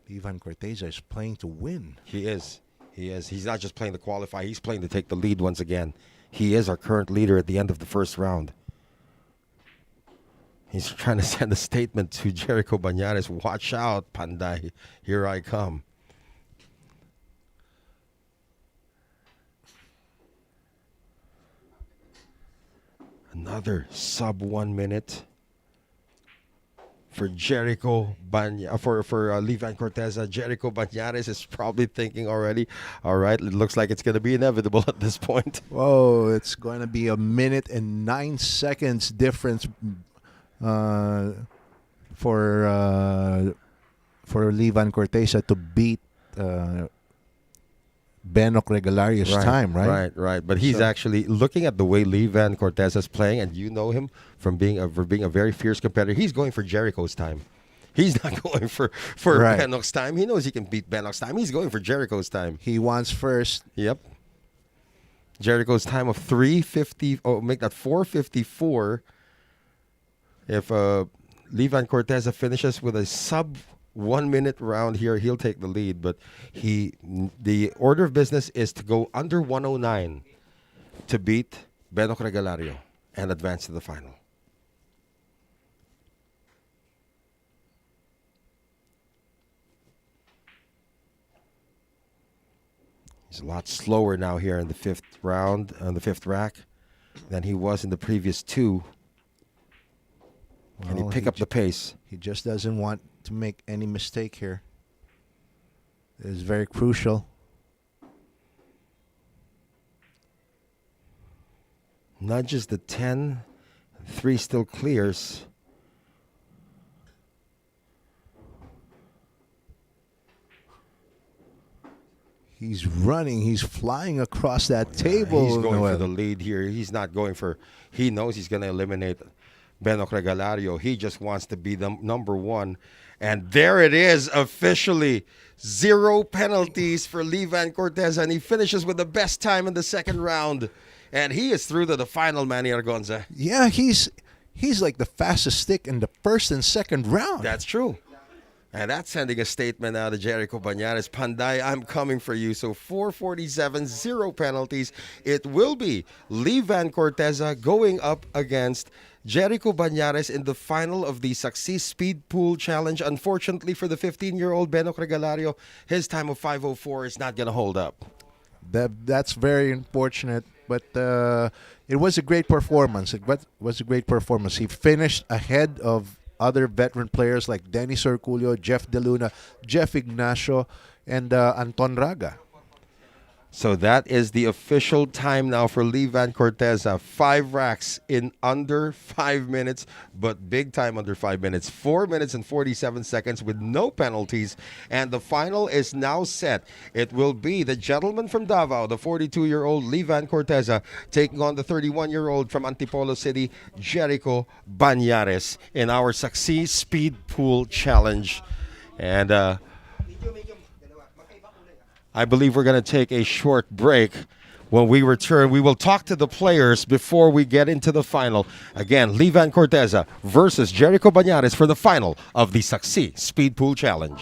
Vann Corteza is playing to win. He is. He's not just playing to qualify. He's playing to take the lead once again. He is our current leader at the end of the first round. He's trying to send a statement to Jerico Bañares. Watch out, Panday. Here I come. Another sub 1 minute for Jerico for Vann Corteza. Jerico Bañares is probably thinking already, all right, it looks like it's going to be inevitable at this point. Whoa, it's going to be a minute and 9 seconds difference for Vann Corteza to beat Benok Regalario's time, right? Right. But he's actually looking at the way Vann Corteza is playing, and you know him from being a very fierce competitor. He's going for Jericho's time. He's not going for Right. Benok's time. He knows he can beat Benok's time. He's going for Jericho's time. He wants first. Yep. Jericho's time of 3:50. Oh, make that 4:54. If Vann Corteza finishes with a sub 1 minute round here, he'll take the lead. But the order of business is to go under 109 to beat Regalario and advance to the final. He's a lot slower now here in the fifth round, on the fifth rack, than he was in the previous two. Can he pick up the pace? He just doesn't want to make any mistake here. It is very crucial. Nudges the 10. 3 still clears. He's running. He's flying across that table. He's going Noel. for the lead here. He's not going for... He knows he's going to eliminate Regalario. He just wants to be the number one. And there it is, officially. 0 penalties for Vann Corteza. And he finishes with the best time in the second round. And he is through to the final, Manny Argonza. Yeah, he's like the fastest stick in the first and second round. That's true. And that's sending a statement out to Jerico Bañares. Panday, I'm coming for you. So 447, 0 penalties. It will be Vann Corteza going up against Jerico Bañares in the final of the Saksi Speed Pool Challenge. Unfortunately for the 15-year-old Regalario, his time of 5:04 is not going to hold up. That's very unfortunate, but it was a great performance. It was a great performance. He finished ahead of other veteran players like Dennis Orcollo, Jeff Deluno, Jeff Ignacio, and Anton Raga. So that is the official time now for Vann Corteza. 5 racks in under 5 minutes, but big time under 5 minutes. 4 minutes and 47 seconds with no penalties. And the final is now set. It will be the gentleman from Davao, the 42-year-old Vann Corteza, taking on the 31-year-old from Antipolo City, Jerico Bañares, in our Saksi Speed Pool Challenge. And I believe we're going to take a short break. When we return, we will talk to the players before we get into the final. Again, Vann Corteza versus Jerico Bañares for the final of the Saksi Speed Pool Challenge.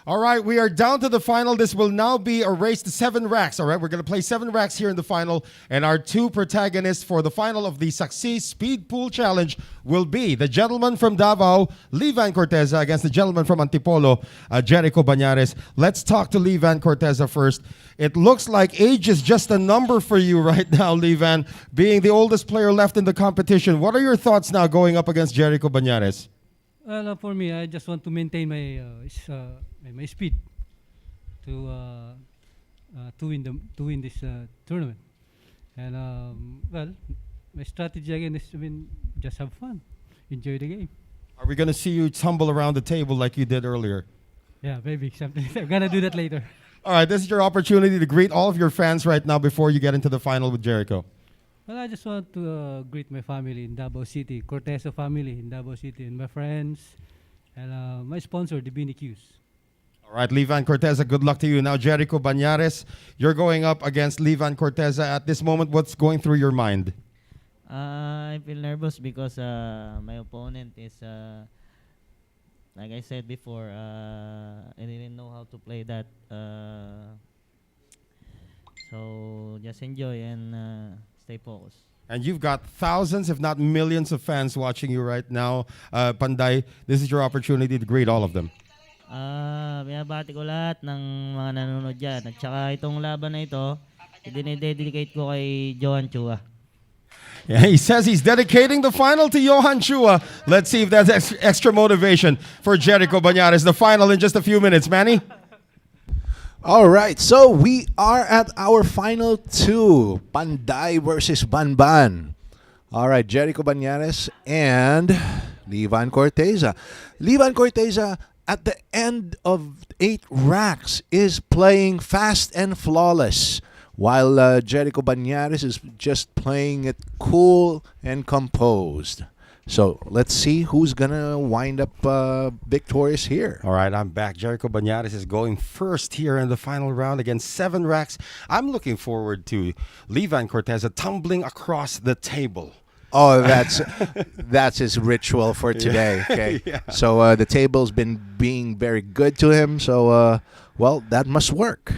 All right, we are down to the final. This will now be a race to 7 racks. All right, we're going to play 7 racks here in the final. And our 2 protagonists for the final of the Saksi Speed Pool Challenge will be the gentleman from Davao, Vann Corteza, against the gentleman from Antipolo, Jerico Bañares. Let's talk to Vann Corteza first. It looks like age is just a number for you right now, Vann, being the oldest player left in the competition. What are your thoughts now going up against Jerico Bañares? Well, for me, I just want to maintain my speed to win this tournament. And well, my strategy again is to just have fun, enjoy the game. Are we going to see you tumble around the table like you did earlier? Yeah, maybe something. I'm gonna do that later. All right, this is your opportunity to greet all of your fans right now before you get into the final with Jerico. Well, I just want to greet my family in Davao City, Cortez family in Davao City, and my friends, and my sponsor, the BNQs. All right, Vann Corteza, good luck to you. Now, Jerico Bañares, you're going up against Vann Corteza. At this moment, what's going through your mind? I feel nervous because my opponent is, like I said before, I didn't know how to play that. So just enjoy and stay focused. And you've got thousands, if not millions of fans watching you right now. Panday, this is your opportunity to greet all of them. Binabati ko lahat ng mga nanonood dyan. At saka itong laban na ito, dinededicate ko kay Johann Chua. Yeah, he says he's dedicating the final to Johann Chua. Let's see if that's extra motivation for Jerico Bañares. The final in just a few minutes. Manny? All right, so we are at our final 2. Panday versus Banban. All right, Jerico Bañares and Vann Corteza. Vann Corteza, at the end of 8 racks, is playing fast and flawless, while Jerico Bañares is just playing it cool and composed. So let's see who's going to wind up victorious here. All right, I'm back. Jerico Bañares is going first here in the final round against 7 racks. I'm looking forward to Vann Corteza tumbling across the table. Oh, that's his ritual for today. Okay, Yeah. So the table's been being very good to him. So well, that must work.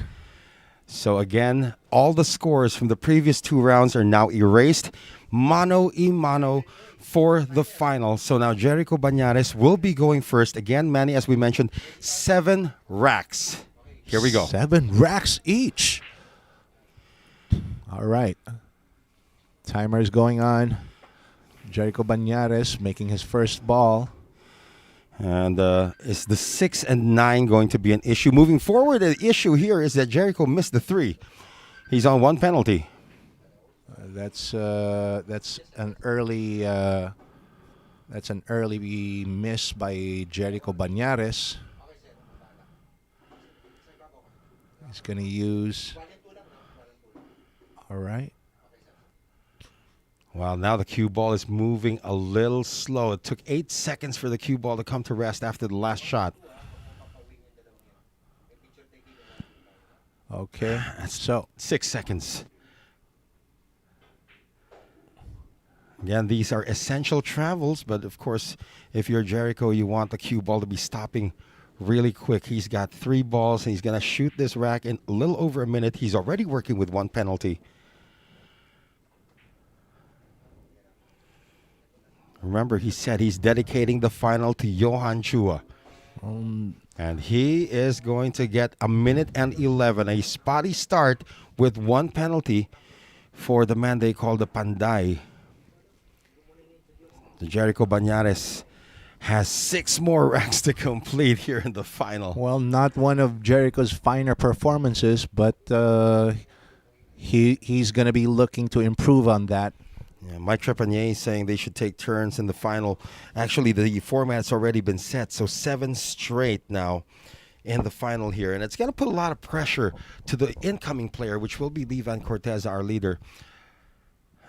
So again, all the scores from the previous 2 rounds are now erased. Mano y mano for the final. So now Jerico Bañares will be going first. Again, Manny, as we mentioned, 7 racks. Here we go. 7 racks each. All right. Timer is going on. Jerico Bañares making his first ball. And is the 6 and 9 going to be an issue? Moving forward, the issue here is that Jerico missed the 3. He's on 1 penalty. That's an early miss by Jerico Bañares. He's going to use. All right. Well, now the cue ball is moving a little slow. It took 8 seconds for the cue ball to come to rest after the last shot. Okay. So 6 seconds. Again, these are essential travels, but of course, if you're Jerico, you want the cue ball to be stopping really quick. He's got 3 balls, and he's going to shoot this rack in a little over a minute. He's already working with 1 penalty. Remember, he said he's dedicating the final to Johann Chua. And he is going to get 1 minute and 11. A spotty start with 1 penalty for the man they call the Panday. The Jerico Bañares has 6 more racks to complete here in the final. well, not one of Jericho's finer performances, but he's going to be looking to improve on that. Yeah, Mike Trepanier is saying they should take turns in the final. Actually, the format's already been set, so 7 straight now in the final here. And it's going to put a lot of pressure to the incoming player, which will be Vann Corteza, our leader.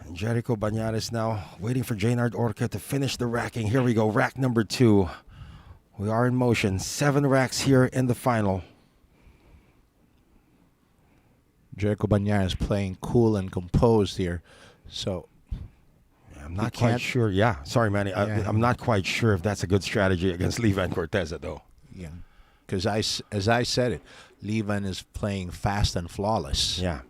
And Jerico Bañares now waiting for Jaynard Orca to finish the racking. Here we go, rack number 2. We are in motion. 7 racks here in the final. Jerico Bañares playing cool and composed here. So I'm not quite sure. Yeah, sorry, Manny. Yeah. I'm not quite sure if that's a good strategy against Vann Corteza, though. yeah, because as I said it, Levan is playing fast and flawless. Yeah.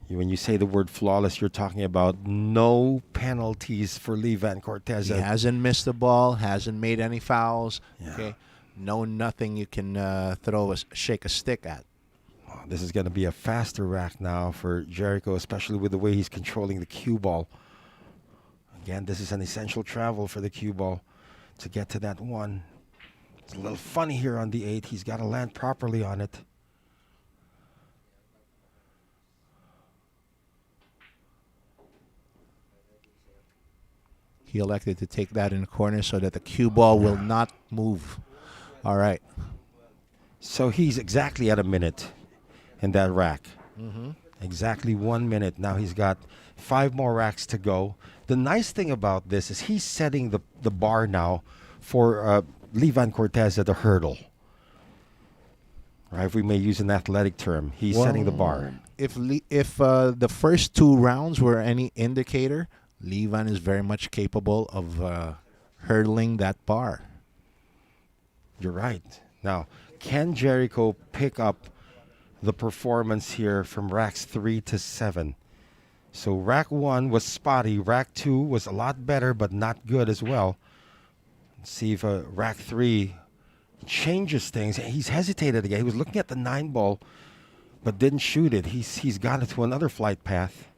When you say the word flawless, you're talking about no penalties for Vann Corteza. He hasn't missed the ball, hasn't made any fouls. Yeah. Okay, nothing you can shake a stick at. Oh, this is going to be a faster rack now for Jerico, especially with the way he's controlling the cue ball. Again, this is an essential travel for the cue ball to get to that one. It's a little funny here on the 8. He's got to land properly on it. He elected to take that in the corner so that the cue ball will not move. All right. So he's exactly at a minute in that rack. Mm-hmm. Exactly 1 minute. Now he's got 5 more racks to go. The nice thing about this is he's setting the bar now for Vann Corteza, the hurdle. Right, if we may use an athletic term. He's setting the bar. If the first 2 rounds were any indicator, Levan is very much capable of hurdling that bar. You're right. Now, can Jerico pick up the performance here from racks 3 to 7? So rack 1 was spotty. Rack 2 was a lot better, but not good as well. Let's see if rack 3 changes things. He's hesitated again. He was looking at the 9 ball, but didn't shoot it. He's got it to another flight path.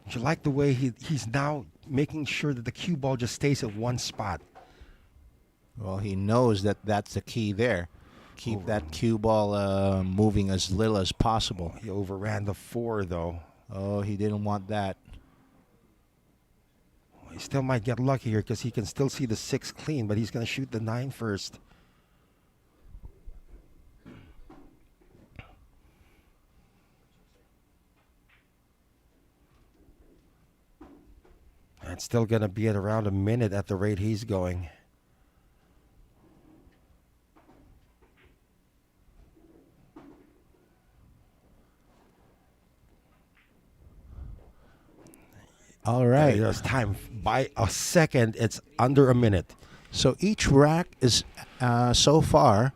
Do you like the way he's now making sure that the cue ball just stays at one spot? Well, he knows that that's the key there. Keep that cue ball moving as little as possible. He overran the 4, though. Oh, he didn't want that. He still might get lucky here because he can still see the 6 clean, but he's going to shoot the 9 first. It's still going to be at around a minute at the rate he's going. All right. There's time. By a second, it's under a minute. So each rack is so far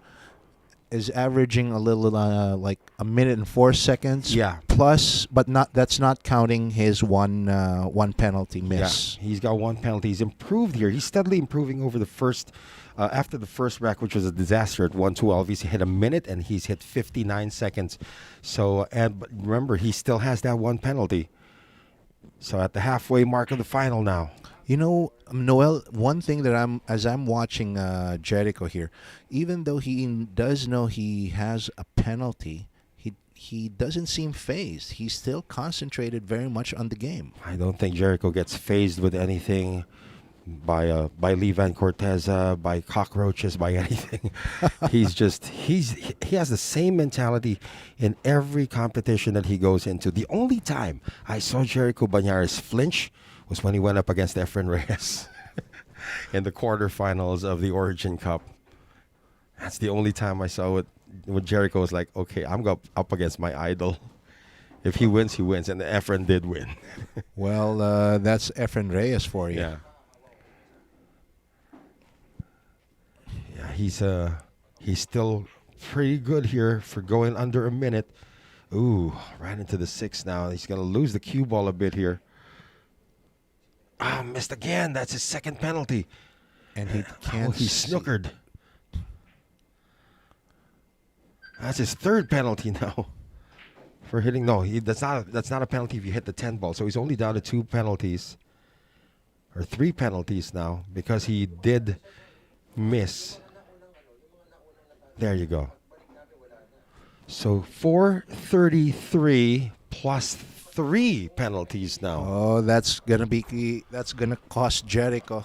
is averaging a little like a minute and 4 seconds. Yeah. Plus, but that's not counting his one penalty miss. Yeah, he's got 1 penalty. He's improved here. He's steadily improving over the first, after the first rack, which was a disaster at 112. He's hit a minute and he's hit 59 seconds. So, but remember, he still has that 1 penalty. So at the halfway mark of the final now. You know, Noel, one thing that as I'm watching Jerico here, even though he does know he has a penalty, he doesn't seem phased. He's still concentrated very much on the game. I don't think Jerico gets phased with anything by Vann Corteza, by cockroaches, by anything. He has the same mentality in every competition that he goes into. The only time I saw Jerico Bañares flinch was when he went up against Efren Reyes in the quarterfinals of the Origin Cup. That's the only time I saw it. When Jericho was like, okay, I'm up against my idol. If he wins, he wins. And Efren did win. Well, that's Efren Reyes for you. Yeah. Yeah, he's still pretty good here for going under a minute. Ooh, right into the 6 now. He's going to lose the cue ball a bit here. Missed again. That's his 2nd penalty. And he can't. He snookered. That's his 3rd penalty now for hitting. No, that's not a penalty if you hit the 10 ball. So he's only down to 2 penalties or 3 penalties now because he did miss. There you go. So 433 plus 3 penalties now. Oh, that's gonna cost Jericho.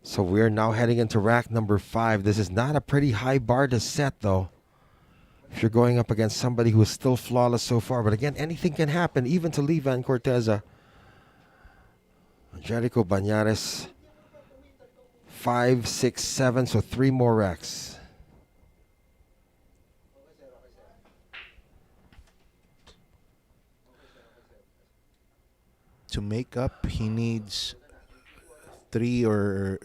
So we're now heading into rack number 5. This is not a pretty high bar to set, though, if you're going up against somebody who is still flawless so far. But again, anything can happen, even to Vann Corteza. Jerico Bañares, 5, 6, 7, so 3 more racks. to make up, he needs 2 or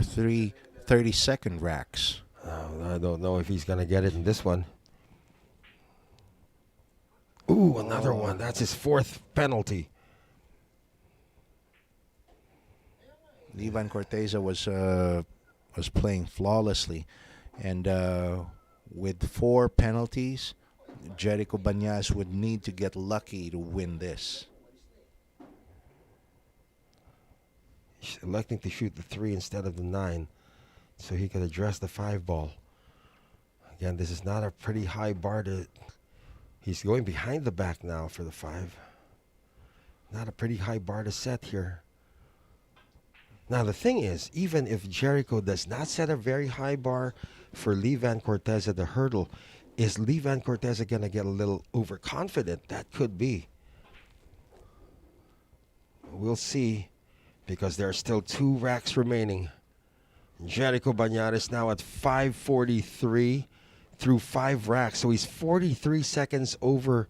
3 30-second racks. I don't know if he's going to get it in this one. Ooh, another one. That's his 4th penalty. Vann Corteza was playing flawlessly, and with 4 penalties, Jerico Bañares would need to get lucky to win this. He's electing to shoot the 3 instead of the 9, so he could address the 5 ball. Again, this is not a pretty high bar to. He's going behind the back now for the 5. Not a pretty high bar to set here. Now, the thing is, even if Jerico does not set a very high bar for Vann Corteza, the hurdle, is Vann Corteza going to get a little overconfident? That could be. We'll see, because there are still 2 racks remaining. Jerico Bañares now at 5:43 through 5 racks. So he's 43 seconds over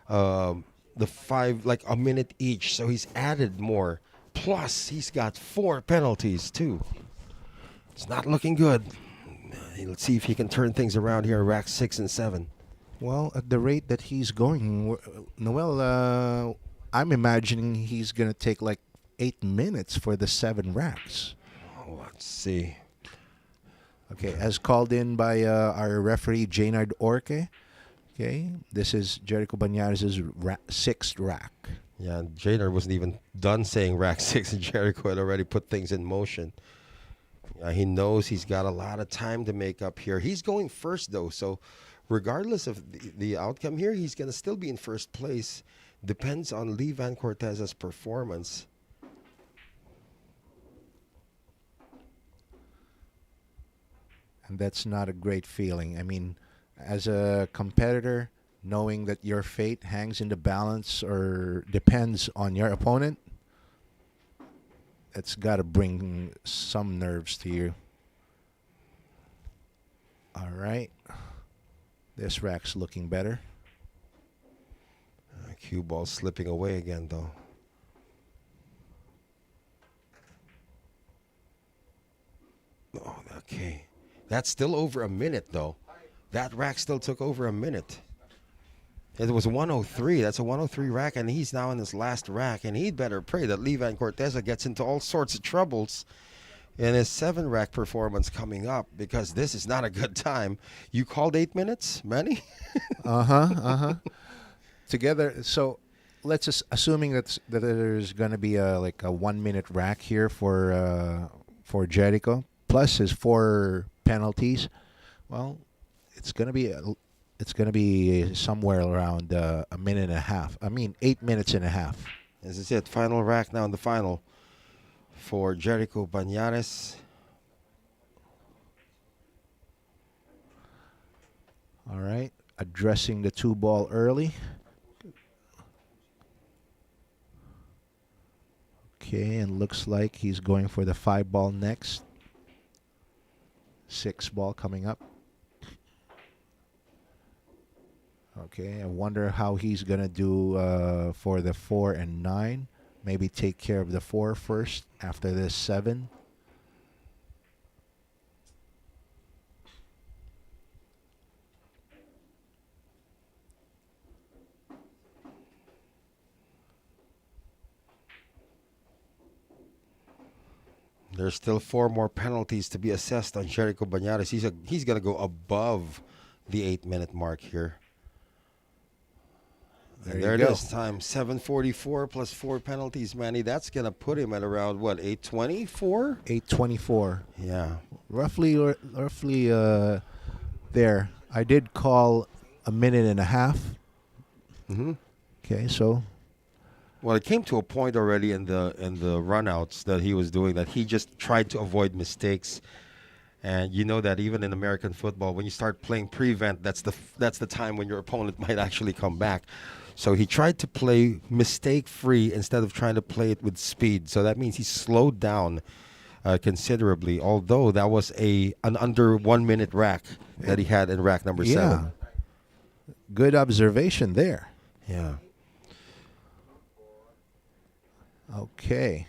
the 5, like a minute each. So he's added more. Plus, he's got 4 penalties, too. It's not looking good. Let's see if he can turn things around here in racks 6 and 7. Well, at the rate that he's going, Noel, I'm imagining he's going to take like 8 minutes for the 7 racks. Oh, let's see. Okay, as called in by our referee, Jaynard Orque. Okay, this is Jerico Bañares' 6th rack. Yeah, Jaynard wasn't even done saying rack 6, and Jericho had already put things in motion. He knows he's got a lot of time to make up here. He's going first, though, so regardless of the outcome here, he's going to still be in first place. Depends on Vann Corteza's performance. And that's not a great feeling. I mean, as a competitor, knowing that your fate hangs in the balance or depends on your opponent, it's got to bring some nerves to you. All right. This rack's looking better. Cue ball slipping away again, though. Oh, okay. That's still over a minute, though. That rack still took over a minute. It was 103. That's a 103 rack, and he's now in his last rack. And he'd better pray that Vann Corteza gets into all sorts of troubles in his 7-rack performance coming up, because this is not a good time. You called 8 minutes, Manny? Together, so let's just assuming that there's going to be a 1-minute rack here for Jerico, plus his 4 penalties. Well, it's going to be somewhere around a minute and a half. 8 minutes and a half. This is it. Final rack now in the final for Jerico Bañares. All right. Addressing the 2-ball early. Okay, and looks like he's going for the 5-ball next. 6-ball coming up. Okay, I wonder how he's going to do for the 4 and 9. Maybe take care of the 4 first after this 7. There's still 4 more penalties to be assessed on Jerico Bañares. He's going to go above the 8-minute mark here. There it is. Time 7:44 plus 4 penalties, Manny. That's going to put him at around what, 8:24? 8:24. Yeah. Roughly there. I did call a minute and a half. Okay, so well, it came to a point already in the runouts that he was doing that he just tried to avoid mistakes. And you know that even in American football, when you start playing prevent, that's the time when your opponent might actually come back. So he tried to play mistake-free instead of trying to play it with speed. So that means he slowed down considerably, although that was an under 1-minute rack that he had in rack number 7. Good observation there. Yeah. Okay.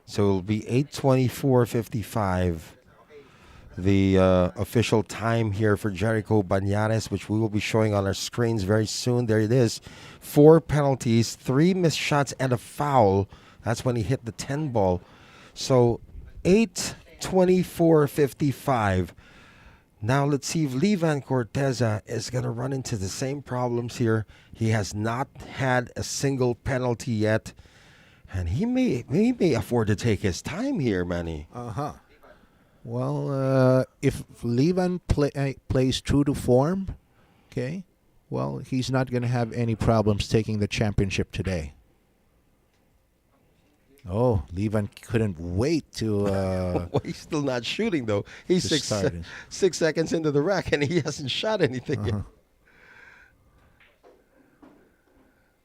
So it'll be 8:24:55. The official time here for Jerico Bañares, which we will be showing on our screens very soon. There it is. 4 penalties, 3 missed shots, and a foul. That's when he hit the 10 ball. So 8:24:55. Now let's see if Vann Corteza is going to run into the same problems here. He has not had a single penalty yet. And he may afford to take his time here, Manny. Uh-huh. Well, if Vann plays true to form, okay, well, he's not going to have any problems taking the championship today. Oh, Vann couldn't wait to... Well, he's still not shooting, though. He's to 6 seconds into the rack, and he hasn't shot anything yet.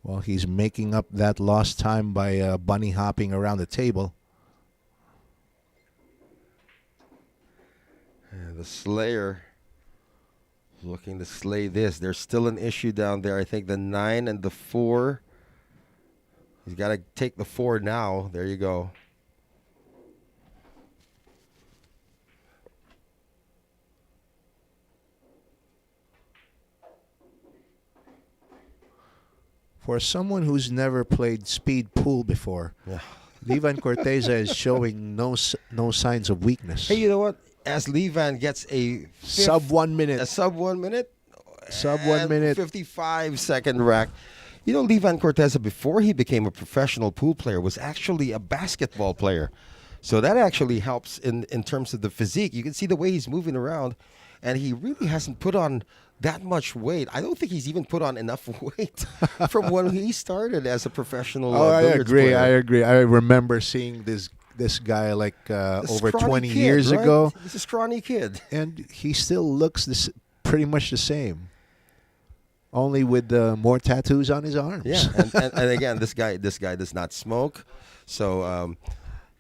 Well, he's making up that lost time by bunny hopping around the table. And the Slayer looking to slay this. There's still an issue down there. I think the 9 and the 4. He's got to take the 4 now. There you go. For someone who's never played speed pool before, Yeah. Vann Corteza is showing no signs of weakness. Hey, you know what? As Vann gets a Sub 1 minute. a sub 1 minute, Sub 1 minute. 55-second rack. You know, Vann Corteza, before he became a professional pool player, was actually a basketball player. So that actually helps in terms of the physique. You can see the way he's moving around, and he really hasn't put on that much weight. I don't think he's even put on enough weight from when he started as a professional I billiards agree. player. I agree. I remember seeing this guy like The over scrawny 20 kid, years right? ago, He's a scrawny kid. and he still looks pretty much the same, only with more tattoos on his arms. Yeah, and again, this guy does not smoke, so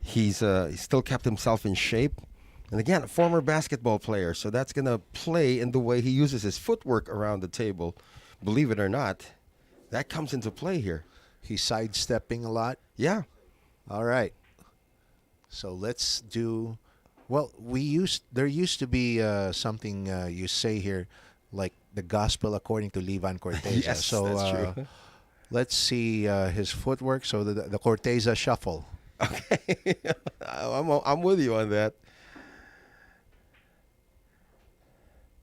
he's still kept himself in shape. And again, a former basketball player, so that's gonna play in the way he uses his footwork around the table. Believe it or not, that comes into play here. He's sidestepping a lot. Yeah. All right. So let's do. Well, there used to be something you say here, like the gospel according to Vann Corteza. Yes, so that's true. let's see his footwork. So the Corteza shuffle. Okay, I'm with you on that.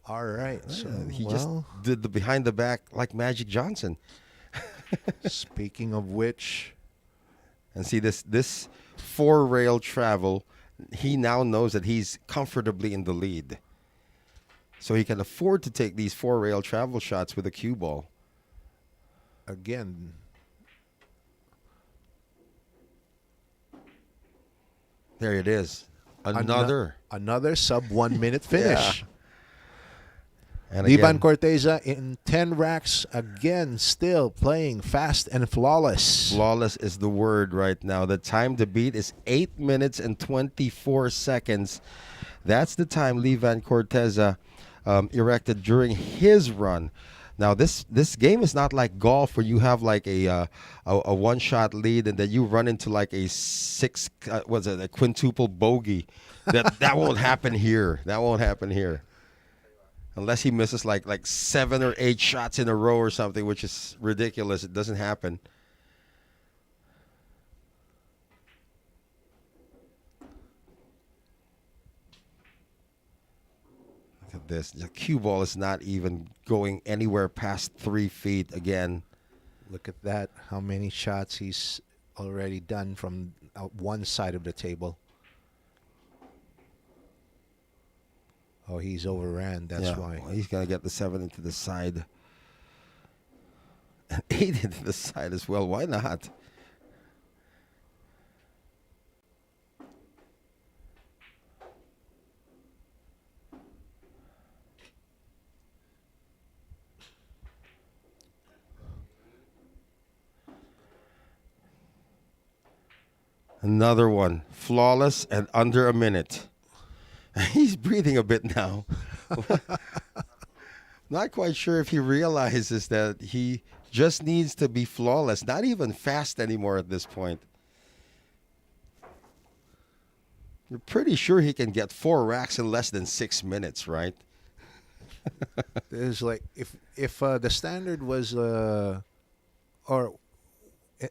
All right. So He just did the behind the back like Magic Johnson. speaking of which, And see this 4-rail travel, he now knows that he's comfortably in the lead. So he can afford to take these 4-rail travel shots with a cue ball. again, There it is. Another sub 1 minute finish. Yeah. And Vann again, Corteza in 10 racks again, still playing fast and flawless. flawless is the word right now. The time to beat is 8 minutes and 24 seconds. That's the time Vann Corteza erected during his run. Now, this game is not like golf where you have like a one-shot lead and then you run into like a a quintuple bogey. That won't happen here. That won't happen here. Unless he misses like 7 or 8 shots in a row or something, which is ridiculous. It doesn't happen. Look at this. The cue ball is not even going anywhere past 3 feet again. Look at that. How many shots he's already done from one side of the table. Oh, he's overran. That's why. Well, he's going to get the 7 into the side. And 8 into the side as well. Why not? Another one. Flawless and under a minute. He's breathing a bit now. Not quite sure if he realizes that he just needs to be flawless. Not even fast anymore at this point. You're pretty sure he can get 4 racks in less than 6 minutes, right? It's like if the standard was or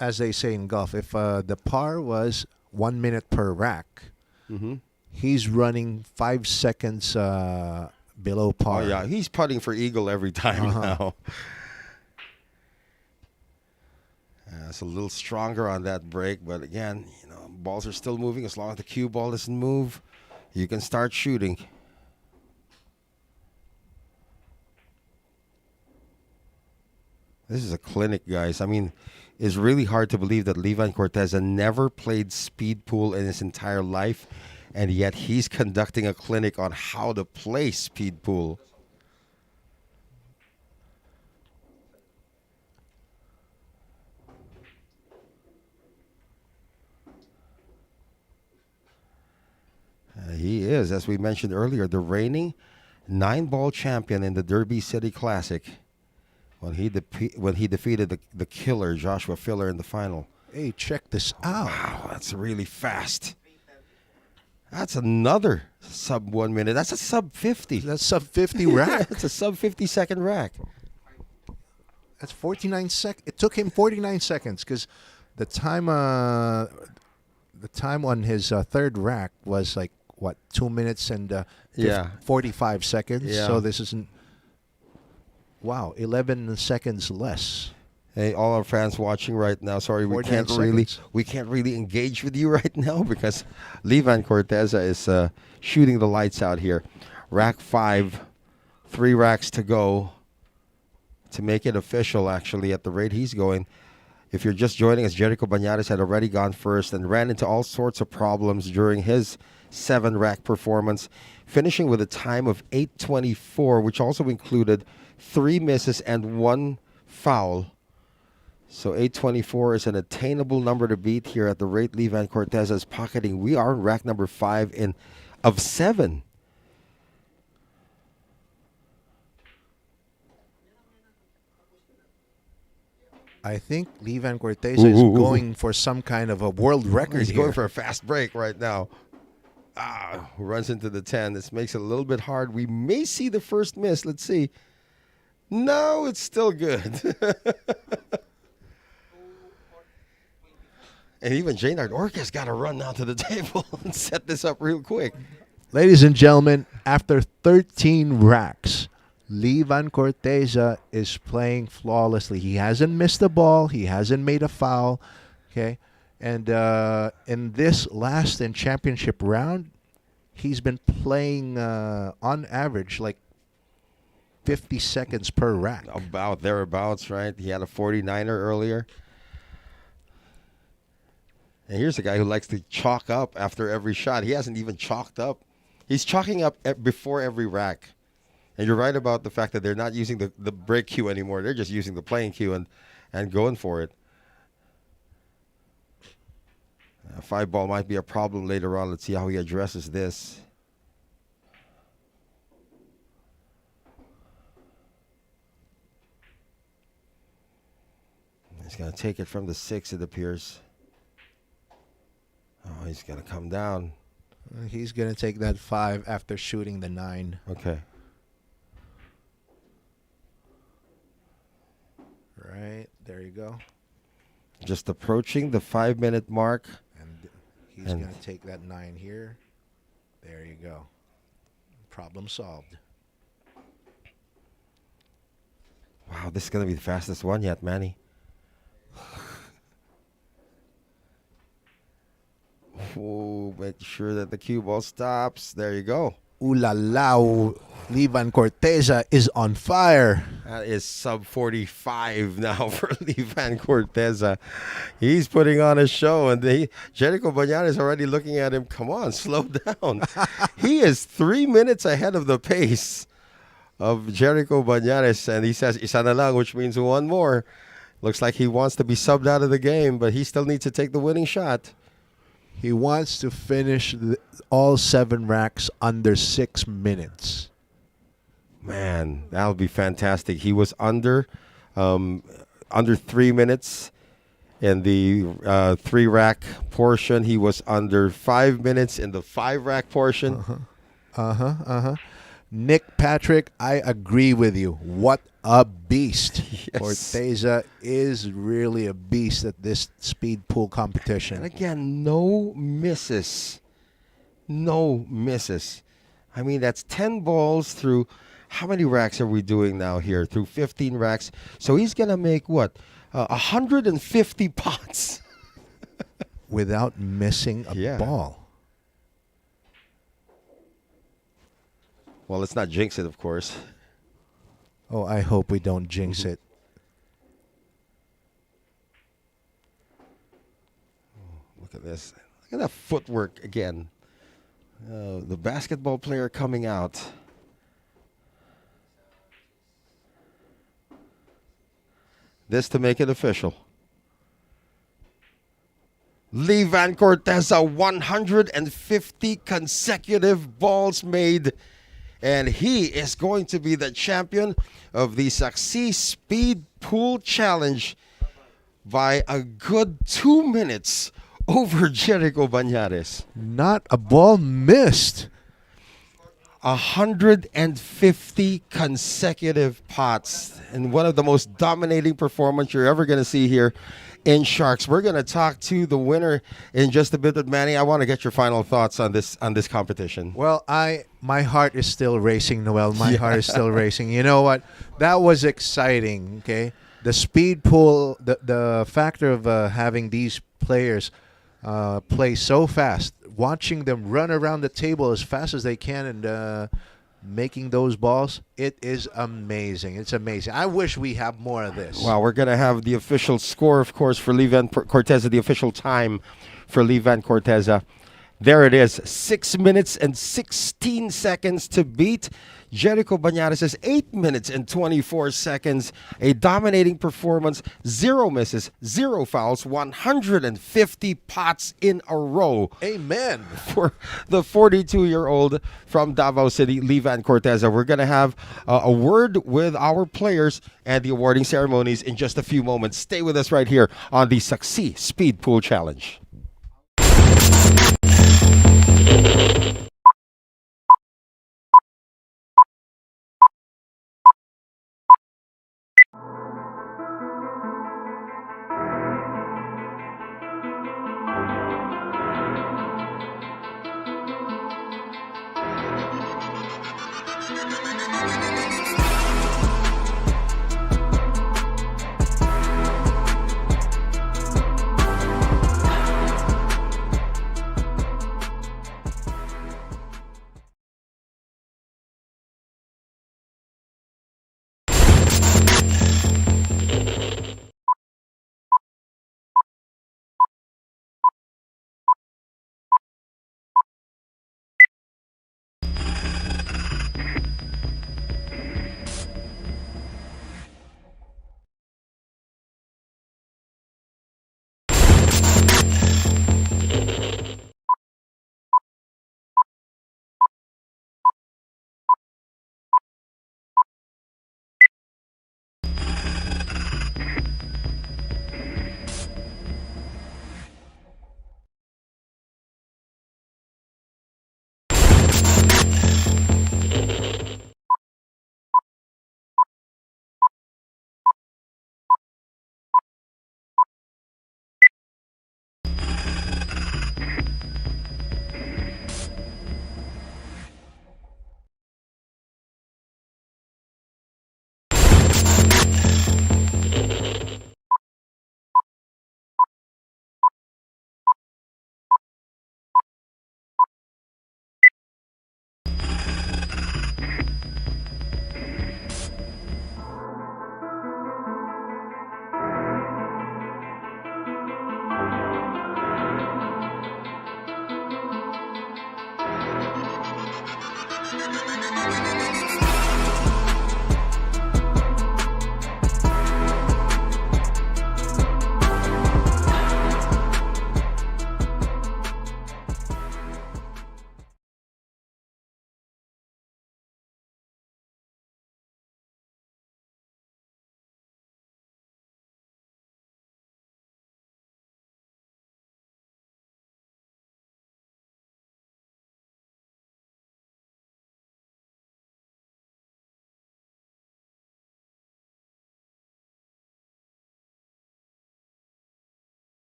as they say in golf, if the par was 1 minute per rack, Mm-hmm. he's running 5 seconds below par. Oh, yeah. He's putting for eagle every time now. It's a little stronger on that break, but again, balls are still moving. As long as the cue ball doesn't move, you can start shooting. This is a clinic, guys. I mean, it's really hard to believe that Vann Corteza never played speed pool in his entire life, and yet he's conducting a clinic on how to play speed pool. He is, as we mentioned earlier, the reigning 9-ball champion in the Derby City Classic when he defeated the killer Joshua Filler in the final. Hey, check this out. Wow, that's really fast. That's another sub 1 minute. That's a sub 50. That's sub 50 rack. It's a sub 50-second rack. That's 49 seconds. It took him 49 seconds because the time on his third rack was like, what, 2 minutes and 45 seconds. Yeah. So this isn't, wow, 11 seconds less. Hey, all our fans watching right now, sorry, we 49 can't really engage with you right now because Vann Corteza is shooting the lights out here. Rack 5, 3 racks to go to make it official, actually, at the rate he's going. If you're just joining us, Jerico Bañares had already gone first and ran into all sorts of problems during his 7-rack performance, finishing with a time of 8:24, which also included 3 misses and 1 foul. So 8:24 is an attainable number to beat here at the rate Vann Corteza is pocketing. We are in rack number 5 of 7. I think Vann Corteza is going for some kind of a world record. He's here. going for a fast break right now. Runs into the 10. This makes it a little bit hard. We may see the first miss. Let's see. No, it's still good. And even Jaynard Orca's got to run now to the table and set this up real quick. Ladies and gentlemen, after 13 racks, Vann Corteza is playing flawlessly. He hasn't missed a ball. He hasn't made a foul. Okay. And in this last and championship round, he's been playing on average like 50 seconds per rack. About thereabouts, right? He had a 49er earlier. And here's a guy who likes to chalk up after every shot. He hasn't even chalked up. He's chalking up before every rack. And you're right about the fact that they're not using the break cue anymore. They're just using the playing cue and going for it. A 5-ball might be a problem later on. Let's see how he addresses this. He's going to take it from the 6, it appears. Oh, he's going to come down. He's going to take that 5 after shooting the 9. Okay. Right, there you go. Just approaching the 5-minute mark. And he's going to take that 9 here. There you go. Problem solved. Wow, this is going to be the fastest one yet, Manny. Oh, make sure that the cue ball stops. There you go. Ooh la la, Vann Corteza is on fire. That is sub 45 now for Vann Corteza. He's putting on a show, and Jerico Bañares is already looking at him. Come on, slow down. He is 3 minutes ahead of the pace of Jerico Bañares, and he says isa na lang, which means 1 more. Looks like he wants to be subbed out of the game, but he still needs to take the winning shot. He wants to finish all 7 racks under 6 minutes. Man, that would be fantastic. He was under 3 minutes In the 3-rack portion, he was under 5 minutes in the 5-rack portion. Nick Patrick, I agree with you. What a beast. Yes. Corteza is really a beast at this speed pool And competition. again, no misses. No misses. I mean, that's 10 balls through, how many racks are we doing now here? Through 15 racks. So he's going to make what? 150 pots. Without missing a Yeah. ball. Well, let's not jinx it, of course. Oh, I hope we don't jinx it. Look at this. Look at that footwork again. The basketball player coming out. This to make it official. Vann Corteza, 150 consecutive balls made. And he is going to be the champion of the Saksi Speed Pool Challenge by a good 2 minutes over Jerico Bañares. Not a ball missed. 150 consecutive pots and one of the most dominating performances you're ever going to see here in Sharks. We're going to talk to the winner in just a bit, but Manny, I want to get your final thoughts on this competition. Well, my heart is still racing, Noel. My heart is still racing. You know what? That was exciting, okay? The speed pool, the factor of having these players play so fast, watching them run around the table as fast as they can and making those balls, it is amazing. It's amazing. I wish we have more of this. Wow, we're going to have the official score, of course, for Vann Corteza, the official time for Vann Corteza. There it is, 6 minutes and 16 seconds to beat Jerico Bañares' 8 minutes and 24 seconds. A dominating performance, 0 misses, 0 fouls, 150 pots in a row. Amen. For the 42-year-old from Davao City, Vann Corteza. We're going to have a word with our players and the awarding ceremonies in just a few moments. Stay with us right here on the Saksi Speed Pool Challenge.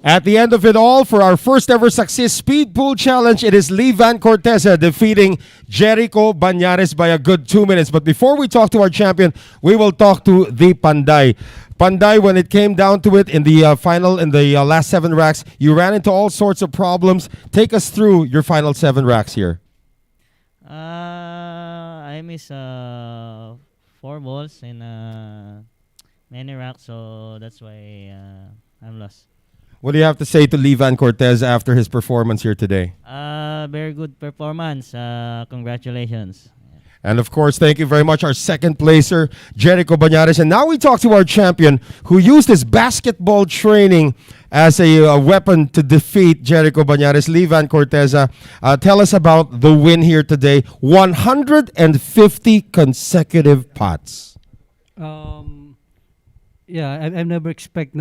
At the end of it all, for our first ever Saksi Speed Pool Challenge, it is Vann Corteza defeating Jerico Bañares by a good 2 minutes. But before we talk to our champion, we will talk to the Panday. Panday, when it came down to it in the final, in the last 7 racks, you ran into all sorts of problems. Take us through your final 7 racks here. I missed 4 balls in many racks, so that's why I'm lost. What do you have to say to Vann Corteza after his performance here today? Very good performance. Congratulations. And of course, thank you very much, our second placer, Jerico Bañares. And now we talk to our champion who used his basketball training as a weapon to defeat Jerico Bañares, Vann Corteza. Tell us about the win here today. 150 consecutive pots. Yeah, I never expect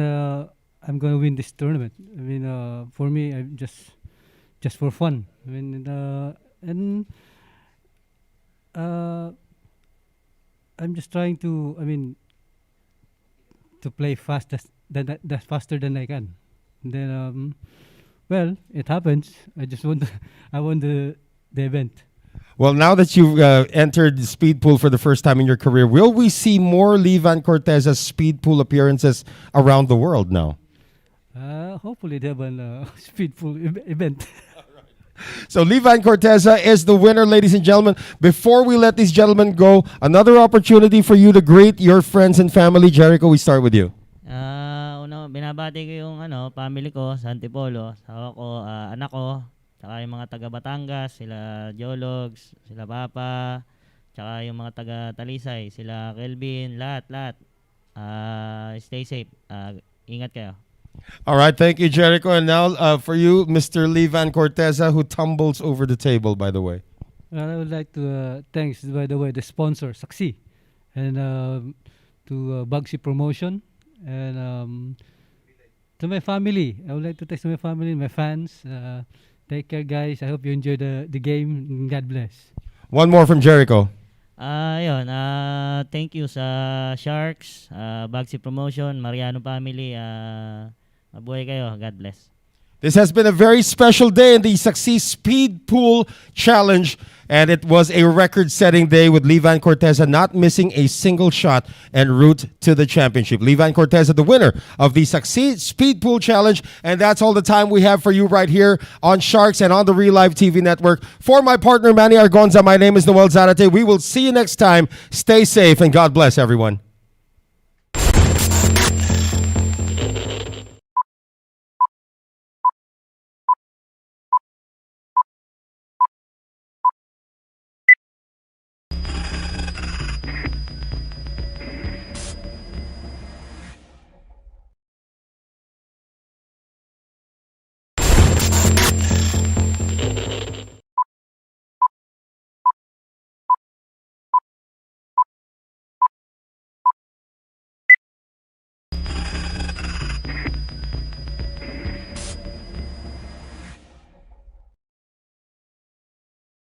I'm going to win this tournament. I mean, for me, I'm just for fun. I mean, I'm just trying to, to play faster than I can. And then, well, it happens. I won the event. Well, now that you've entered the speed pool for the first time in your career, will we see more Vann Corteza's speed pool appearances around the world now? Hopefully they have a speed pool event. So Vann Corteza is the winner, ladies and gentlemen. Before we let these gentlemen go, another opportunity for you to greet your friends and family. Jerico, we start with you. Una, binabati ko yung family ko sa Antipolo, asawa ko, anak ko, tsaka yung mga taga Batangas, sila Jologs, sila Papa, tsaka yung mga taga Talisay, sila Kelvin, lahat. Stay safe. Ingat kayo. All right, thank you, Jerico. And now for you, Mr. Vann Corteza, who tumbles over the table, by the way. I would like to thanks, by the way, the sponsor, Saksi, and to Bugsy Promotion, and to my family. I would like to thank my family, my fans. Take care, guys. I hope you enjoy the game. God bless. One more from Jerico. Thank you sa Sharks, Bugsy Promotion, Mariano family. Mabuhay kayo. God bless. This has been a very special day in the Saksi Speed Pool Challenge, and it was a record-setting day with Vann Corteza not missing a single shot en route to the championship. Vann Corteza, the winner of the Saksi Speed Pool Challenge, and that's all the time we have for you right here on Sharks and on the Real Live TV network. For my partner, Manny Argonza, my name is Noel Zarate. We will see you next time. Stay safe, and God bless everyone.